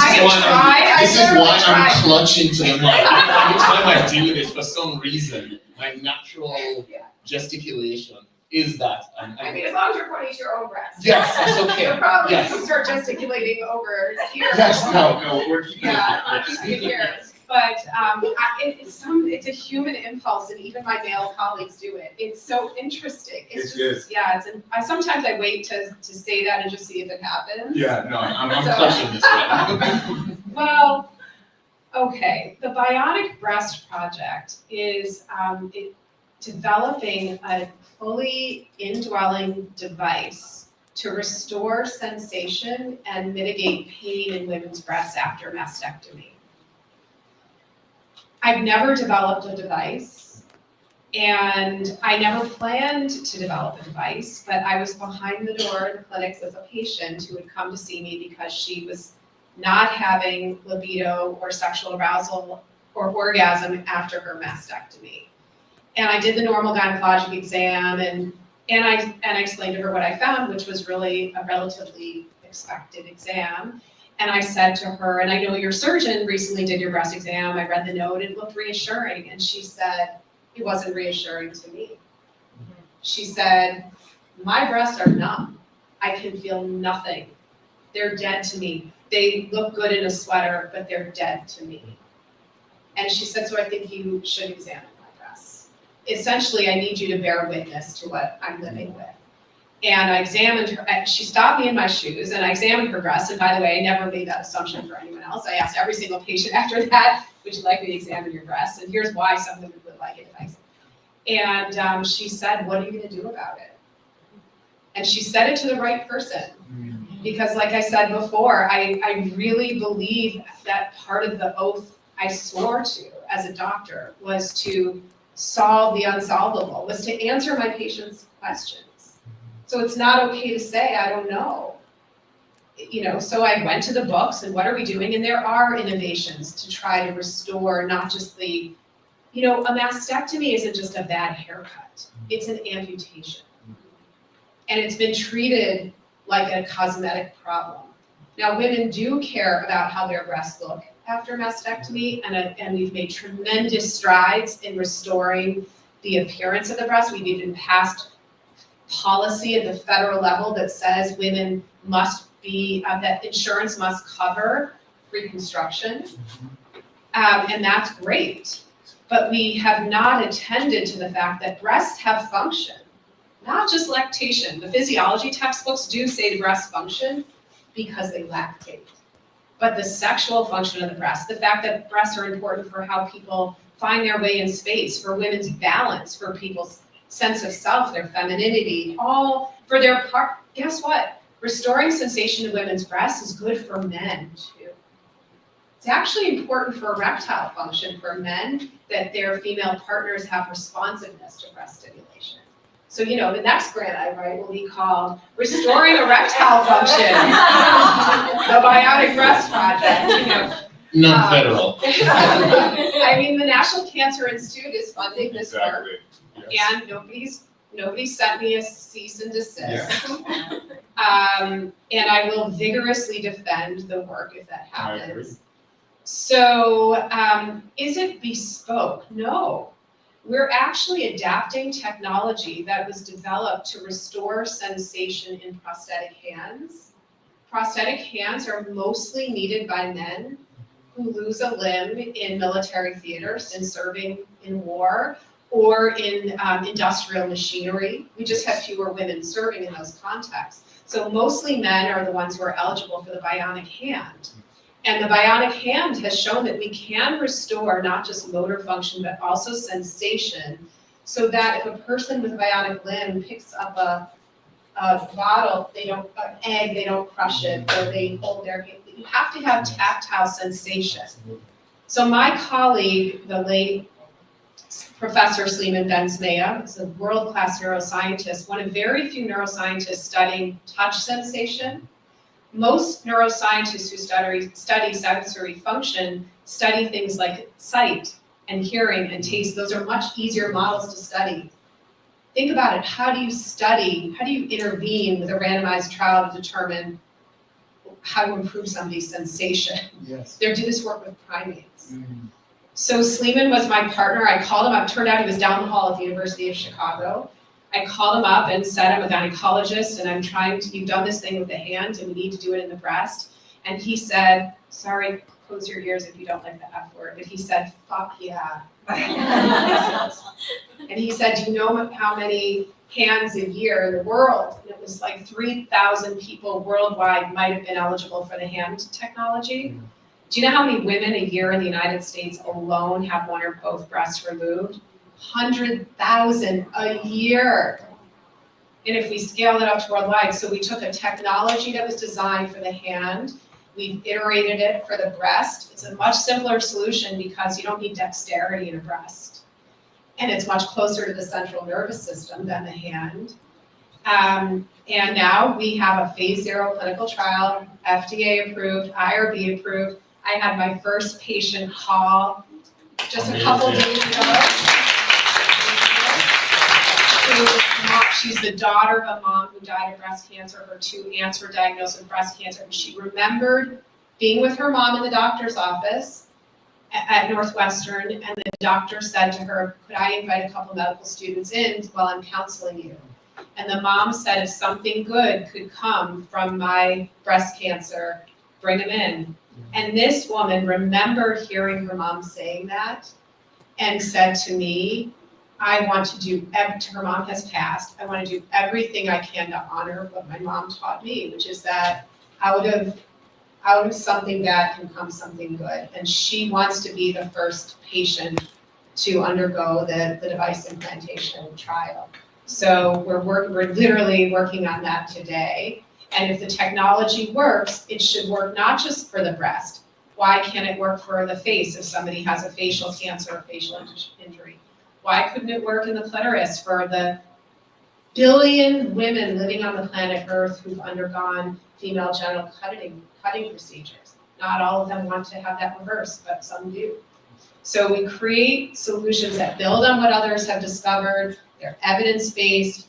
is why I'm clutching to the mic. Every time I do this, for some reason, my natural gesticulation is that. I mean, as long as you're pointing to your own breast. Yes, that's okay. You'll probably Yes. start gesticulating over here. Yes, no, we're keeping it. Yeah, keeping it here. But it's a human impulse, and even my male colleagues do it. It's so interesting. It's just, yeah. Sometimes I wait to say that and just see if it happens. Yeah, no, I'm clutching this one. Well, okay. The Bionic Breast Project is developing a fully indwelling device to restore sensation and mitigate pain in women's breasts after mastectomy. I've never developed a device, and I never planned to develop a device, but I was behind the door in the clinic with a patient who would come to see me because she was not having libido or sexual arousal or orgasm after her mastectomy. And I did the normal gynecologic exam, and I explained to her what I found, which was really a relatively expected exam. And I said to her, and I know your surgeon recently did your breast exam, I read the note, it looked reassuring. And she said, it wasn't reassuring to me. She said, my breasts are numb. I can feel nothing. They're dead to me. They look good in a sweater, but they're dead to me. And she said, so I think you should examine my breasts. Essentially, I need you to bear witness to what I'm living with. And I examined her, she stopped me in my shoes, and I examined her breasts. And by the way, I never made that assumption for anyone else. I asked every single patient after that, would you like me to examine your breasts? And here's why some women would like it. And she said, what are you gonna do about it? And she said it to the right person. Because like I said before, I really believe that part of the oath I swore to as a doctor was to solve the unsolvable, was to answer my patients' questions. So it's not okay to say, I don't know. So I went to the books and what are we doing? And there are innovations to try to restore not just a mastectomy isn't just a bad haircut. It's an amputation. And it's been treated like a cosmetic problem. Now, women do care about how their breasts look after mastectomy, and we've made tremendous strides in restoring the appearance of the breast. We've even passed policy at the federal level that says women must be, that insurance must cover reconstruction. And that's great. But we have not attended to the fact that breasts have function, not just lactation. The physiology textbooks do say the breasts function because they lactate. But the sexual function of the breast, the fact that breasts are important for how people find their way in space, for women's balance, for people's sense of self, their femininity, all for their part. Guess what? Restoring sensation to women's breasts is good for men too. It's actually important for erectile function for men that their female partners have responsiveness to breast stimulation. So, you know, the next grant I write will be called Restoring Erectile Function, the Bionic Breast Project, you know. Non-federal. I mean, the National Cancer Institute is funding this work, Yes. and nobody sent me a cease and desist. And I will vigorously defend the work if that I agree. happens. So, is it bespoke? No. We're actually adapting technology that was developed to restore sensation in prosthetic hands. Prosthetic hands are mostly needed by men who lose a limb in military theaters and serving in war or in industrial machinery. We just have fewer women serving in those contexts. So mostly men are the ones who are eligible for the bionic hand. And the bionic hand has shown that we can restore not just motor function, but also sensation, so that if a person with a bionic limb picks up a bottle, an egg, they don't crush it, or they hold their hand. You have to have tactile sensation. So my colleague, the late Professor Sleeman Benzmea, is a world-class neuroscientist, one of very few neuroscientists studying touch sensation. Most neuroscientists who study sensory function study things like sight and hearing and taste. Those are much easier models to study. Think about it. How do you intervene with a randomized trial to determine how to improve somebody's sensation? Yes. They do this work with primates. So Sleeman was my partner. I called him up. Turned out he was down the hall at the University of Chicago. I called him up and said, I'm a gynecologist and you've done this thing with the hand and we need to do it in the breast. And he said, sorry, close your ears if you don't like the F word, but he said, fuck yeah. And he said, do you know how many hands a year in the world? And it was like 3,000 people worldwide might have been eligible for the hand technology. Do you know how many women a year in the United States alone have one or both breasts removed? 100,000 a year. And if we scale that up to worldwide, so we took a technology that was designed for the hand, we've iterated it for the breast. It's a much simpler solution because you don't need dexterity in a breast. And it's much closer to the central nervous system than the hand. And now we have a phase 0 clinical trial, FDA approved, IRB approved. I had my first patient call just a couple days ago. She's the daughter of a mom who died of breast cancer. Her 2 aunts were diagnosed with breast cancer. And she remembered being with her mom in the doctor's office at Northwestern, and the doctor said to her, could I invite a couple medical students in while I'm counseling you? And the mom said, if something good could come from my breast cancer, bring them in. And this woman remembered hearing her mom saying that and said to me, I want to do, her mom has passed, I want to do everything I can to honor what my mom taught me, which is that out of something bad can come something good. And she wants to be the first patient to undergo the device implantation trial. So we're literally working on that today. And if the technology works, it should work not just for the breast. Why can't it work for the face if somebody has a facial cancer or facial injury? Why couldn't it work in the clitoris for the billion women living on the planet Earth who've undergone female genital cutting procedures? Not all of them want to have that reversed, but some do. So we create solutions that build on what others have discovered. They're evidence-based.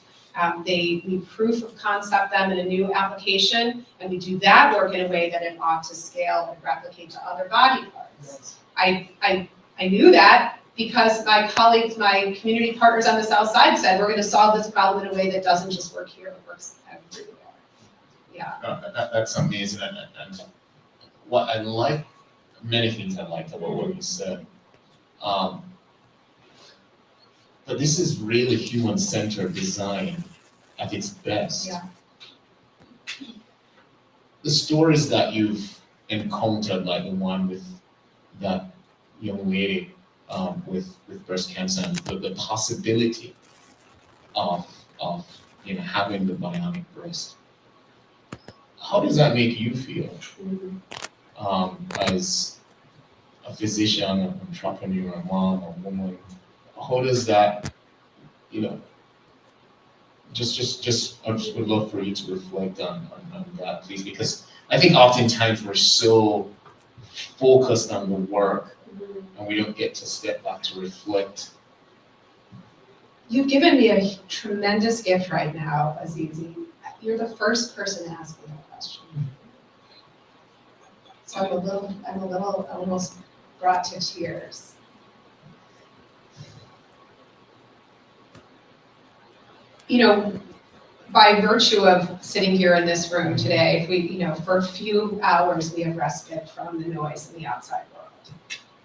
They need proof of concept them in a new application, and we do that work in a way that it ought to scale and replicate to other body parts. I knew that because my colleagues, my community partners on the south side said, we're gonna solve this problem in a way that doesn't just work here, it works everywhere. Yeah. No, that's amazing, and what I like, many things I liked about what you said. But this is really human-centered design at its best. Yeah. The stories that you've encountered, like the one with that young lady with breast cancer, and the possibility of having the bionic breast. How does that make you feel as a physician, an entrepreneur, a mom, a woman? How does that, I just would love for you to reflect on that, please, because I think oftentimes we're so focused on the work and we don't get to step back to reflect. You've given me a tremendous gift right now, Azizi. You're the first person to ask me that question. So I'm a little almost brought to tears. By virtue of sitting here in this room today, if we, for a few hours, we have respite from the noise in the outside world.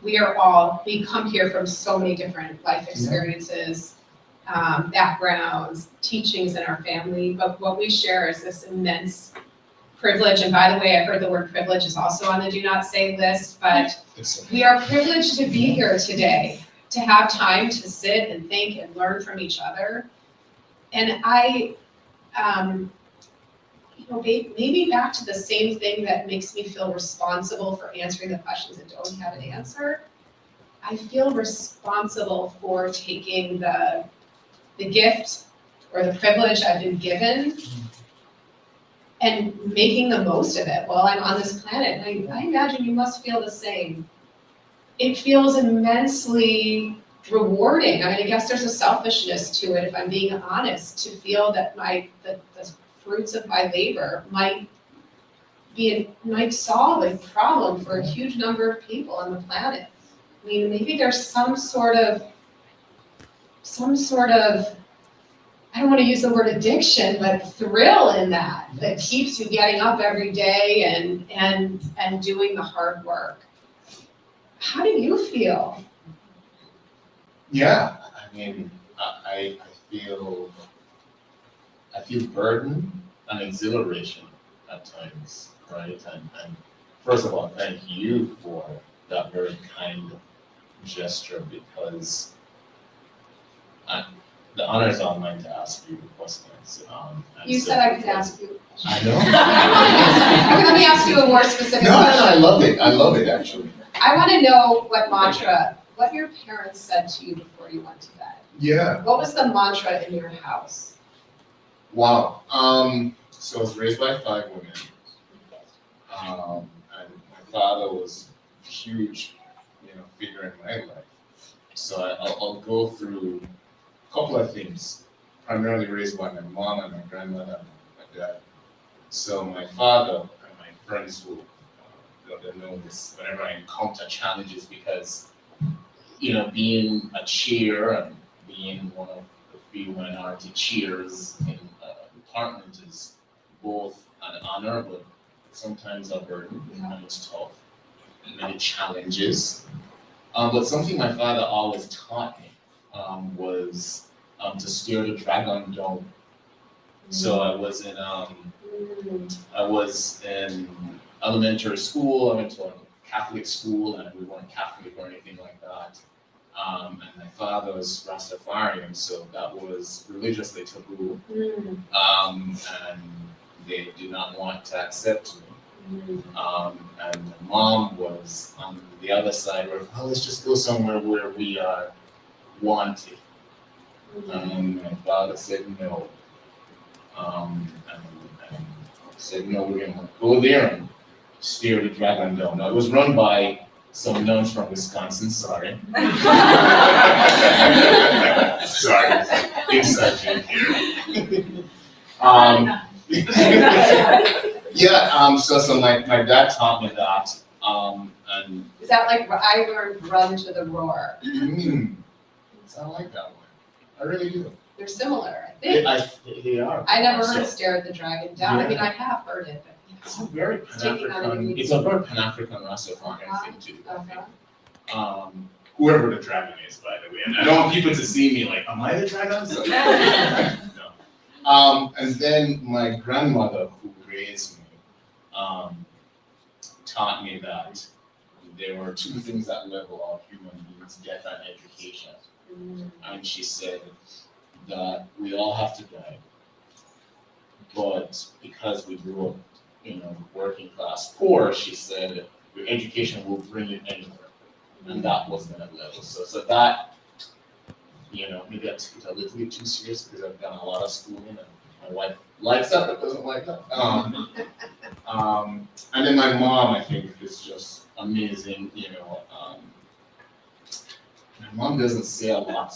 We come here from so many different life experiences, backgrounds, teachings in our family, but what we share is this immense privilege. And by the way, I heard the word privilege is also on the do not say list, but we are privileged to be here today, to have time to sit and think and learn from each other. And maybe back to the same thing that makes me feel responsible for answering the questions that don't have an answer. I feel responsible for taking the gift or the privilege I've been given and making the most of it while I'm on this planet. And I imagine you must feel the same. It feels immensely rewarding. I guess there's a selfishness to it, if I'm being honest, to feel that the fruits of my labor might solve a problem for a huge number of people on the planet. Maybe there's some sort of, I don't want to use the word addiction, but thrill in that keeps you getting up every day and doing the hard work. How do you feel? Yeah, I feel burden and exhilaration at times, right? And first of all, thank you for that very kind gesture, because the honor is all mine to ask you the questions. You said I could ask you. I know. Okay, let me ask you a more specific question. I love it actually. I want to know what your parents said to you before you went to bed. Yeah. What was the mantra in your house? Wow. So I was raised by 5 women. And my father was a huge, figure in my life. So I'll go through a couple of things. Primarily raised by my mom and my grandmother and my dad. So my father and my friends will know this whenever I encounter challenges, because being a cheer and being one of the few minority cheers in a department is both an honor, but sometimes a burden, and it's tough, many challenges. But something my father always taught me was to steer the dragon down. So I was in elementary school. I went to a Catholic school, and we weren't Catholic or anything like that. And my father was Rastafarian, so that was religiously taboo. And they did not want to accept me. And my mom was on the other side, where, let's just go somewhere where we are wanted. And my father said no. And said, no, we're gonna go there and steer the dragon down. Now, it was run by some nuns from Wisconsin, sorry. Sorry. inside joke here. So my dad taught me that, and Is that like, I learned run to the roar? I like that one. I really do. They're similar, I think. They are. I never So, heard stare at the dragon down. I mean, Yeah. I have heard it, but. It's a very Taking on a Pan-African, unique- it's a very Pan-African Rastafarian thing too. I think. Uh-huh. Whoever the dragon is, by the way, and I don't want people to see me like, am I the dragon? So, no. And then my grandmother, who raised me, taught me that there were two things that level all human beings: death and education. And she said that we all have to die, but because we grew up, working class poor, she said your education will bring you anywhere. And that wasn't at level. So that, maybe I took it a little bit too serious because I've done a lot of schooling and my wife likes that but doesn't like that. And then my mom, I think, is just amazing. My mom doesn't say a lot,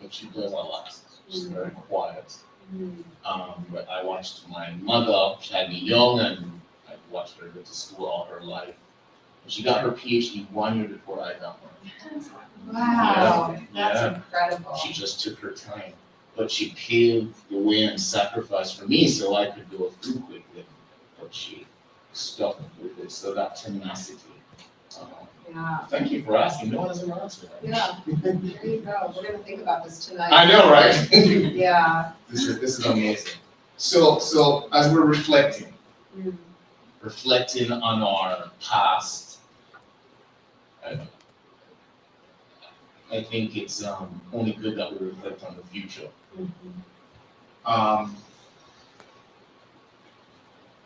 but she does a lot. She's very quiet. But I watched my mother, she had me young, and I watched her go to school all her life. And she got her PhD 1 year before I got mine. Wow, Yeah. that's incredible. She just took her time. But she paved the way and sacrificed for me so I could go through quickly. But she stuck with it, so that tenacity. Yeah, Thank you for asking. No one has ever asked me that. yeah, there you go. We're gonna think about this tonight. I know, right? Yeah. This is amazing. So as we're reflecting on our past, I think it's only good that we reflect on the future.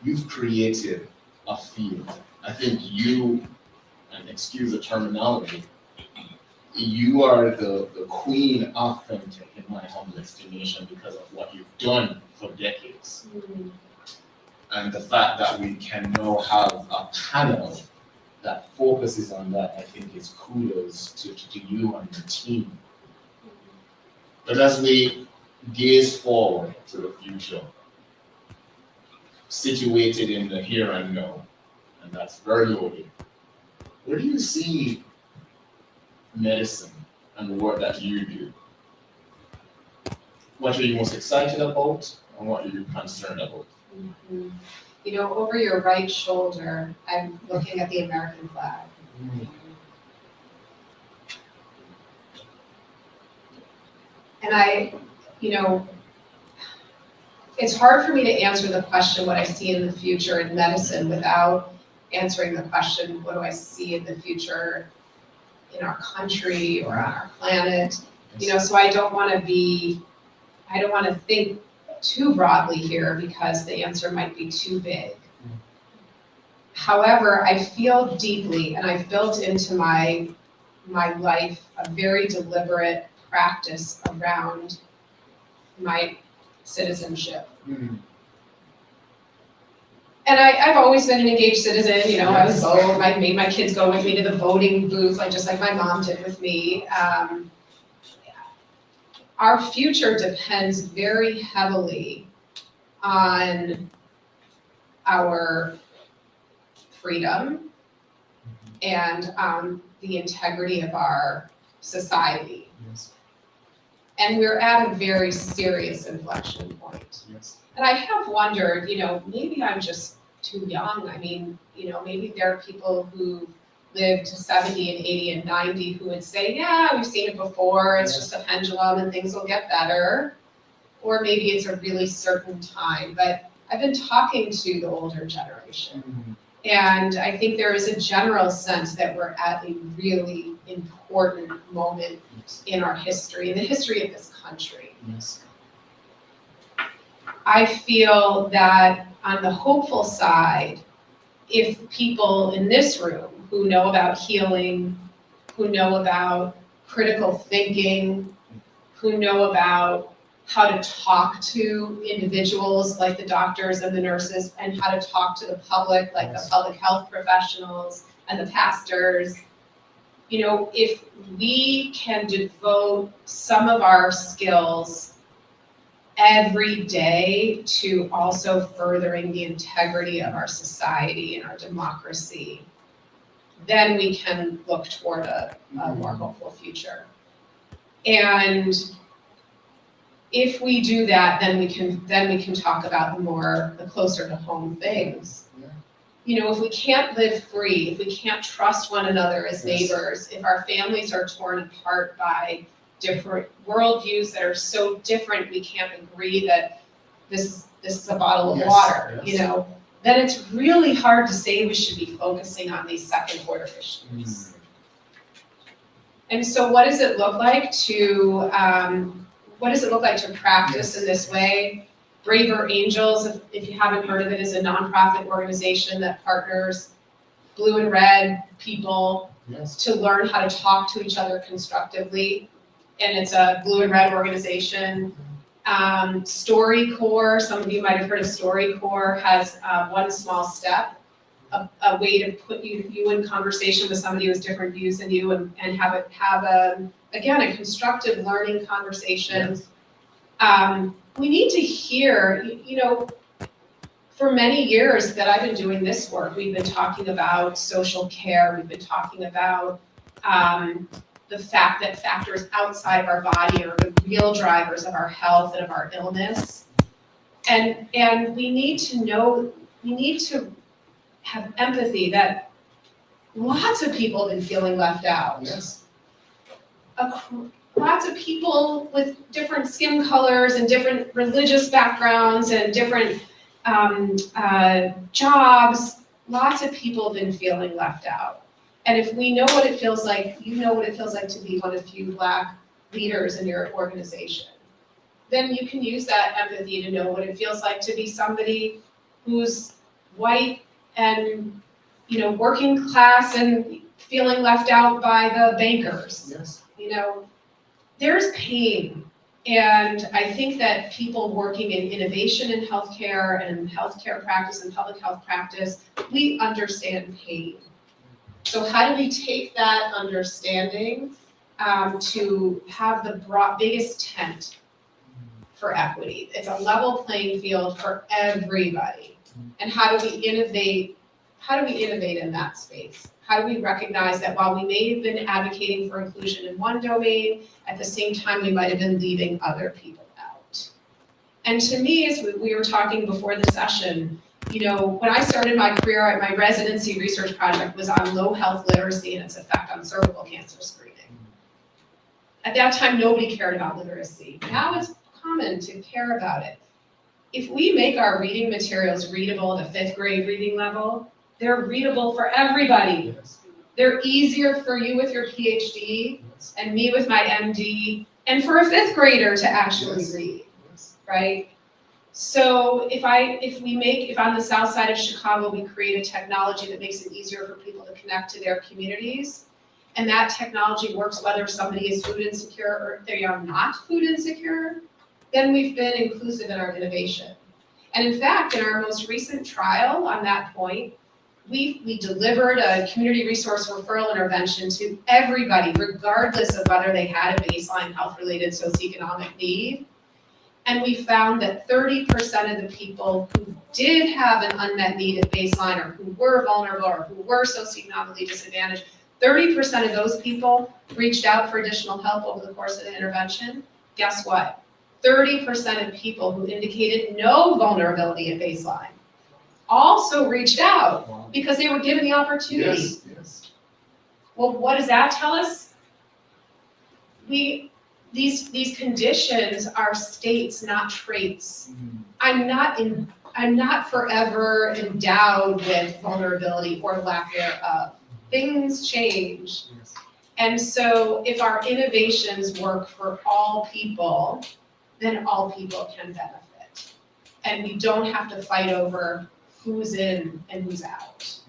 You've created a field. I think you, and excuse the terminology, you are the queen of fintech in my humble estimation because of what you've done for decades. And the fact that we can now have a panel that focuses on that, I think is kudos to you and your team. But as we gaze forward to the future, situated in the here and now, and that's very loaded, where do you see medicine and the work that you do? What are you most excited about, and what are you concerned about? Over your right shoulder, I'm looking at the American flag. And it's hard for me to answer the question, what I see in the future in medicine, without answering the question, what do I see in the future in our country or on our planet? So I don't want to think too broadly here because the answer might be too big. However, I feel deeply, and I've built into my life a very deliberate practice around my citizenship. And I've always been an engaged citizen, I would vote, I made my kids go with me to the voting booth, just like my mom did with me. Our future depends very heavily on our freedom and the integrity of our society. Yes. And we're at a very serious inflection point. Yes. And I have wondered, maybe I'm just too young. I mean, maybe there are people who lived to 70 and 80 and 90 who would say, yeah, we've seen it before, it's just a pendulum and things will get better. Or maybe it's a really certain time. But I've been talking to the older generation. And I think there is a general sense that we're at a really important moment in our history, in the history of this country. Yes. I feel that on the hopeful side, if people in this room who know about healing, who know about critical thinking, who know about how to talk to individuals like the doctors and the nurses, and how to talk to the public like the public health professionals and the pastors, if we can devote some of our skills every day to also furthering the integrity of our society and our democracy, then we can look toward a more hopeful future. And if we do that, then we can talk about the closer to home things. Yeah. You know, if we can't live free, if we can't trust one another as Yes. neighbors, if our families are torn apart by different worldviews that are so different, we can't agree that this is a bottle of Yes, water, yes. you know, then it's really hard to say we should be focusing on these second order issues. And so what does it look like to practice in this way? Braver Angels, if you haven't heard of it, is a nonprofit organization that partners blue and red people Yes. to learn how to talk to each other constructively. And it's a blue and red organization. StoryCorps, some of you might have heard of StoryCorps, has One Small Step, a way to put you in conversation with somebody who has different views than you and have a constructive learning conversation. Yes. We need to hear, you know, for many years that I've been doing this work, we've been talking about social care, we've been talking about the fact that factors outside of our body are the real drivers of our health and of our illness. And we need to have empathy that lots of people have been feeling left out. Yes. Lots of people with different skin colors and different religious backgrounds and different jobs, lots of people have been feeling left out. And if we know what it feels like, you know what it feels like to be one of few Black leaders in your organization, then you can use that empathy to know what it feels like to be somebody who's white and, you know, working class and feeling left out by the bankers. Yes. You know, there's pain. And I think that people working in innovation in healthcare and healthcare practice and public health practice, we understand pain. So how do we take that understanding to have the biggest tent for equity? It's a level playing field for everybody. And how do we innovate? How do we innovate in that space? How do we recognize that while we may have been advocating for inclusion in one domain, at the same time we might have been leaving other people out? And to me, as we were talking before the session, you know, when I started my career, my residency research project was on low health literacy and its effect on cervical cancer screening. At that time, nobody cared about literacy. Now it's common to care about it. If we make our reading materials readable at a 5th grade reading level, they're readable for everybody. Yes. They're easier for you with your PhD Yes. and me with my MD, and for a 5th grader to actually Yes. read, Yes. right? So if on the south side of Chicago, we create a technology that makes it easier for people to connect to their communities, and that technology works whether somebody is food insecure or if they are not food insecure, then we've been inclusive in our innovation. And in fact, in our most recent trial on that point, we delivered a community resource referral intervention to everybody, regardless of whether they had a baseline health-related socioeconomic need. And we found that 30% of the people who did have an unmet need at baseline, or who were vulnerable, or who were socioeconomically disadvantaged, 30% of those people reached out for additional help over the course of the intervention. Guess what? 30% of people who indicated no vulnerability at baseline also reached out Wow. because they were given the opportunity. Yes. Yes. Well, what does that tell us? These conditions are states, not traits. I'm not forever endowed with vulnerability or lack thereof. Things change. Yes. And so if our innovations work for all people, then all people can benefit. And we don't have to fight over who's in and who's out.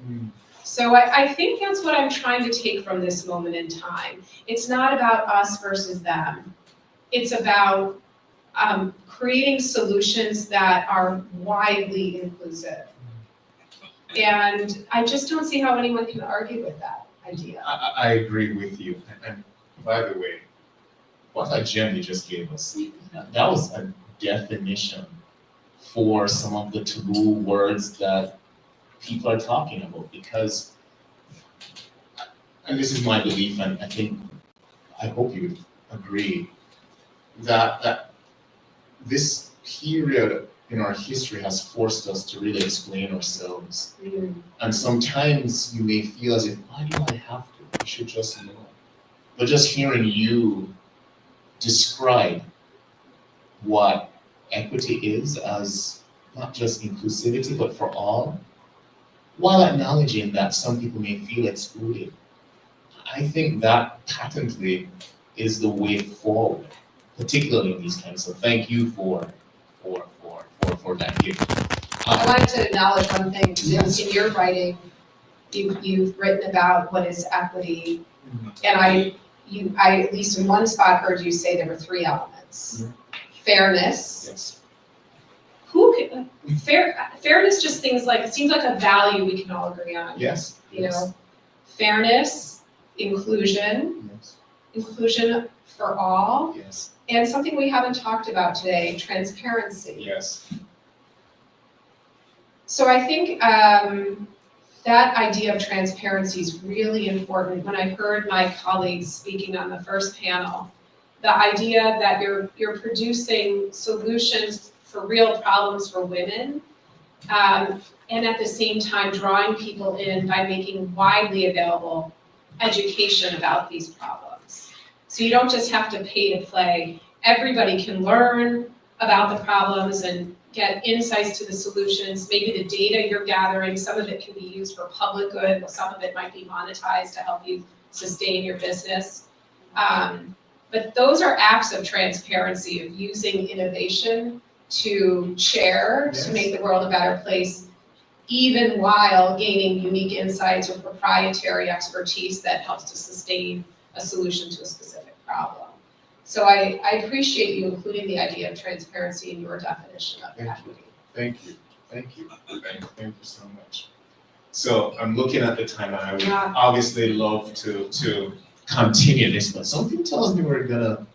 So I think that's what I'm trying to take from this moment in time. It's not about us versus them. It's about creating solutions that are widely inclusive. And I just don't see how anyone can argue with that idea. I agree with you. And by the way, what a gem you just gave us. That was a definition for some of the taboo words that people are talking about, because, and this is my belief, and I hope you would agree, that this period in our history has forced us to really explain ourselves. And sometimes you may feel as if, why do I have to? I should just know. But just hearing you describe what equity is as not just inclusivity, but for all, while acknowledging that some people may feel excluded, I think that patently is the way forward, particularly in these times. So thank you for that gift. I wanted to acknowledge one thing, too. Yes. In your writing, you've written about what is equity, and I at least in one spot heard you say there were three elements. Fairness. Yes. Fairness, just things like, it seems like a value we can all agree on. Yes. You know, fairness, inclusion for all, Yes. and something we haven't talked about today, transparency. Yes. So I think that idea of transparency is really important. When I heard my colleagues speaking on the first panel, the idea that you're producing solutions for real problems for women, and at the same time drawing people in by making widely available education about these problems. So you don't just have to pay to play. Everybody can learn about the problems and get insights to the solutions. Maybe the data you're gathering, some of it can be used for public good, some of it might be monetized to help you sustain your business. But those are acts of transparency, of using innovation to share, to make the world a better place, even while gaining unique insights or proprietary expertise that helps to sustain a solution to a specific problem. So I appreciate you including the idea of transparency in your definition of equity. Thank you so much. So I'm looking at the time, and I would obviously love to continue this, but something tells me we're gonna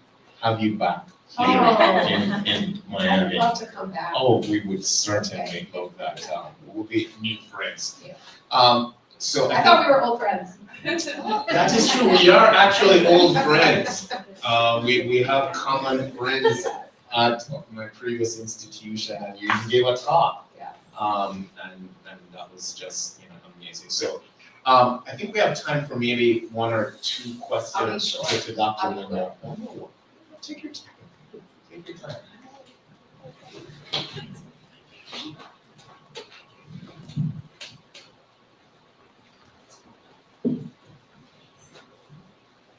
have you back here in Miami. I'd love to come back. Oh, we would certainly love that. We'll be new friends. Yeah. So I thought we were old friends. that is true. We are actually old friends. We have common friends at my previous institution, and you gave a talk. Yeah. And that was just amazing. So I think we have time for maybe one or two questions to Dr. Linda. Oh, take your time. Take your time.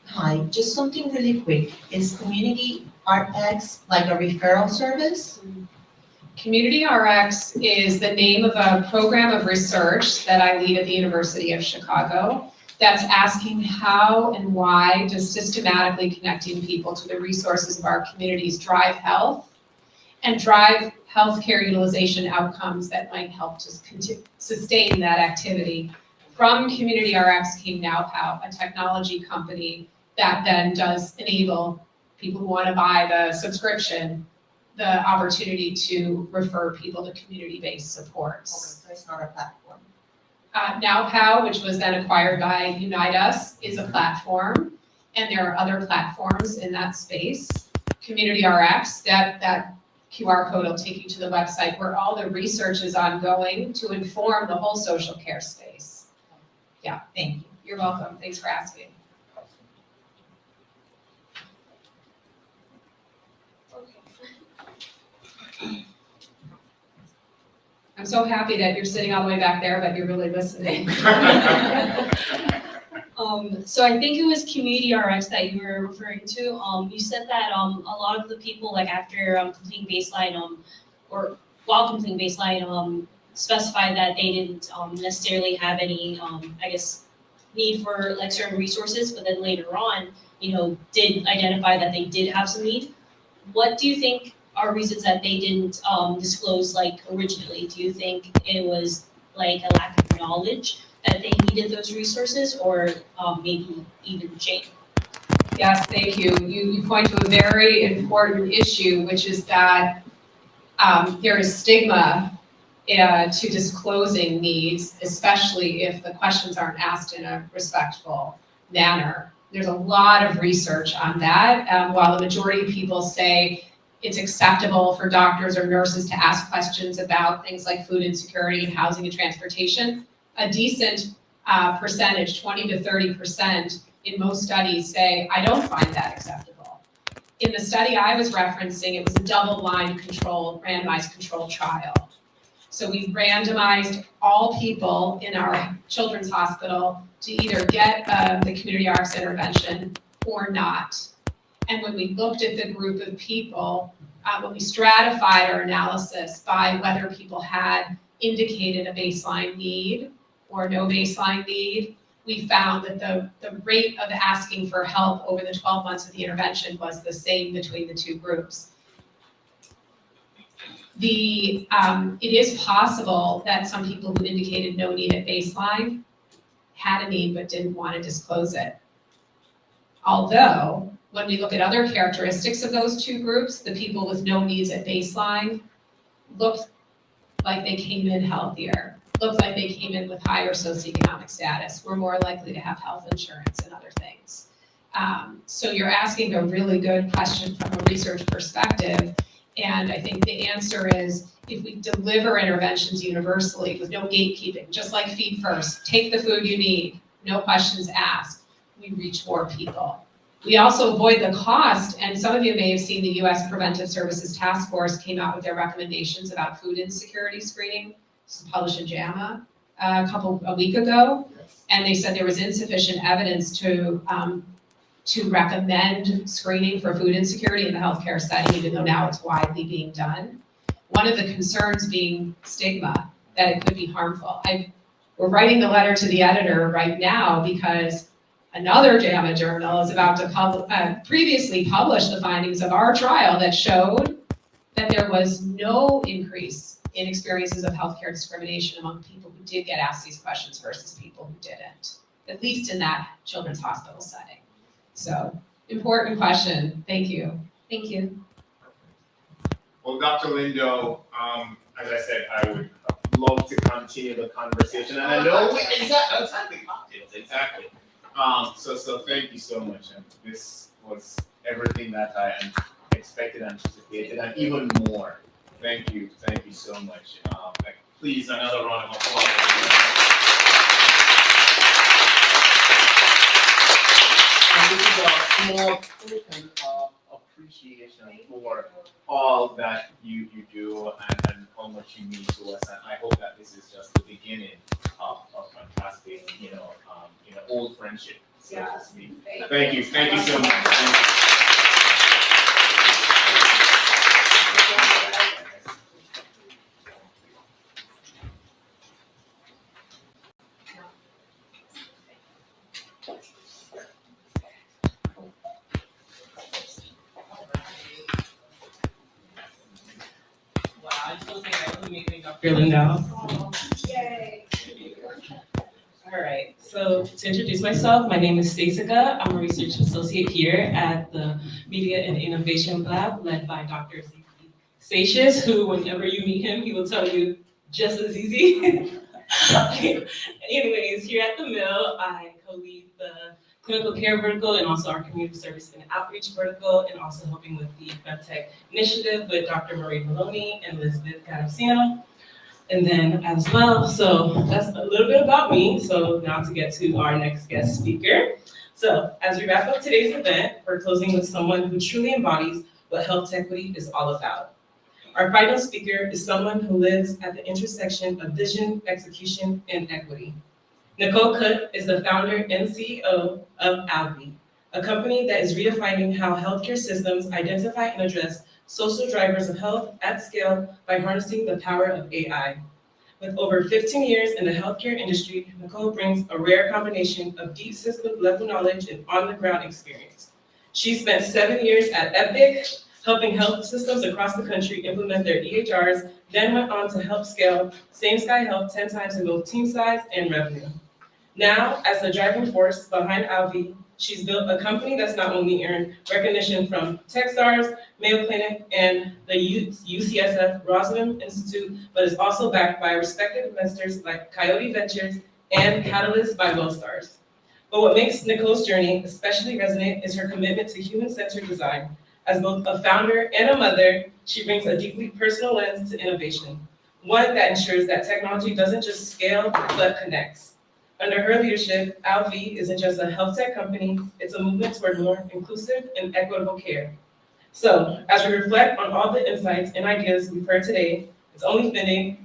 Hi, just something really quick. Is Community RX like a referral service? Community RX is the name of a program of research that I lead at the University of Chicago that's asking how and why does systematically connecting people to the resources of our communities drive health and drive healthcare utilization outcomes that might help to sustain that activity. From Community RX came NowHow, a technology company that then does enable people who want to buy the subscription the opportunity to refer people to community-based supports. Okay, so it's not a platform. NowHow, which was then acquired by Unite Us, is a platform, and there are other platforms in that space. Community RX, that QR code will take you to the website where all the research is ongoing to inform the whole social care space. Yeah, Thank you. you're welcome. Thanks for asking. I'm so happy that you're sitting all the way back there, but you're really listening. So I think it was Community RX that you were referring to. You said that a lot of the people, like after completing baseline, or while completing baseline, specified that they didn't necessarily have any, need for like certain resources, but then later on, did identify that they did have some need. What do you think are reasons that they didn't disclose like originally? Do you think it was like a lack of knowledge that they needed those resources, or maybe even shame? Yes, thank you. You point to a very important issue, which is that there is stigma to disclosing needs, especially if the questions aren't asked in a respectful manner. There's a lot of research on that. While the majority of people say it's acceptable for doctors or nurses to ask questions about things like food insecurity and housing and transportation, a decent percentage, 20 to 30% in most studies say, I don't find that acceptable. In the study I was referencing, it was a double-blind controlled, randomized controlled trial. So we randomized all people in our children's hospital to either get the community arts intervention or not. And when we looked at the group of people, when we stratified our analysis by whether people had indicated a baseline need or no baseline need, we found that the rate of asking for help over the 12 months of the intervention was the same between the two groups. It is possible that some people who indicated no need at baseline had a need but didn't want to disclose it. Although, when we look at other characteristics of those two groups, the people with no needs at baseline looked like they came in healthier, looked like they came in with higher socioeconomic status, were more likely to have health insurance and other things. So you're asking a really good question from a research perspective. And I think the answer is, if we deliver interventions universally with no gatekeeping, just like Feed First, take the food you need, no questions asked, we reach more people. We also avoid the cost, and some of you may have seen the US Preventive Services Task Force came out with their recommendations about food insecurity screening. This was published in JAMA a week ago, and they said there was insufficient evidence to recommend screening for food insecurity in the healthcare setting, even though now it's widely being done. One of the concerns being stigma, that it could be harmful. We're writing the letter to the editor right now because another JAMA journal is about to previously publish the findings of our trial that showed that there was no increase in experiences of healthcare discrimination among people who did get asked these questions versus people who didn't, at least in that children's hospital setting. So, important question. Thank you. Thank you. Well, Dr. Lindo, as I said, I would love to continue the conversation, and I know exactly cocktails, exactly. So thank you so much. And this was everything that I expected, anticipated, and even more. Thank you so much. Please, another round of applause. And this is a small token of appreciation for all that you do and how much you mean to us. And I hope that this is just the beginning of fantastic, old friendship, so to speak. Thank you so much. Really now. All right, so to introduce myself, my name is Stasica. I'm a research associate here at the Media and Innovation Lab led by Dr. Satius, who whenever you meet him, he will tell you just as easy. Anyways, here at the Mill, I co-lead the clinical care vertical and also our community service and outreach vertical, and also helping with the FemTech initiative with Dr. Marie Maloney and Elizabeth Garcia. And then as well, so that's a little bit about me. So now to get to our next guest speaker. So as we wrap up today's event, we're closing with someone who truly embodies what Health Techquity is all about. Our final speaker is someone who lives at the intersection of vision, execution, and equity. Nicole Cook is the founder and CEO of Alvi, a company that is redefining how healthcare systems identify and address social drivers of health at scale by harnessing the power of AI. With over 15 years in the healthcare industry, Nicole brings a rare combination of deep system-level knowledge and on-the-ground experience. She spent 7 years at Epic, helping health systems across the country implement their EHRs, then went on to help scale Same Sky Health 10 times in both team size and revenue. Now, as the driving force behind Alvi, she's built a company that's not only earned recognition from Techstars, Mayo Clinic, and the UCSF Roslin Institute, but is also backed by respected investors like Coyote Ventures and Catalyst by WellStars. But what makes Nicole's journey especially resonant is her commitment to human-centered design. As both a founder and a mother, she brings a deeply personal lens to innovation, one that ensures that technology doesn't just scale, but connects. Under her leadership, ALV isn't just a health tech company, it's a movement toward more inclusive and equitable care. So, as we reflect on all the insights and ideas we've heard today, it's only fitting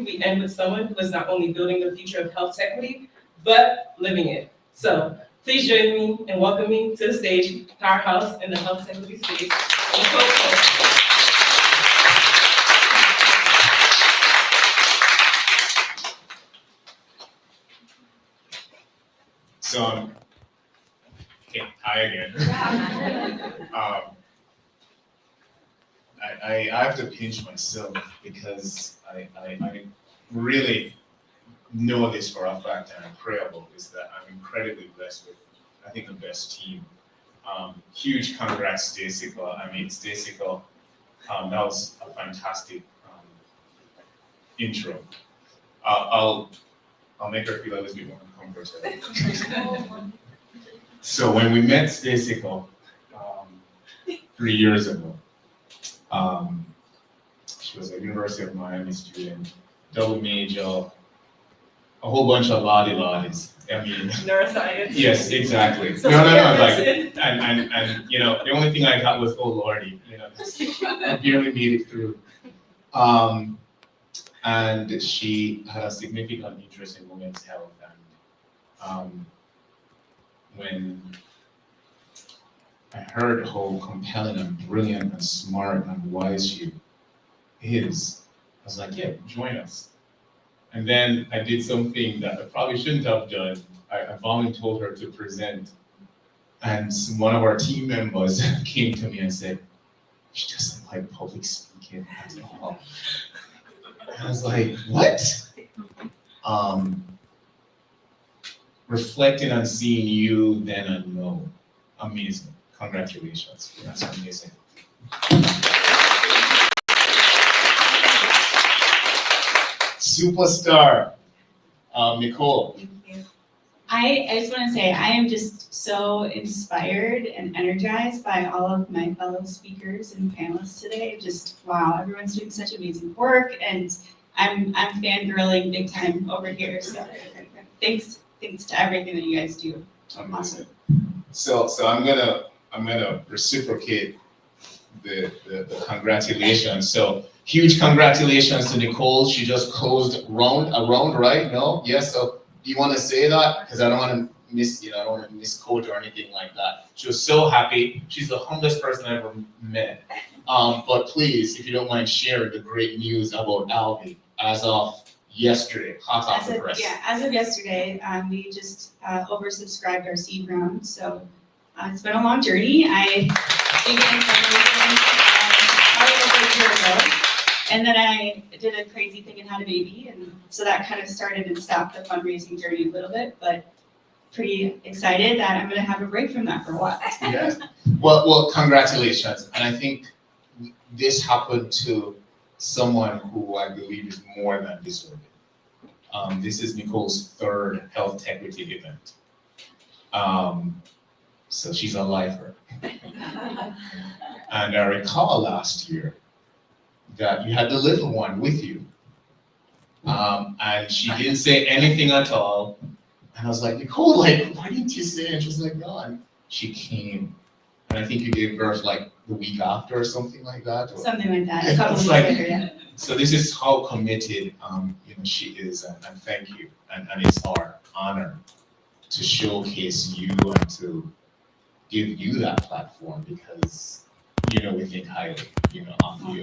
we end with someone who is not only building the future of health equity, but living it. So, please join me in welcoming to the stage, powerhouse in the health equity space, Nicole Cole. So, yeah, hi again. I have to pinch myself because I really know this for a fact, and I pray about this, that I'm incredibly blessed with, I think, the best team. Huge congrats, Staceyca. I mean, Staceyca, that was a fantastic intro. I'll make her feel a little bit more comfortable. So when we met Staceyca 3 years ago, she was a University of Miami student, double major, a whole bunch of lotties. I mean, Neuroscience. yes, exactly. So No, yeah, like, and you know, the only thing I got was, oh lordy, you know, I barely made it through. And she had a significant interest in women's health, and when I heard how compelling and brilliant and smart and wise she is, I was like, yeah, join us. And then I did something that I probably shouldn't have done. I volunteered her to present. And one of our team members came to me and said, she doesn't like public speaking at all. And I was like, what? Reflecting on seeing you then I know, amazing. Congratulations, that's amazing. Superstar, Nicole. Thank you. I just want to say I am just so inspired and energized by all of my fellow speakers and panelists today. Just wow, everyone's doing such amazing work, and I'm fangirling big time over here. So thanks to everything that you guys do. Awesome. So I'm gonna reciprocate the congratulations. So huge congratulations to Nicole. She just closed a round, right? No? Yes. So do you want to say that? Because I don't want to I don't want to misquote or anything like that. She was so happy. She's the humblest person I ever met. But please, if you don't mind sharing the great news about Alvi as of yesterday, hot off the press. Yeah, as of yesterday, we just oversubscribed our seed round. So it's been a long journey. I began fundraising probably over a year ago. And then I did a crazy thing and had a baby. And so that kind of started and stopped the fundraising journey a little bit, but pretty excited that I'm going to have a break from that for a while. Yes. Well, congratulations. And I think this happened to someone who I believe is more than deserving. This is Nicole's third Health Techquity event. So she's a lifer. And I recall last year that you had the little one with you. And she didn't say anything at all. And I was like, Nicole, like, why didn't you say it? And she was like, no. And she came. And I think you gave birth like the week after or something like that. Something like that. A couple weeks like, later, yeah. So this is how committed she is, and thank you. And it's our honor to showcase you and to give you that platform because we think highly, of you.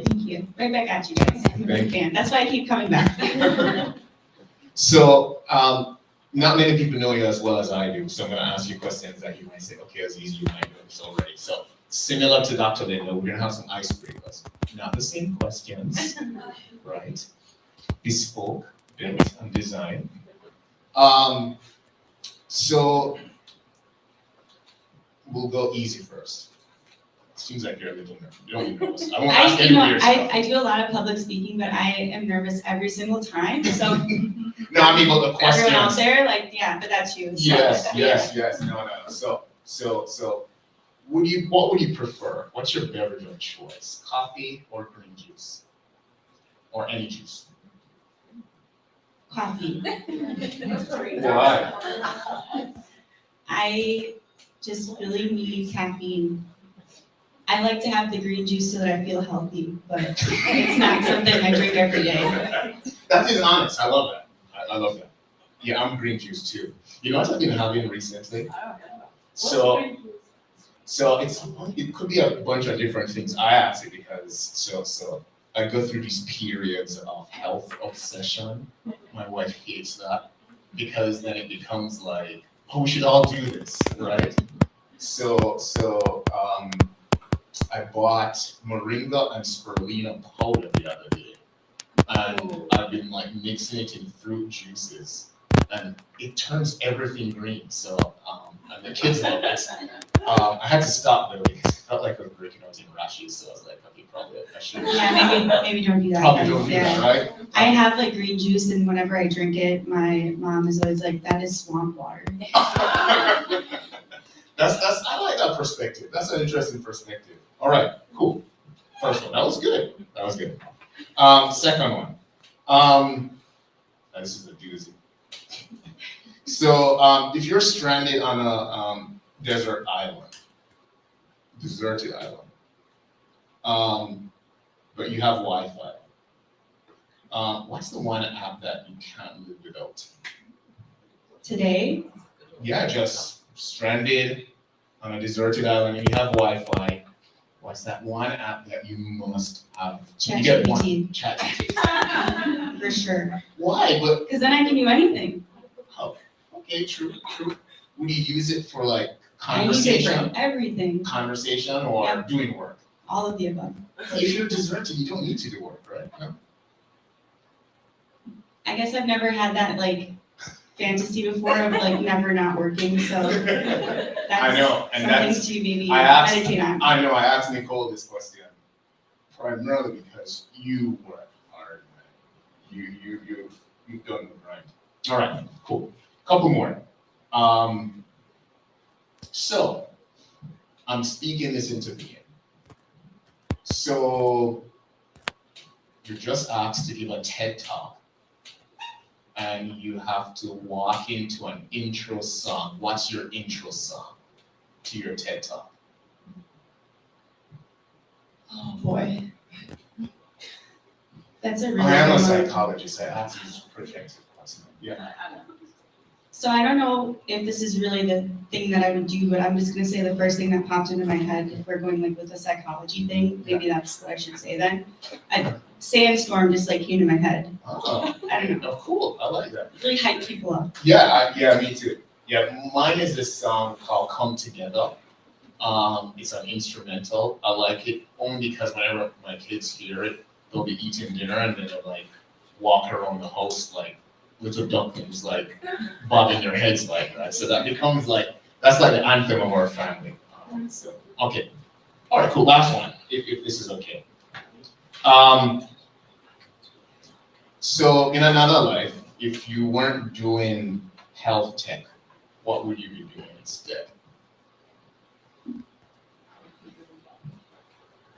Thank you. Right back at you guys. I'm a big fan. That's why I keep coming back. So not many people know you as well as I do, so I'm going to ask you questions that you might say, okay, Aziz, you might know this already. So similar to Dr. Linda, we're going to have some icebreakers. Not the same questions, right? Bespoke, built, and designed. So we'll go easy first. Seems like you're a little nervous. You don't need nervous. I won't ask any weird stuff. I do a lot of public speaking, but I am nervous every single time, so. No, I mean, but the questions. Everyone out there, like, yeah, but that's you. So, Yes, yeah. yes, no. So, what would you prefer? What's your beverage of choice? Coffee or green juice? Or any juice? Coffee. Why? I just really need caffeine. I like to have the green juice so that I feel healthy, but it's not something I drink every day. That is honest. I love that. I love that. Yeah, I'm green juice too. You know what I've been having recently? So it could be a bunch of different things. I ask it because so I go through these periods of health obsession. My wife hates that because then it becomes like, oh, we should all do this, right? So I bought moringa and spirulina powder the other day, and I've been like mixing it in fruit juices, and it turns everything green. So and the kids love it. I had to stop though because it felt like I was breaking out in rashes. So I was like, okay, probably I should. Yeah, maybe don't do that. Probably don't do that, right? I have like green juice, and whenever I drink it, my mom is always like, "That is swamp water." That's I like that perspective. That's an interesting perspective. All right, cool. First one, that was good. Second one. This is a doozy. So if you're stranded on a deserted island, but you have Wi-Fi, what's the one app that you can't live without? Today, Yeah, just stranded on a deserted island and you have Wi-Fi. What's that one app that you must have? You get one. ChatGPT. for sure. Why? But Because then I can do anything. okay, true. Would you use it for like I use it conversation? for everything. Conversation or Yep. doing work? All of the above. If you're deserted, you don't need to do work, right? No? I guess I've never had that like fantasy before of like never not working, so that's I know, and something that's to maybe I asked. meditate on. I know. I asked Nicole this question primarily because you work hard. You've done the grind. All right, cool. Couple more. So I'm speaking this into being. So you're just asked to give a TED talk, and you have to walk into an intro song. What's your intro song to your TED talk? Oh boy. That's a really I am a good one. psychologist. I ask these projective questions. Yeah. So I don't know if this is really the thing that I would do, but I'm just gonna say the first thing that popped into my head, if we're going like with the psychology thing, maybe that's what I should say then. Sandstorm just like came to my head. Oh, I don't know, oh, cool. I like that. really hype people up. Yeah, me too. Yeah, mine is this song called "Come Together." It's an instrumental. I like it only because whenever my kids hear it, they'll be eating dinner and then they'll like walk around the house like little ducklings, like bobbing their heads like that. So that becomes like that's like the anthem of our family. So okay, all right, cool. Last one, if this is okay. So in another life, if you weren't doing health tech, what would you be doing instead?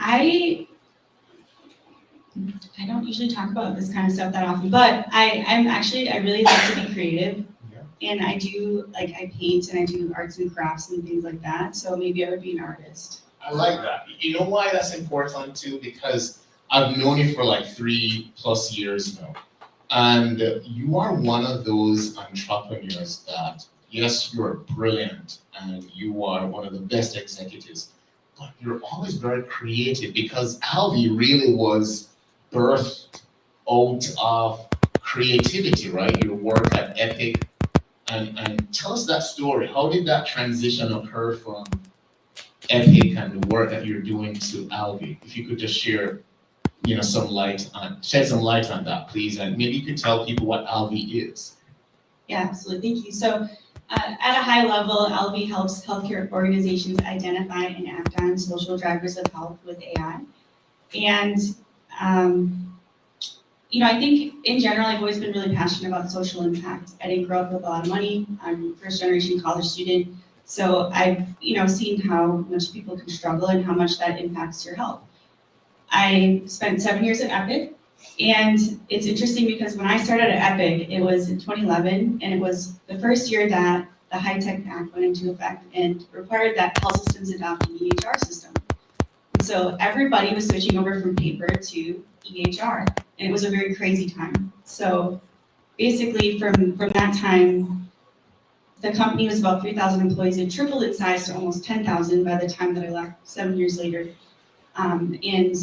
I don't usually talk about this kind of stuff that often, but I really like to be creative. Yeah. And I paint and I do arts and crafts and things like that. So maybe I would be an artist. I like that. You know why that's important too? Because I've known you for like 3+ years now. And you are one of those entrepreneurs that, yes, you're brilliant and you are one of the best executives, but you're always very creative because Alvi really was birthed out of creativity, right? Your work at Epic. And tell us that story. How did that transition occur from Epic and the work that you're doing to Alvi? If you could just share shed some light on that, please. And maybe you could tell people what Alvi is. Yeah, absolutely. Thank you. So At a high level, LV helps healthcare organizations identify and act on social drivers of health with AI. And, I think in general, I've always been really passionate about social impact. I didn't grow up with a lot of money. I'm a first generation college student. So I've, seen how much people can struggle and how much that impacts your health. I spent 7 years at Epic, and it's interesting because when I started at Epic, it was in 2011, and it was the first year that the High-Tech Act went into effect and required that health systems adopt an EHR system. And so everybody was switching over from paper to EHR, and it was a very crazy time. So basically from that time, the company was about 3,000 employees. It tripled its size to almost 10,000 by the time that I left 7 years later. And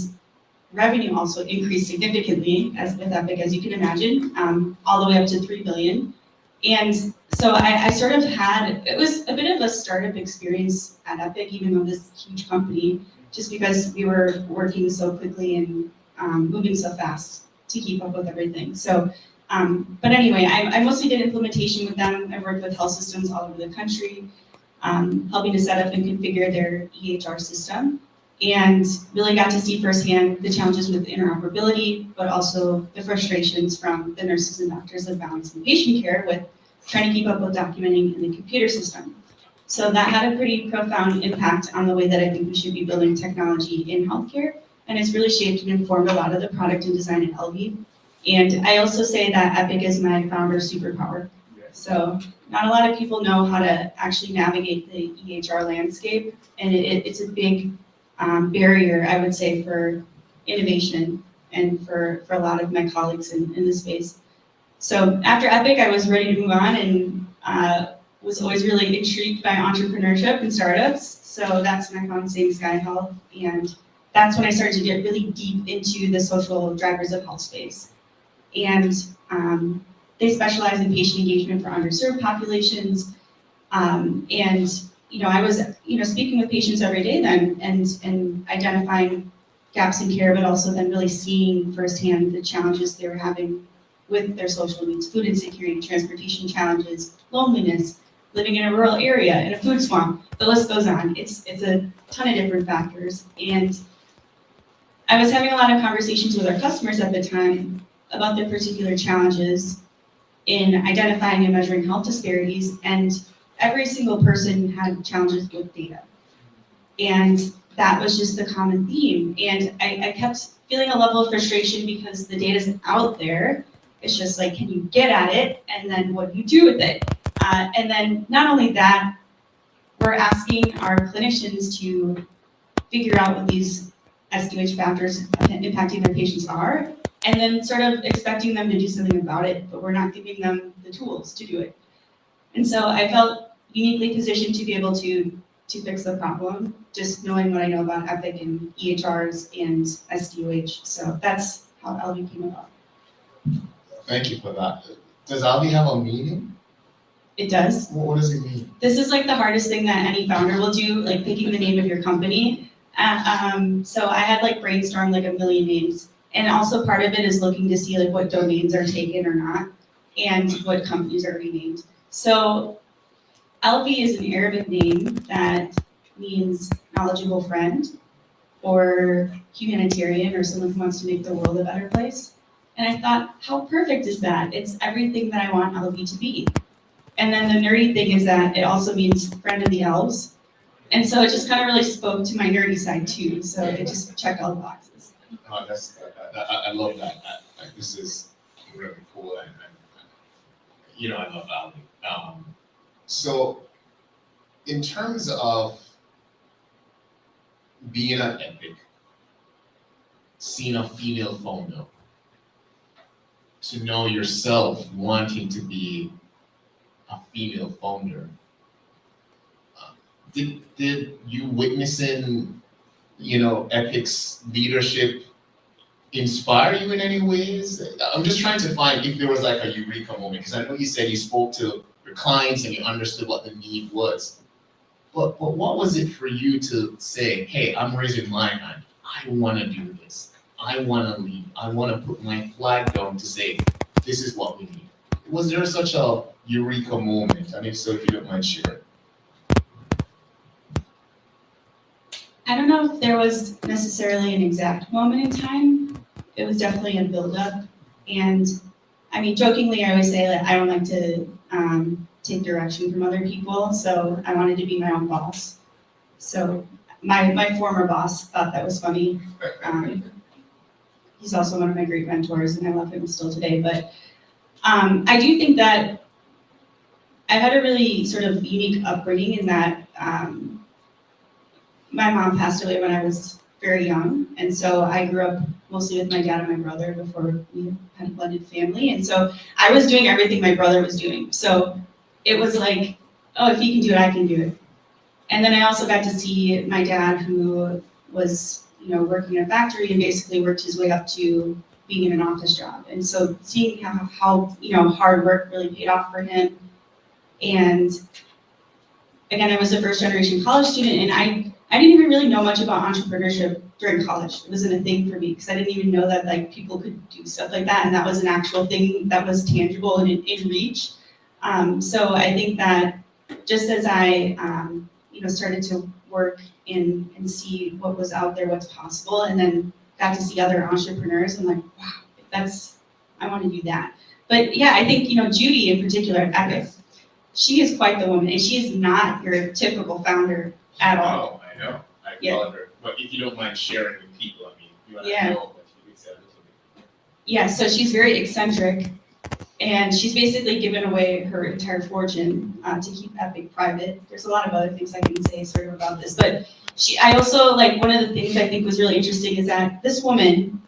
revenue also increased significantly with Epic, as you can imagine, all the way up to 3 billion. And so I sort of it was a bit of a startup experience at Epic, even though this huge company, just because we were working so quickly and moving so fast to keep up with everything. So, but anyway, I mostly did implementation with them. I worked with health systems all over the country, helping to set up and configure their EHR system, and really got to see firsthand the challenges with interoperability, but also the frustrations from the nurses and doctors of balancing patient care with trying to keep up with documenting in the computer system. So that had a pretty profound impact on the way that I think we should be building technology in healthcare, and it's really shaped and informed a lot of the product and design at LV. And I also say that Epic is my founder superpower. So not a lot of people know how to actually navigate the EHR landscape, and it's a big barrier, I would say, for innovation and for a lot of my colleagues in the space. So after Epic, I was ready to move on, and was always really intrigued by entrepreneurship and startups. So that's when I found Same Sky Health, and that's when I started to get really deep into the social drivers of health space. And they specialize in patient engagement for underserved populations. I was, speaking with patients every day then and identifying gaps in care, but also then really seeing firsthand the challenges they were having with their social needs, food insecurity, transportation challenges, loneliness, living in a rural area, in a food swamp. The list goes on. It's a ton of different factors. And I was having a lot of conversations with our customers at the time about their particular challenges in identifying and measuring health disparities, and every single person had challenges with data. And that was just the common theme. And I kept feeling a level of frustration because the data's out there. It's just like, can you get at it? And then what do you do with it? And then not only that, we're asking our clinicians to figure out what these SDOH factors impacting their patients are, and then sort of expecting them to do something about it, but we're not giving them the tools to do it. And so I felt uniquely positioned to be able to fix the problem, just knowing what I know about Epic and EHRs and SDOH. So that's how LV came about. Thank you for that. Does LV have a meaning? It does. What does it mean? This is like the hardest thing that any founder will do, like picking the name of your company. So I had like brainstormed like a million names. And also part of it is looking to see like what domains are taken or not, and what companies are renamed. So LV is an Arabic name that means knowledgeable friend, or humanitarian, or someone who wants to make the world a better place. And I thought, how perfect is that? It's everything that I want LV to be. And then the nerdy thing is that it also means friend of the elves. And so it just kind of really spoke to my nerdy side too. So it just checked all the boxes. Oh, I love that. This is really cool, and I love LV. So, in terms of being at Epic, seeing a female founder, to know yourself wanting to be a female founder, did you witnessing, Epic's leadership inspire you in any ways? I'm just trying to find if there was like a eureka moment, because I know you said you spoke to your clients and you understood what the need was. But what was it for you to say, hey, I'm raising my hand. I want to do this. I want to lead. I want to put my flag down to say, this is what we need. Was there such a eureka moment? And if so, if you don't mind sharing. I don't know if there was necessarily an exact moment in time. It was definitely a buildup. And I mean, jokingly, I always say that I don't like to take direction from other people. So I wanted to be my own boss. So my former boss thought that was funny. He's also one of my great mentors, and I love him still today. But I do think that I've had a really sort of unique upbringing in that my mom passed away when I was very young, and so I grew up mostly with my dad and my brother before we had a blended family, and so I was doing everything my brother was doing. So it was like, oh, if he can do it, I can do it. And then I also got to see my dad, who was, working in a factory and basically worked his way up to being in an office job. And so seeing how hard work really paid off for him. And again, I was a first generation college student, and I didn't even really know much about entrepreneurship during college. It wasn't a thing for me because I didn't even know that like people could do stuff like that, and that was an actual thing that was tangible and in reach. So I think that just as I started to work and see what was out there, what's possible, and then got to see other entrepreneurs, I'm like, wow, I want to do that. But yeah, I think Judy in particular at Epic, she is quite the woman, and she is not your typical founder at all. Oh, I know. I Yeah. followed her. But if you don't mind sharing with people, I mean, you and Yeah. I know, but you could say a little bit. Yeah, so she's very eccentric, and she's basically given away her entire fortune to keep Epic private. There's a lot of other things I can say sort of about this, but I also, like, one of the things I think was really interesting is that this woman,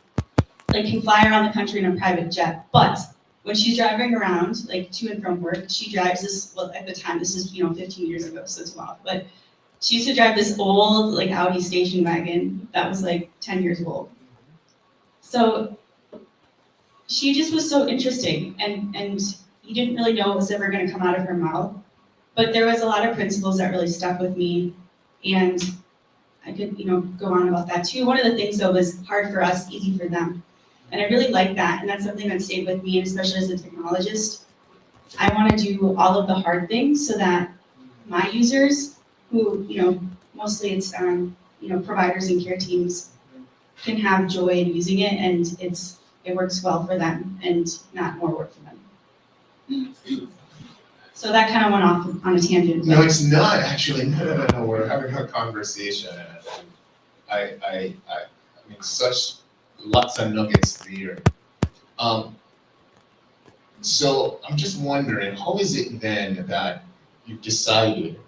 like, can fly around the country in a private jet, but when she's driving around, like, to and from work, she drives this, well, at the time, this is, 15 years ago, so it's wild, but she used to drive this old, like, Audi station wagon that was, like, 10 years old. So she just was so interesting, and you didn't really know what was ever going to come out of her mouth. But there was a lot of principles that really stuck with me, and I could, go on about that too. One of the things, though, was hard for us, easy for them. And I really like that, and that's something that stayed with me, and especially as a technologist. I want to do all of the hard things so that my users, who, mostly it's, providers and care teams, can have joy in using it, and it works well for them and not more work for them. So that kind of went off on a tangent. No, it's not actually. No. We're having a conversation, and I mean, such lots of nuggets there. So I'm just wondering, how is it then that you've decided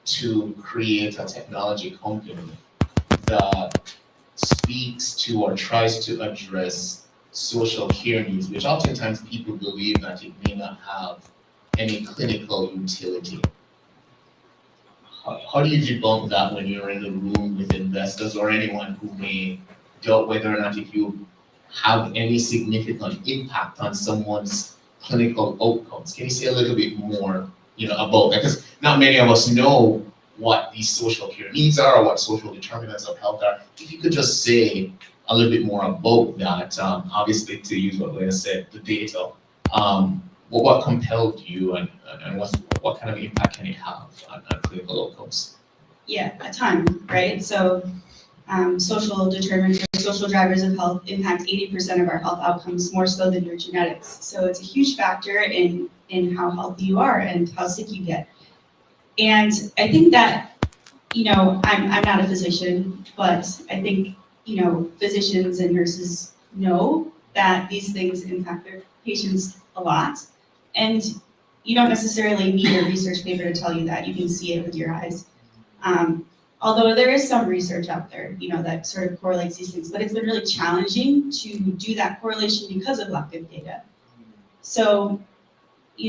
to create a technology company that speaks to or tries to address social care needs, which oftentimes people believe that it may not have any clinical utility? How do you debunk that when you're in the room with investors or anyone who may doubt whether or not if you have any significant impact on someone's clinical outcomes? Can you say a little bit more, about that? Because not many of us know what these social care needs are or what social determinants of health are. If you could just say a little bit more about that, obviously to use what Leah said, the data, what compelled you and what kind of impact can it have on clinical outcomes? Yeah, a ton, right? So social determinants or social drivers of health impact 80% of our health outcomes, more so than your genetics. So it's a huge factor in how healthy you are and how sick you get. And I think that, I'm not a physician, but I think, physicians and nurses know that these things impact their patients a lot. And you don't necessarily need a research paper to tell you that. You can see it with your eyes. Although there is some research out there, that sort of correlates these things, but it's been really challenging to do that correlation because of lack of data. So,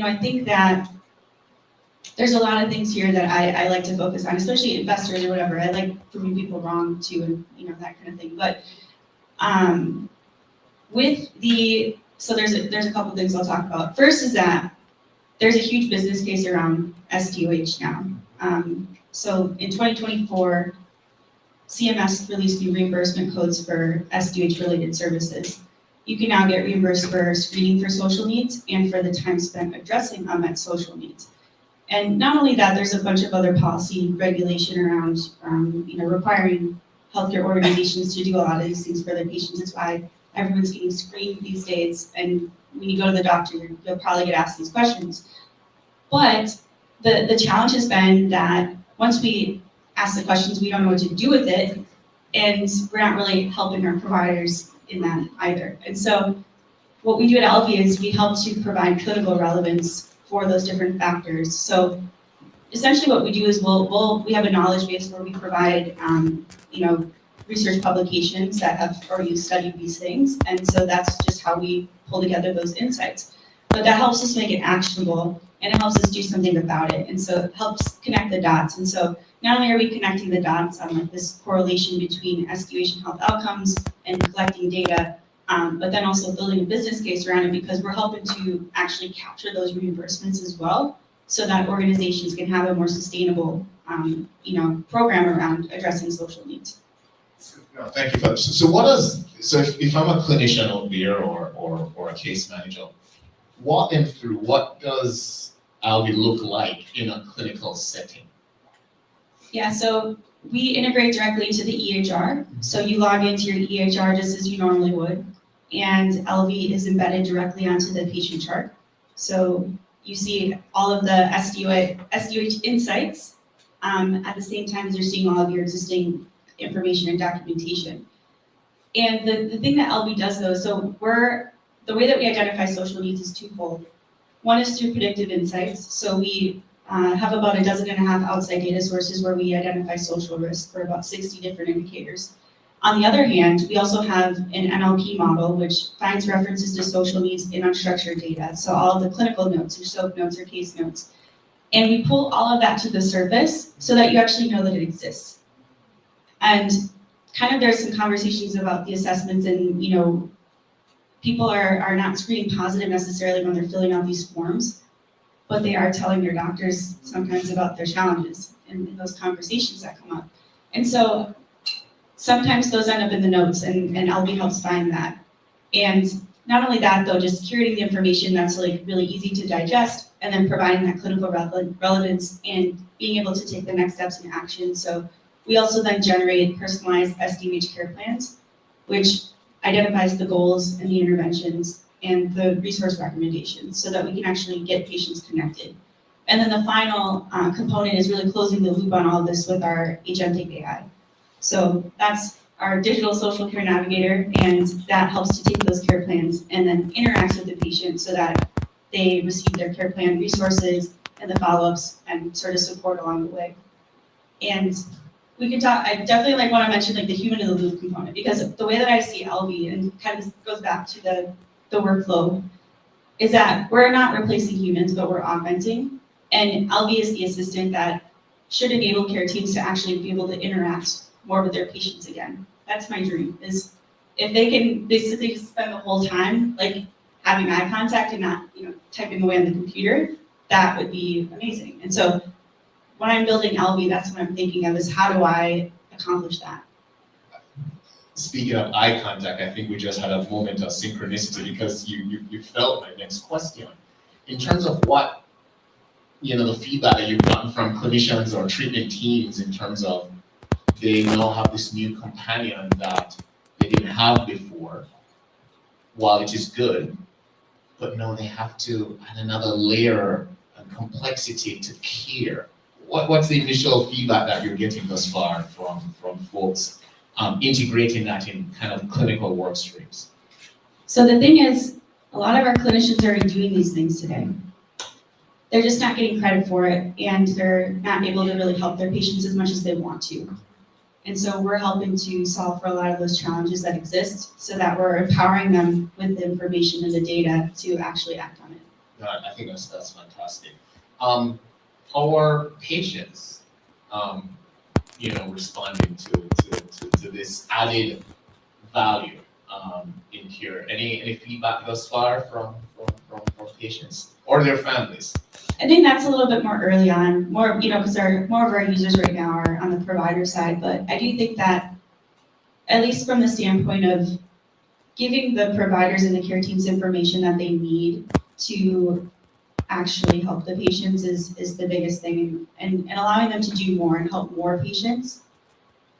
I think that there's a lot of things here that I like to focus on, especially investors or whatever. I like proving people wrong too, and that kind of thing. But so there's a couple things I'll talk about. First is that there's a huge business case around SDOH now. So in 2024, CMS released new reimbursement codes for SDOH related services. you can now get reimbursed for screening for social needs and for the time spent addressing unmet social needs. And not only that, there's a bunch of other policy regulation around, requiring healthcare organizations to do a lot of these things for their patients. That's why everyone's getting screened these days. And when you go to the doctor, you'll probably get asked these questions. But the challenge has been that once we ask the questions, we don't know what to do with it. And we're not really helping our providers in that either. And so what we do at LV is we help to provide clinical relevance for those different factors. So essentially what we do is we have a knowledge base where we provide, research publications that have already studied these things. And so that's just how we pull together those insights. But that helps us make it actionable and it helps us do something about it. And so it helps connect the dots. And so not only are we connecting the dots on like this correlation between SDOH and health outcomes and collecting data, but then also building a business case around it because we're helping to actually capture those reimbursements as well so that organizations can have a more sustainable, program around addressing social needs. No, thank you for that. So if I'm a clinician out there or a case manager, walk them through what does Alvi look like in a clinical setting? Yeah, so we integrate directly into the EHR. So you log into your EHR just as you normally would, and LV is embedded directly onto the patient chart. So you see all of the SDOH insights at the same time as you're seeing all of your existing information and documentation. And the thing that LV does though, so the way that we identify social needs is twofold. One is through predictive insights. So we have about 12.5 outside data sources where we identify social risk for about 60 different indicators. On the other hand, we also have an NLP model which finds references to social needs in unstructured data. So all of the clinical notes or SOAP notes or case notes. And we pull all of that to the surface so that you actually know that it exists. And kind of there's some conversations about the assessments and, people are not screening positive necessarily when they're filling out these forms, but they are telling their doctors sometimes about their challenges and those conversations that come up. And so sometimes those end up in the notes and LV helps find that. And not only that though, just curating the information that's like really easy to digest and then providing that clinical relevance and being able to take the next steps in action. So we also then generate personalized SDOH care plans, which identifies the goals and the interventions and the resource recommendations so that we can actually get patients connected. And then the final component is really closing the loop on all of this with our agentic AI. So that's our digital social care navigator, and that helps to take those care plans and then interacts with the patient so that they receive their care plan resources and the follow-ups and sort of support along the way. And we can talk, I definitely want to mention the human in the loop component because the way that I see LV and kind of goes back to the workflow is that we're not replacing humans, but we're augmenting. And LV is the assistant that should enable care teams to actually be able to interact more with their patients again. That's my dream, is if they can basically just spend the whole time having eye contact and not, typing away on the computer, that would be amazing. And so when I'm building LV, that's what I'm thinking of is how do I accomplish that? Speaking of eye contact, I think we just had a moment of synchronicity because you felt my next question. In terms of what, the feedback that you've gotten from clinicians or treatment teams in terms of they now have this new companion that they didn't have before, while it is good, but now they have to add another layer and complexity to care. What's the initial feedback that you're getting thus far from folks integrating that in kind of clinical work streams? So the thing is, a lot of our clinicians are already doing these things today. They're just not getting credit for it, and they're not able to really help their patients as much as they want to. And so we're helping to solve for a lot of those challenges that exist so that we're empowering them with the information and the data to actually act on it. I think that's fantastic. Our patients, responding to this added value in care. Any feedback thus far from patients or their families? I think that's a little bit more early on, more, because more of our users right now are on the provider side, but I do think that at least from the standpoint of giving the providers and the care teams information that they need to actually help the patients is the biggest thing, and allowing them to do more and help more patients.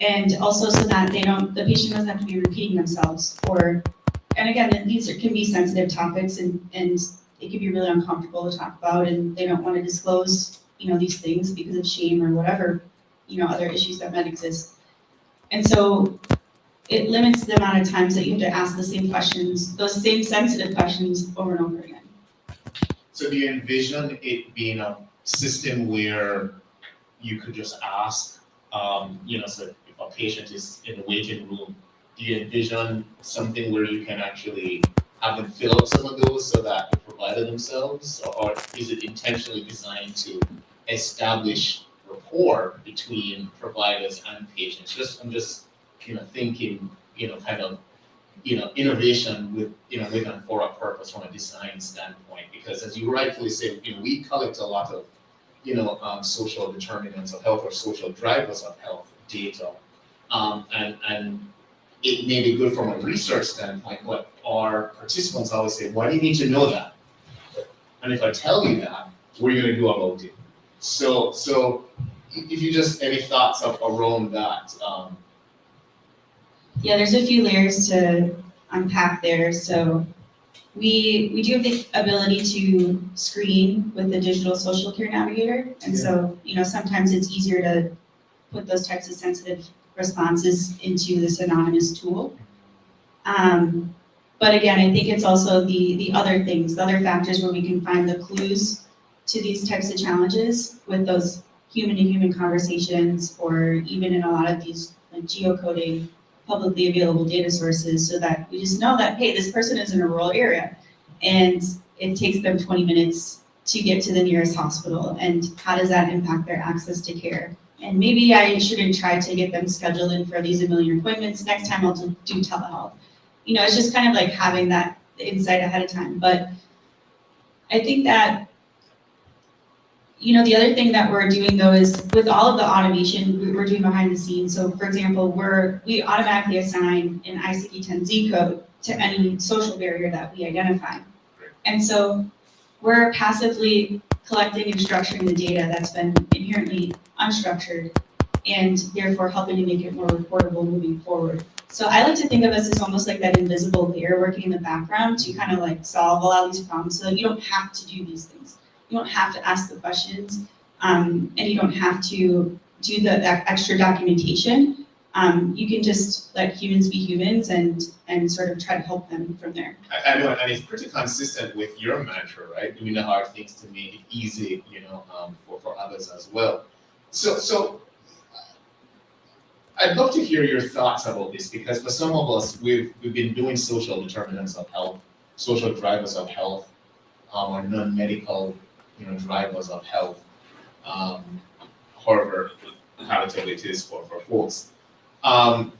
And also so that the patient doesn't have to be repeating themselves and again, these can be sensitive topics and it can be really uncomfortable to talk about, and they don't want to disclose, these things because of shame or whatever, other issues that might exist. And so it limits the amount of times that you have to ask the same questions, those same sensitive questions over and over again. So do you envision it being a system where you could just ask, so if a patient is in the waiting room, do you envision something where you can actually have them fill out some of those so that the provider themselves, or is it intentionally designed to establish rapport between providers and patients? I'm just thinking, innovation with and for a purpose from a design standpoint, because as you rightfully say, we collect a lot of, social determinants of health or social drivers of health data. And it may be good from a research standpoint, but our participants always say, why do you need to know that? And if I tell you that, what are you going to do about it? So if you just, any thoughts around that? Yeah, there's a few layers to unpack there. So we do have the ability to screen with the digital social care navigator. And so, sometimes it's easier to put those types of sensitive responses into this anonymous tool. But again, I think it's also the other things, the other factors where we can find the clues to these types of challenges with those human-to-human conversations, or even in a lot of these like geocoding publicly available data sources, so that we just know that, hey, this person is in a rural area and it takes them 20 minutes to get to the nearest hospital, and how does that impact their access to care? And maybe I shouldn't try to get them scheduled in for these 1 million appointments. Next time I'll do telehealth. It's just kind of like having that insight ahead of time. But I think that, the other thing that we're doing though is with all of the automation we're doing behind the scenes. So for example, we automatically assign an ICD-10 code to any social barrier that we identify. And so we're passively collecting and structuring the data that's been inherently unstructured, and therefore helping to make it more reportable moving forward. So I like to think of us as almost like that invisible layer working in the background to kind of like solve a lot of these problems, so that you don't have to do these things. You don't have to ask the questions, and you don't have to do the extra documentation. You can just let humans be humans and sort of try to help them from there. I know, and it's pretty consistent with your mantra, right? Doing the hard things to make it easy, for others as well. So I'd love to hear your thoughts about this, because for some of us, we've been doing social determinants of health, social drivers of health, or non-medical, drivers of health, however palatable it is for folks. And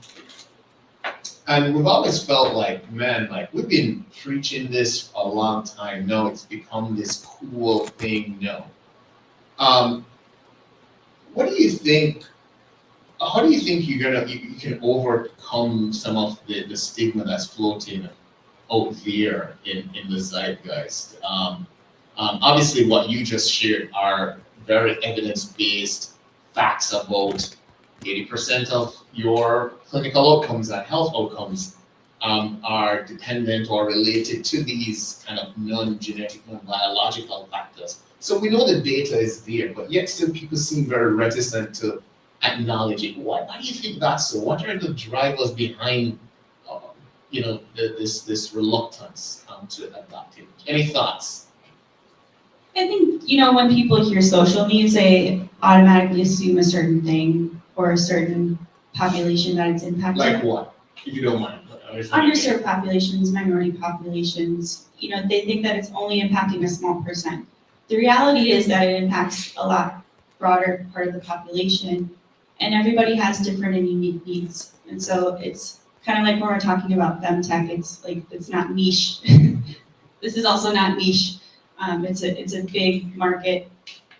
we've always felt like, man, like we've been preaching this a long time. No, it's become this cool thing. No. What do you think? How do you think you can overcome some of the stigma that's floating out there in the zeitgeist? Obviously, what you just shared are very evidence-based facts about 80% of your clinical outcomes and health outcomes are dependent or related to these kind of non-genetic, non-biological factors. So we know the data is there, but yet still people seem very reticent to acknowledge it. Why do you think that's so? What are the drivers behind, this reluctance to adopt it? Any thoughts? I think, when people hear social needs, they automatically assume a certain thing or a certain population that it's impacting. Like what, if you don't mind? Underserved populations, minority populations, they think that it's only impacting a small percent. The reality is that it impacts a lot broader part of the population, and everybody has different and unique needs. And so it's kind of like when we're talking about femtech, it's like, it's not niche. This is also not niche. It's a big market.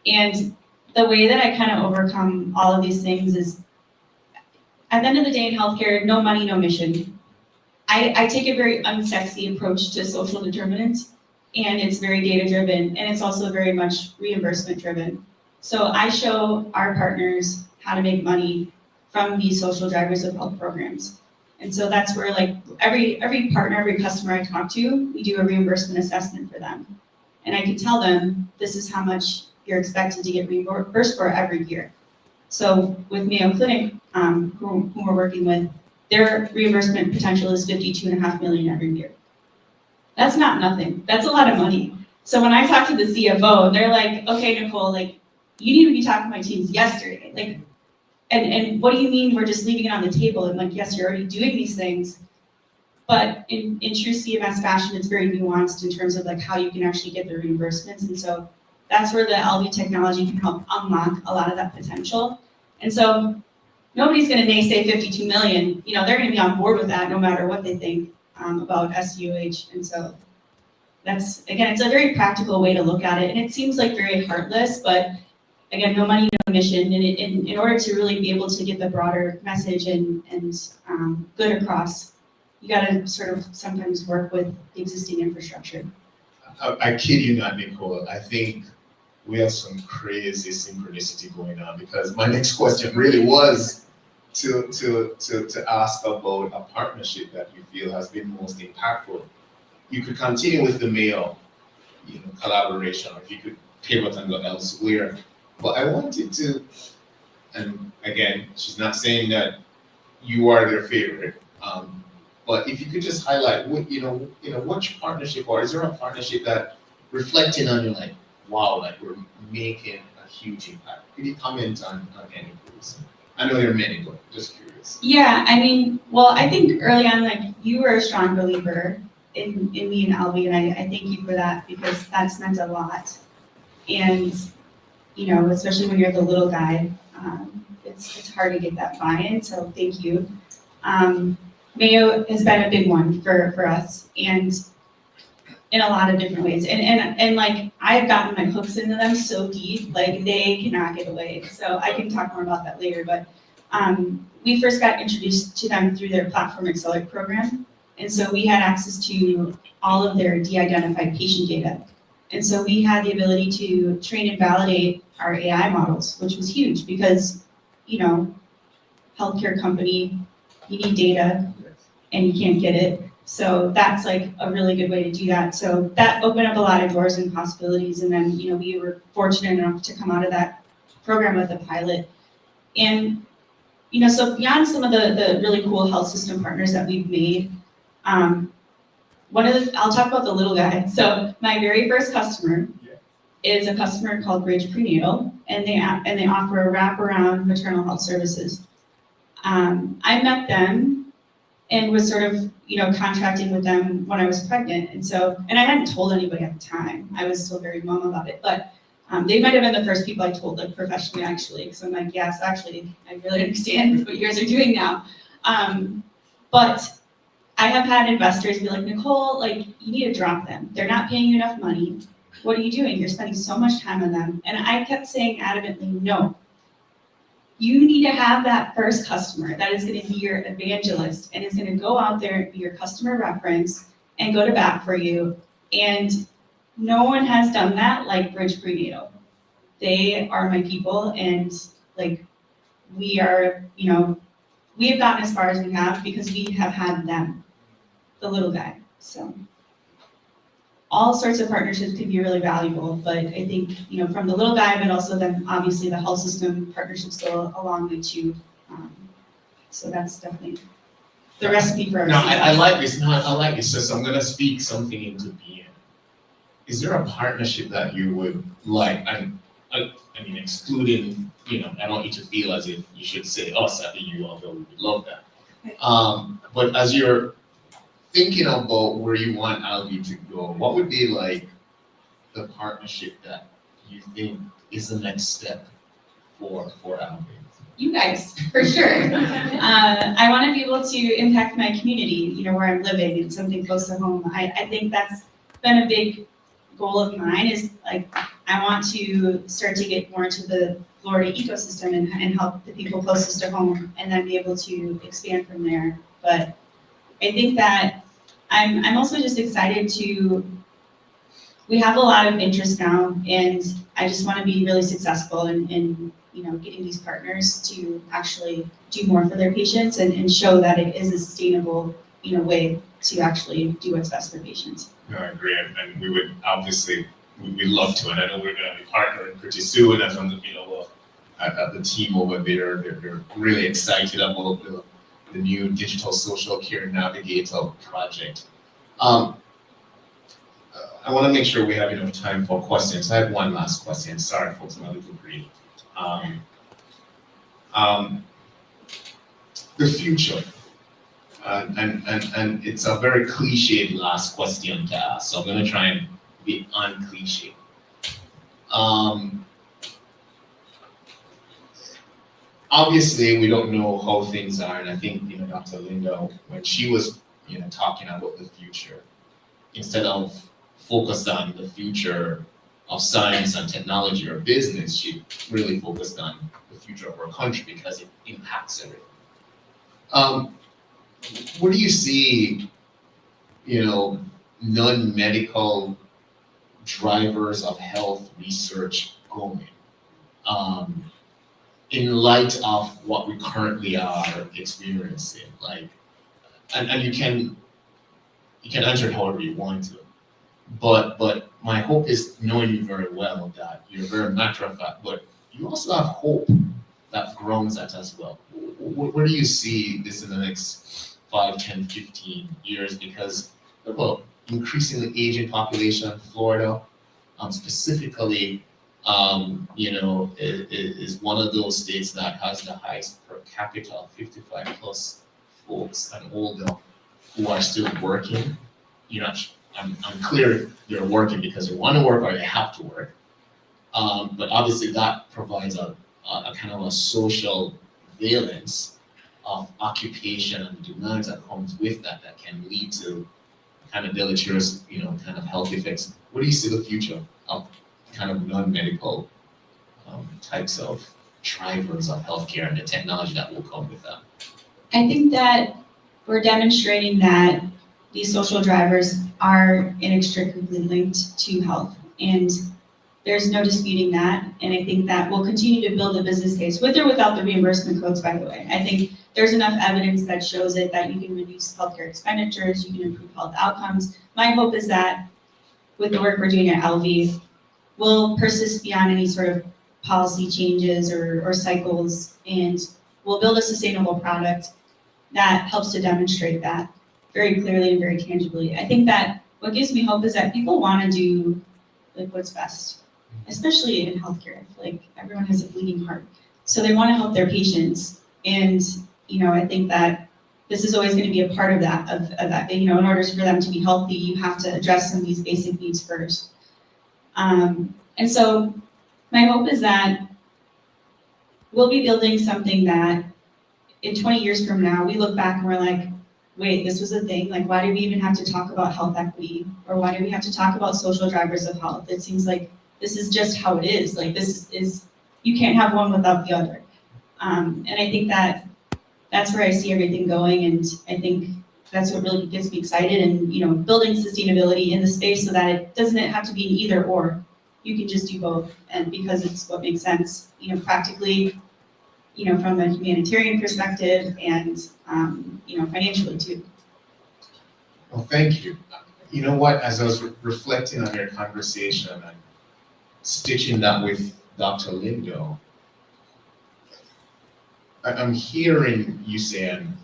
And the way that I kind of overcome all of these things is, at the end of the day in healthcare, no money, no mission. I take a very unsexy approach to social determinants, and it's very data-driven, and it's also very much reimbursement-driven. So I show our partners how to make money from these social drivers of health programs. And so that's where like every partner, every customer I talk to, we do a reimbursement assessment for them. And I can tell them, this is how much you're expected to get reimbursed for every year. So with Mayo Clinic, who we're working with, their reimbursement potential is 52.5 million every year. That's not nothing. That's a lot of money. So when I talk to the CFO, they're like, okay, Nicole, like, you need to be talking to my teams yesterday. Like, and what do you mean we're just leaving it on the table? And like, yes, you're already doing these things, but in true CMS fashion, it's very nuanced in terms of like how you can actually get the reimbursements. And so that's where the LV technology can help unlock a lot of that potential. And so nobody's gonna naysay 52 million, you know, they're gonna be on board with that no matter what they think about SUH. And so that's, again, it's a very practical way to look at it. And it seems like very heartless, but again, no money, no mission. And in order to really be able to get the broader message and good across, you gotta sort of sometimes work with the existing infrastructure. I kid you not, Nicole. I think we have some crazy synchronicity going on, because my next question really was to ask about a partnership that you feel has been most impactful. You could continue with the Mayo, collaboration, or if you could pivot and go elsewhere. But I wanted to, and again, she's not saying that you are their favorite, but if you could just highlight what, which partnership, or is there a partnership that reflecting on you like, wow, like we're making a huge impact? Could you comment on any of those? I know there are many, but just curious. Yeah, I mean, well, I think early on, like, you were a strong believer in me and Albie, and I thank you for that, because that's meant a lot. And, especially when you're the little guy, it's hard to get that buy-in, so thank you. Mayo has been a big one for us, and in a lot of different ways. And like, I've gotten my hooks into them so deep, like they cannot get away. So I can talk more about that later, but we first got introduced to them through their Platform Accelerate program. And so we had access to all of their de-identified patient data. And so we had the ability to train and validate our AI models, which was huge because, healthcare company, you need data and you can't get it. So that's like a really good way to do that. So that opened up a lot of doors and possibilities. And then, we were fortunate enough to come out of that program with a pilot. And, so beyond some of the really cool health system partners that we've made, I'll talk about the little guy. So my very first customer is a customer called Bridge Prenatal, and they offer a wraparound maternal health services. I met them and was sort of, contracting with them when I was pregnant. And I hadn't told anybody at the time. I was still very mum about it, but they might have been the first people I told, like, professionally, actually, because I'm like, yes, actually, I really understand what you guys are doing now. But I have had investors be like, Nicole, like, you need to drop them. They're not paying you enough money. What are you doing? You're spending so much time on them. And I kept saying adamantly, no. You need to have that first customer that is going to be your evangelist and is going to go out there and be your customer reference and go to bat for you. And no one has done that like Bridge Prenatal. They are my people, and like, we are, we have gotten as far as we have because we have had them, the little guy. So all sorts of partnerships could be really valuable, but I think, from the little guy, but also then obviously the health system partnerships go along the two. So that's definitely the recipe for our Now, success. I like this. Now, I like this. So I'm going to speak something into being. Is there a partnership that you would like? I mean, excluding, I don't want you to feel as if you should say us, I think you all would love that. But as you're thinking about where you want Albie to go, what would be like the partnership that you think is the next step for Albie? You guys, for sure. I want to be able to impact my community, where I'm living, and something close to home. I think that's been a big goal of mine, is like, I want to start to get more into the Florida ecosystem and help the people closest to home, and then be able to expand from there. But I think that I'm also just excited we have a lot of interest now, and I just want to be really successful in getting these partners to actually do more for their patients and show that it is a sustainable, way to actually do what's best for patients. No, I agree, and we would obviously, we'd love to, and I know we're gonna be partnering pretty soon, as on the, at the team over there, they're really excited about the new digital social care navigator project. I want to make sure we have enough time for questions. I have one last question. Sorry, folks, I'm a little brief. The future, and it's a very cliched last question to ask, so I'm going to try and be uncliched. Obviously, we don't know how things are, and I think Dr. Linda, when she was talking about the future, instead of focused on the future of science and technology or business, she really focused on the future of our country because it impacts everything. Where do you see, non-medical drivers of health research going? In light of what we currently are experiencing, and you can answer it however you want to, but my hope is knowing you very well that you're very matter of fact, but you also have hope that grounds that as well. Where do you see this in the next 5, 10, 15 years? Because increasingly aging population in Florida, specifically, is one of those states that has the highest per capita of 55 plus folks and older who are still working. I'm clear they're working because they want to work or they have to work. But obviously that provides a kind of a social valence of occupation and the demands that comes with that can lead to kind of deleterious, kind of health effects. Where do you see the future of kind of non-medical types of drivers of healthcare and the technology that will come with that? I think that we're demonstrating that these social drivers are inextricably linked to health, and there's no disputing that. And I think that we'll continue to build a business case with or without the reimbursement codes, by the way. I think there's enough evidence that shows it, that you can reduce healthcare expenditures, you can improve health outcomes. My hope is that with the work we're doing at LV, we'll persist beyond any sort of policy changes or cycles, and we'll build a sustainable product that helps to demonstrate that very clearly and very tangibly. I think that what gives me hope is that people want to do what's best, especially in healthcare. I feel like everyone has a bleeding heart, so they want to help their patients. And I think that this is always going to be a part of that. In order for them to be healthy, you have to address some of these basic needs first. And so my hope is that we'll be building something that in 20 years from now, we look back and we're like, wait, this was a thing? Why do we even have to talk about health equity? Or why do we have to talk about social drivers of health? It seems like this is just how it is. You can't have one without the other. And I think that that's where I see everything going. And I think that's what really gets me excited, and building sustainability in the space so that it doesn't have to be an either or. You can just do both, and because it's what makes sense, practically, from a humanitarian perspective and financially too. Well, thank you. You know what? As I was reflecting on your conversation and stitching that with Dr. Lindo, I'm hearing you say, and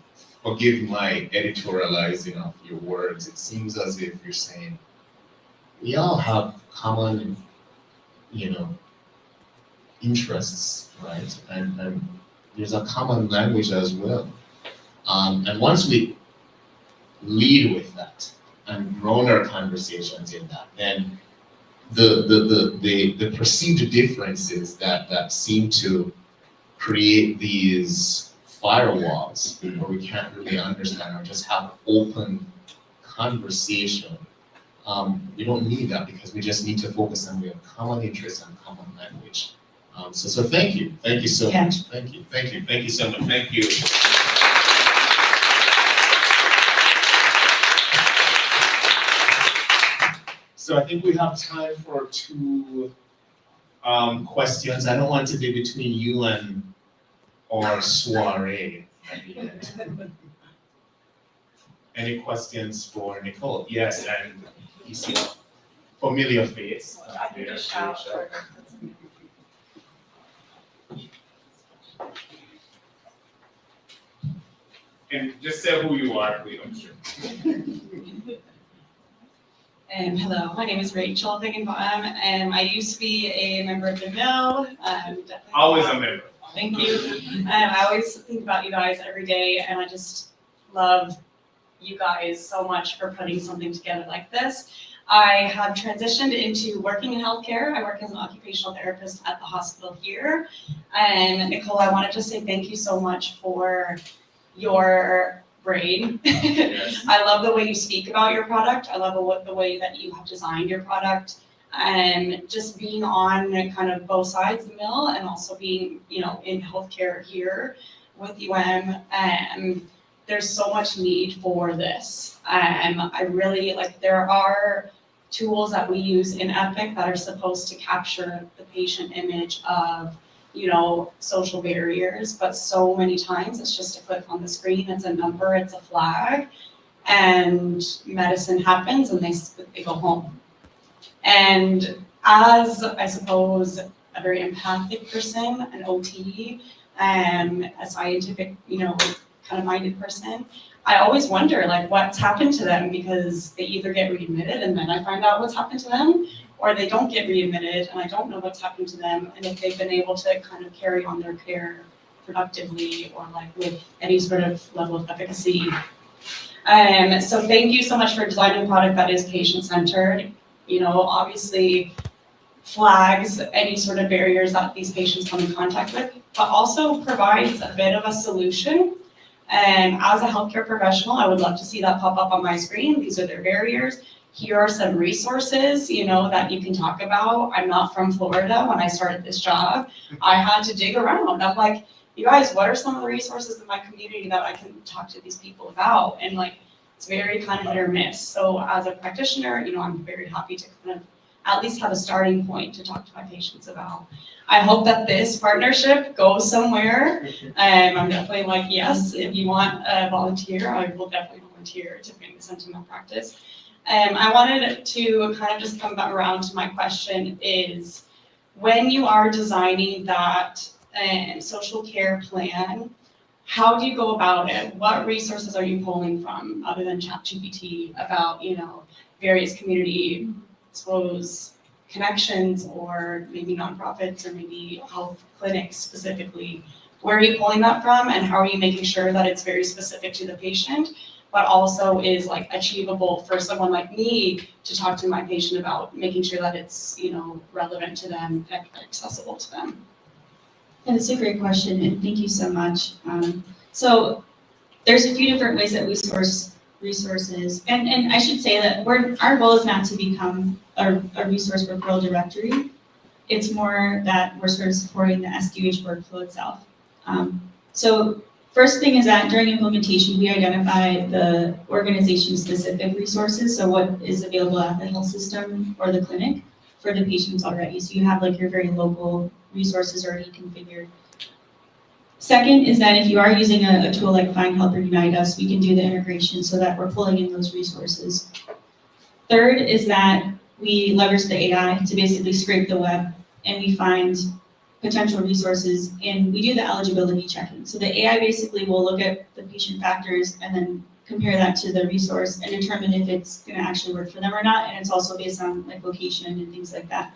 forgive my editorializing of your words, it seems as if you're saying we all have common, interests, right? And there's a common language as well. And once we lead with that and grown our conversations in that, then the perceived differences that seem to create these firewalls where we can't really understand or just have open conversation. We don't need that, because we just need to focus on we have common interests and common language. So thank you so much. Thank you so much. Thank you. So I think we have time for two questions. I don't want to be between you and or soiree at the end. Any questions for Nicole? Yes, and you see a familiar face. There, shout. And just say who you are, please. I'm sure. Hello, my name is Rachel Higginbottom, and I used to be a member of the Mill. Always a member. Thank you. I always think about you guys every day, and I just love you guys so much for putting something together like this. I have transitioned into working in healthcare. I work as an occupational therapist at the hospital here. And Nicole, I wanted to say thank you so much for your brain. Yes. I love the way you speak about your product. I love the way that you have designed your product. And just being on kind of both sides of the mill and also being, in healthcare here with UM. There's so much need for this. I really there are tools that we use in Epic that are supposed to capture the patient image of, social barriers, but so many times it's just a click on the screen, it's a number, it's a flag, and medicine happens and they go home. And as, I suppose, a very empathic person, an OT, a scientific, kind of minded person, I always wonder what's happened to them, because they either get readmitted and then I find out what's happened to them, or they don't get readmitted and I don't know what's happened to them, and if they've been able to kind of carry on their care productively or with any sort of level of efficacy. So thank you so much for designing a product that is patient-centered, obviously flags any sort of barriers that these patients come in contact with, but also provides a bit of a solution. As a healthcare professional, I would love to see that pop up on my screen. These are their barriers. Here are some resources, that you can talk about. I'm not from Florida. When I started this job, I had to dig around. I'm like, you guys, what are some of the resources in my community that I can talk to these people about? And it's very kind of hit or miss. So as a practitioner, I'm very happy to kind of at least have a starting point to talk to my patients about. I hope that this partnership goes somewhere. I'm definitely yes, if you want a volunteer, I will definitely volunteer to bring this into my practice. I wanted to kind of just come back around to my question is, when you are designing that social care plan, how do you go about it? What resources are you pulling from other than ChatGPT about, various community, I suppose, connections, or maybe nonprofits, or maybe health clinics specifically? Where are you pulling that from, and how are you making sure that it's very specific to the patient, but also is achievable for someone like me to talk to my patient about, making sure that it's, relevant to them and accessible to them? And it's a great question, and thank you so much. So there's a few different ways that we source resources, and I should say that our goal is not to become a resource referral directory. It's more that we're sort of supporting the SDH workflow itself. So first thing is that during implementation, we identify the organization-specific resources, so what is available at the health system or the clinic for the patients already. So you have your very local resources already configured. Second is that if you are using a tool like Find Help or Unite Us, we can do the integration so that we're pulling in those resources. Third is that we leverage the AI to basically scrape the web, and we find potential resources, and we do the eligibility checking. So the AI basically will look at the patient factors and then compare that to the resource and determine if it's going to actually work for them or not, and it's also based on location and things like that.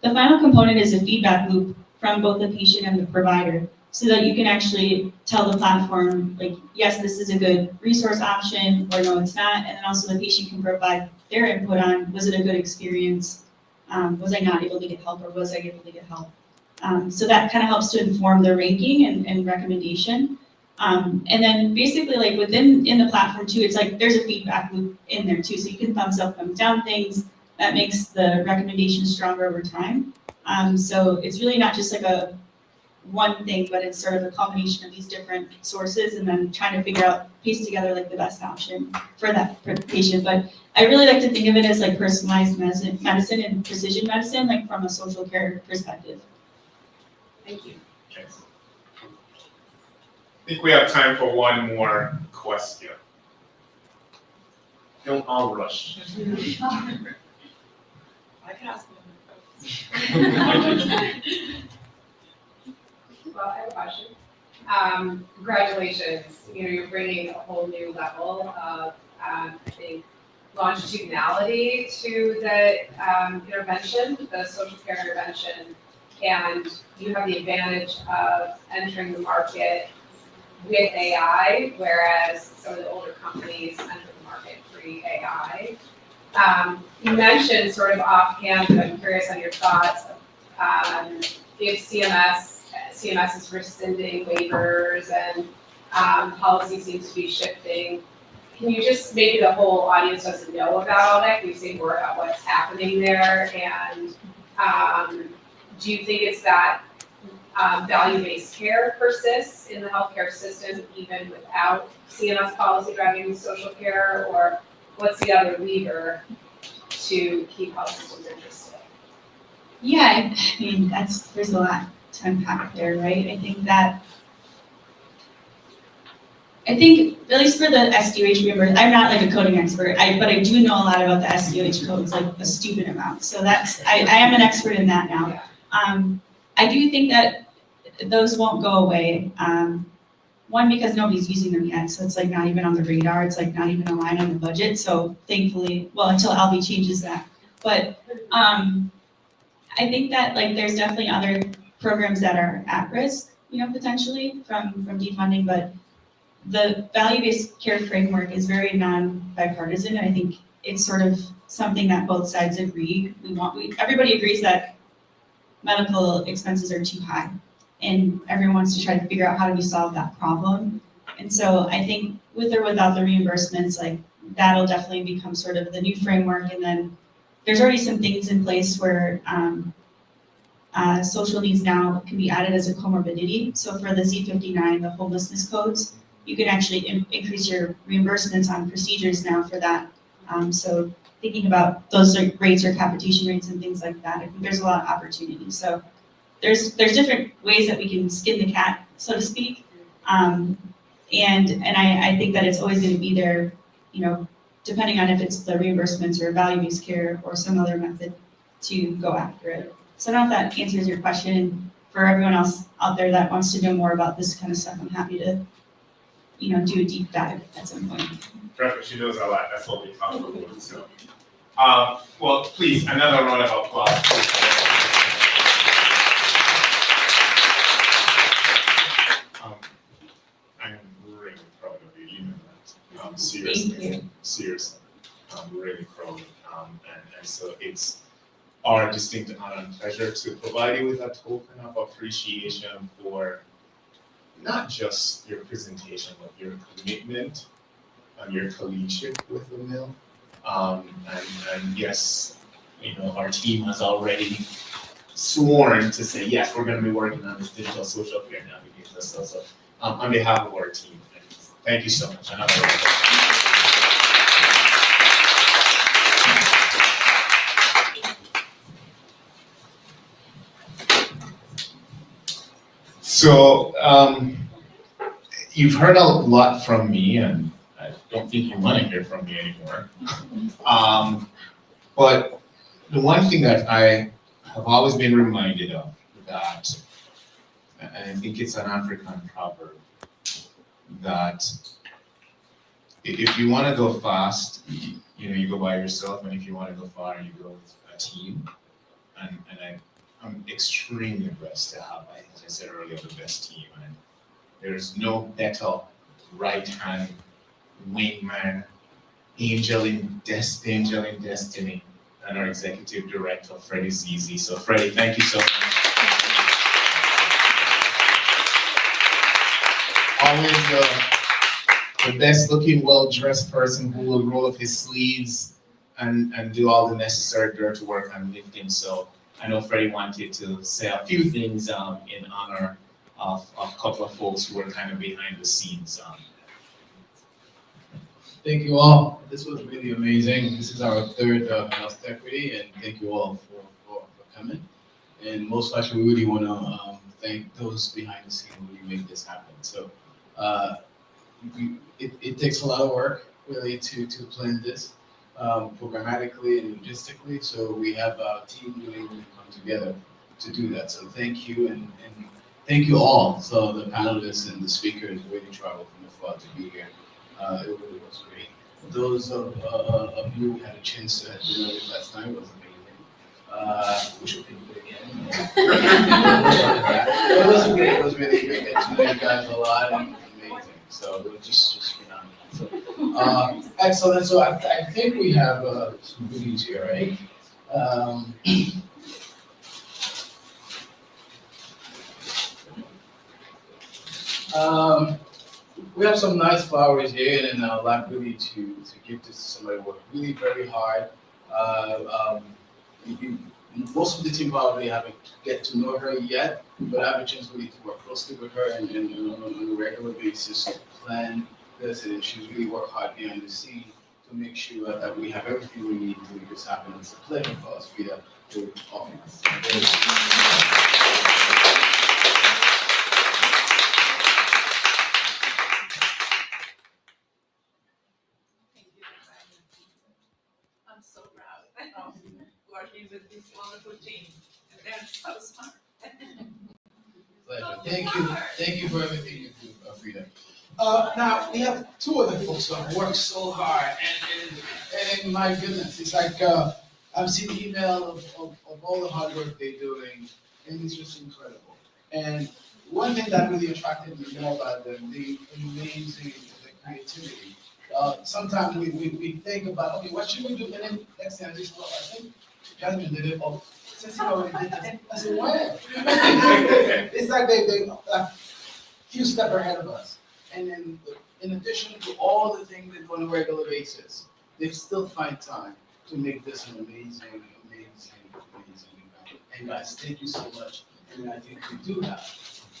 The final component is a feedback loop from both the patient and the provider, so that you can actually tell the platform, yes, this is a good resource option, or no, it's not. And then also the patient can provide their input on, was it a good experience? Was I not able to get help, or was I able to get help? So that kind of helps to inform the ranking and recommendation. And then basically in the platform too, it's there's a feedback loop in there too. So you can thumbs up, thumbs down things. That makes the recommendation stronger over time. So it's really not just a one thing, but it's sort of a combination of these different sources, and then trying to figure out, piece together the best option for that patient. But I really like to think of it as like personalized medicine and precision medicine, like from a social care perspective. Thank you. Okay. I think we have time for one more question. Don't all rush. I can ask one. Well, I have a question. Congratulations, you're bringing a whole new level of, I think, longitudinality to the intervention, the social care intervention. And you have the advantage of entering the market with AI, whereas some of the older companies enter the market pre-AI. You mentioned sort of offhand, but I'm curious on your thoughts, if CMS is rescinding waivers and policy seems to be shifting. Can you just, maybe the whole audience doesn't know about it, can you say more about what's happening there? And do you think it's that value-based care persists in the healthcare system even without CMS policy driving social care? Or what's the other lever to keep health systems interested? Yeah, I mean, there's a lot to unpack there, right? I think, at least for the SDOH reimbursement, I'm not like a coding expert, but I do know a lot about the SDOH codes, like a stupid amount. So I am an expert in that now. I do think that those won't go away. One, because nobody's using them yet, so it's like not even on the radar. It's like not even a line on the budget. So thankfully, well, until Albie changes that. But I think that like there's definitely other programs that are at risk, potentially from defunding. But the value-based care framework is very non-bipartisan. I think it's sort of something that both sides agree. Everybody agrees that medical expenses are too high, and everyone wants to try to figure out how do we solve that problem. And so I think with or without the reimbursements, like that'll definitely become sort of the new framework. And then there's already some things in place where social needs now can be added as a comorbidity. So for the Z59, the homelessness codes, you can actually increase your reimbursements on procedures now for that. So thinking about those rates or capitation rates and things like that, I think there's a lot of opportunity. So there's different ways that we can skin the cat, so to speak. And I think that it's always going to be there, depending on if it's the reimbursements or value-based care or some other method to go after it. So I don't know if that answers your question. And for everyone else out there that wants to know more about this kind of stuff, I'm happy to, do a deep dive at some point. Perfect, she knows a lot, that's what we talked about, so. Well, please, another round of applause. I am really proud of you, you know that. Seriously, I'm really proud. And so it's our distinct honor and pleasure to provide you with a token of appreciation for not just your presentation, but your commitment and your collegiate with the mill. And yes, our team has already sworn to say, yes, we're going to be working on this digital social care navigation. So on behalf of our team, thank you so much. So you've heard a lot from me, and I don't think you want to hear from me anymore. But the one thing that I have always been reminded of, that, and I think it's an African proverb, that if you want to go fast, you go by yourself, and if you want to go far, you go with a team. And I'm extremely blessed to have, as I said earlier, the best team. And there's no better right-hand wingman, angel in destiny, and our executive director, Freddie Zizi. So Freddie, thank you so much. Always the best looking, well-dressed person who will roll up his sleeves and do all the necessary dirty work and lifting. So I know Freddie wanted to say a few things in honor of a couple of folks who were kind of behind the scenes. Thank you all. This was really amazing. This is our third House Techquity, and thank you all for coming. And most likely, we really want to thank those behind the scenes who really make this happen. So it takes a lot of work really to plan this programmatically and logistically. So we have a team really come together to do that. So thank you and thank you all. So the panelists and the speakers really traveled from afar to be here. It really was great. Those of you who had a chance to dinner with last night was amazing. We should do it again. It was great. It was really great. Get to know you guys a lot and amazing. So it was just phenomenal. So excellent. So I think we have some goodies here, right? We have some nice flowers here, and I'd like really to give this to somebody who worked really very hard. Most of the team probably haven't get to know her yet, but I have a chance really to work closely with her and on a regular basis to plan this, and she's really worked hard behind the scene to make sure that we have everything we need to make this happen. It's a pleasure for us, Frida, to offer us. I'm so proud working with this wonderful team, and they're so smart. Pleasure. Thank you for everything you do, Frida. Now we have two other folks that have worked so hard, and my goodness, it's like I've seen the email of all the hard work they're doing, and it's just incredible. And one thing that really attracted me more about them, the amazing creativity. Sometimes we think about, okay, what should we do? And then next thing I just thought, I think Jasmine did it, or Ceci already did this. I said, when? It's like they a few steps ahead of us. And then in addition to all the things they do on a regular basis, they still find time to make this an amazing event. And guys, thank you so much. And I think we do have.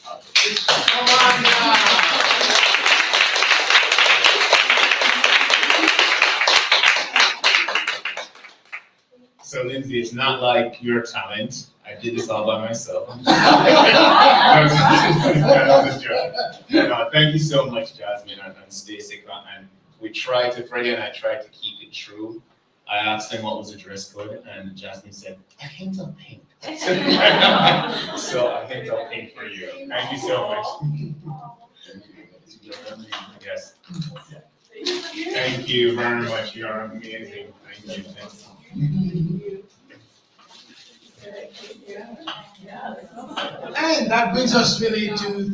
Come on now. So Lindsay, it's not like your talent. I did this all by myself. No, thank you so much, Jasmine and Stacey. And we tried to, Freddie and I tried to keep it true. I asked them what was the dress code, and Jasmine said, a hint of pink. So a hint of pink for you. Thank you so much. Yes. Thank you very much. You are amazing. Thank you. Thanks. And that brings us really to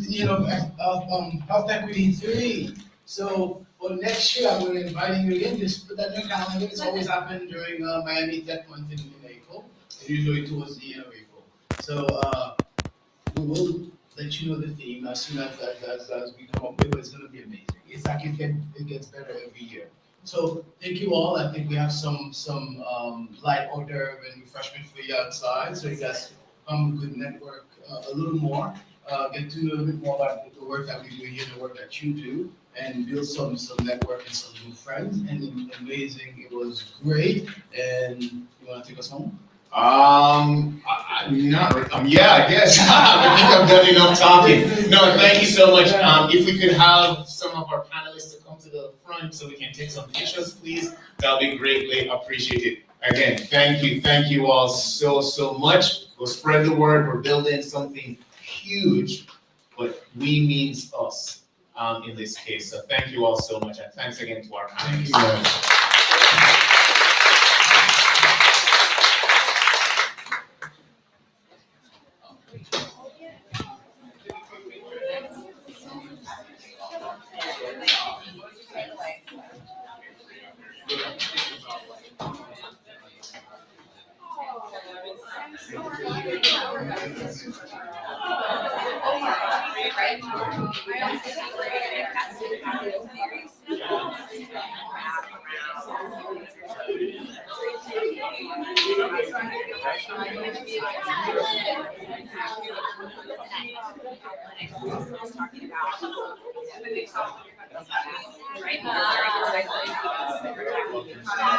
Health Equity 3. So for next year, I'm going to invite you again. Just put that in your calendar. It's always happened during Miami Tech Month in April, and usually towards the end of April. So we will let you know the theme as soon as we come up with it. It's going to be amazing. It's like it gets better every year. So thank you all. I think we have some light hors d'oeuvre and refreshment for you outside, so you guys come good network a little more, get to know a little bit more about the work that we do here, the work that you do, and build some network and some new friends. And amazing, it was great. And you want to take us home? Yeah, I guess. I think I've done enough talking. No, thank you so much. If we could have some of our panelists to come to the front so we can take some pictures, please, that would be greatly appreciated. Again, thank you all so much. We'll spread the word. We're building something huge, but we means us in this case. So thank you all so much, and thanks again to our panelists. Right? Bye.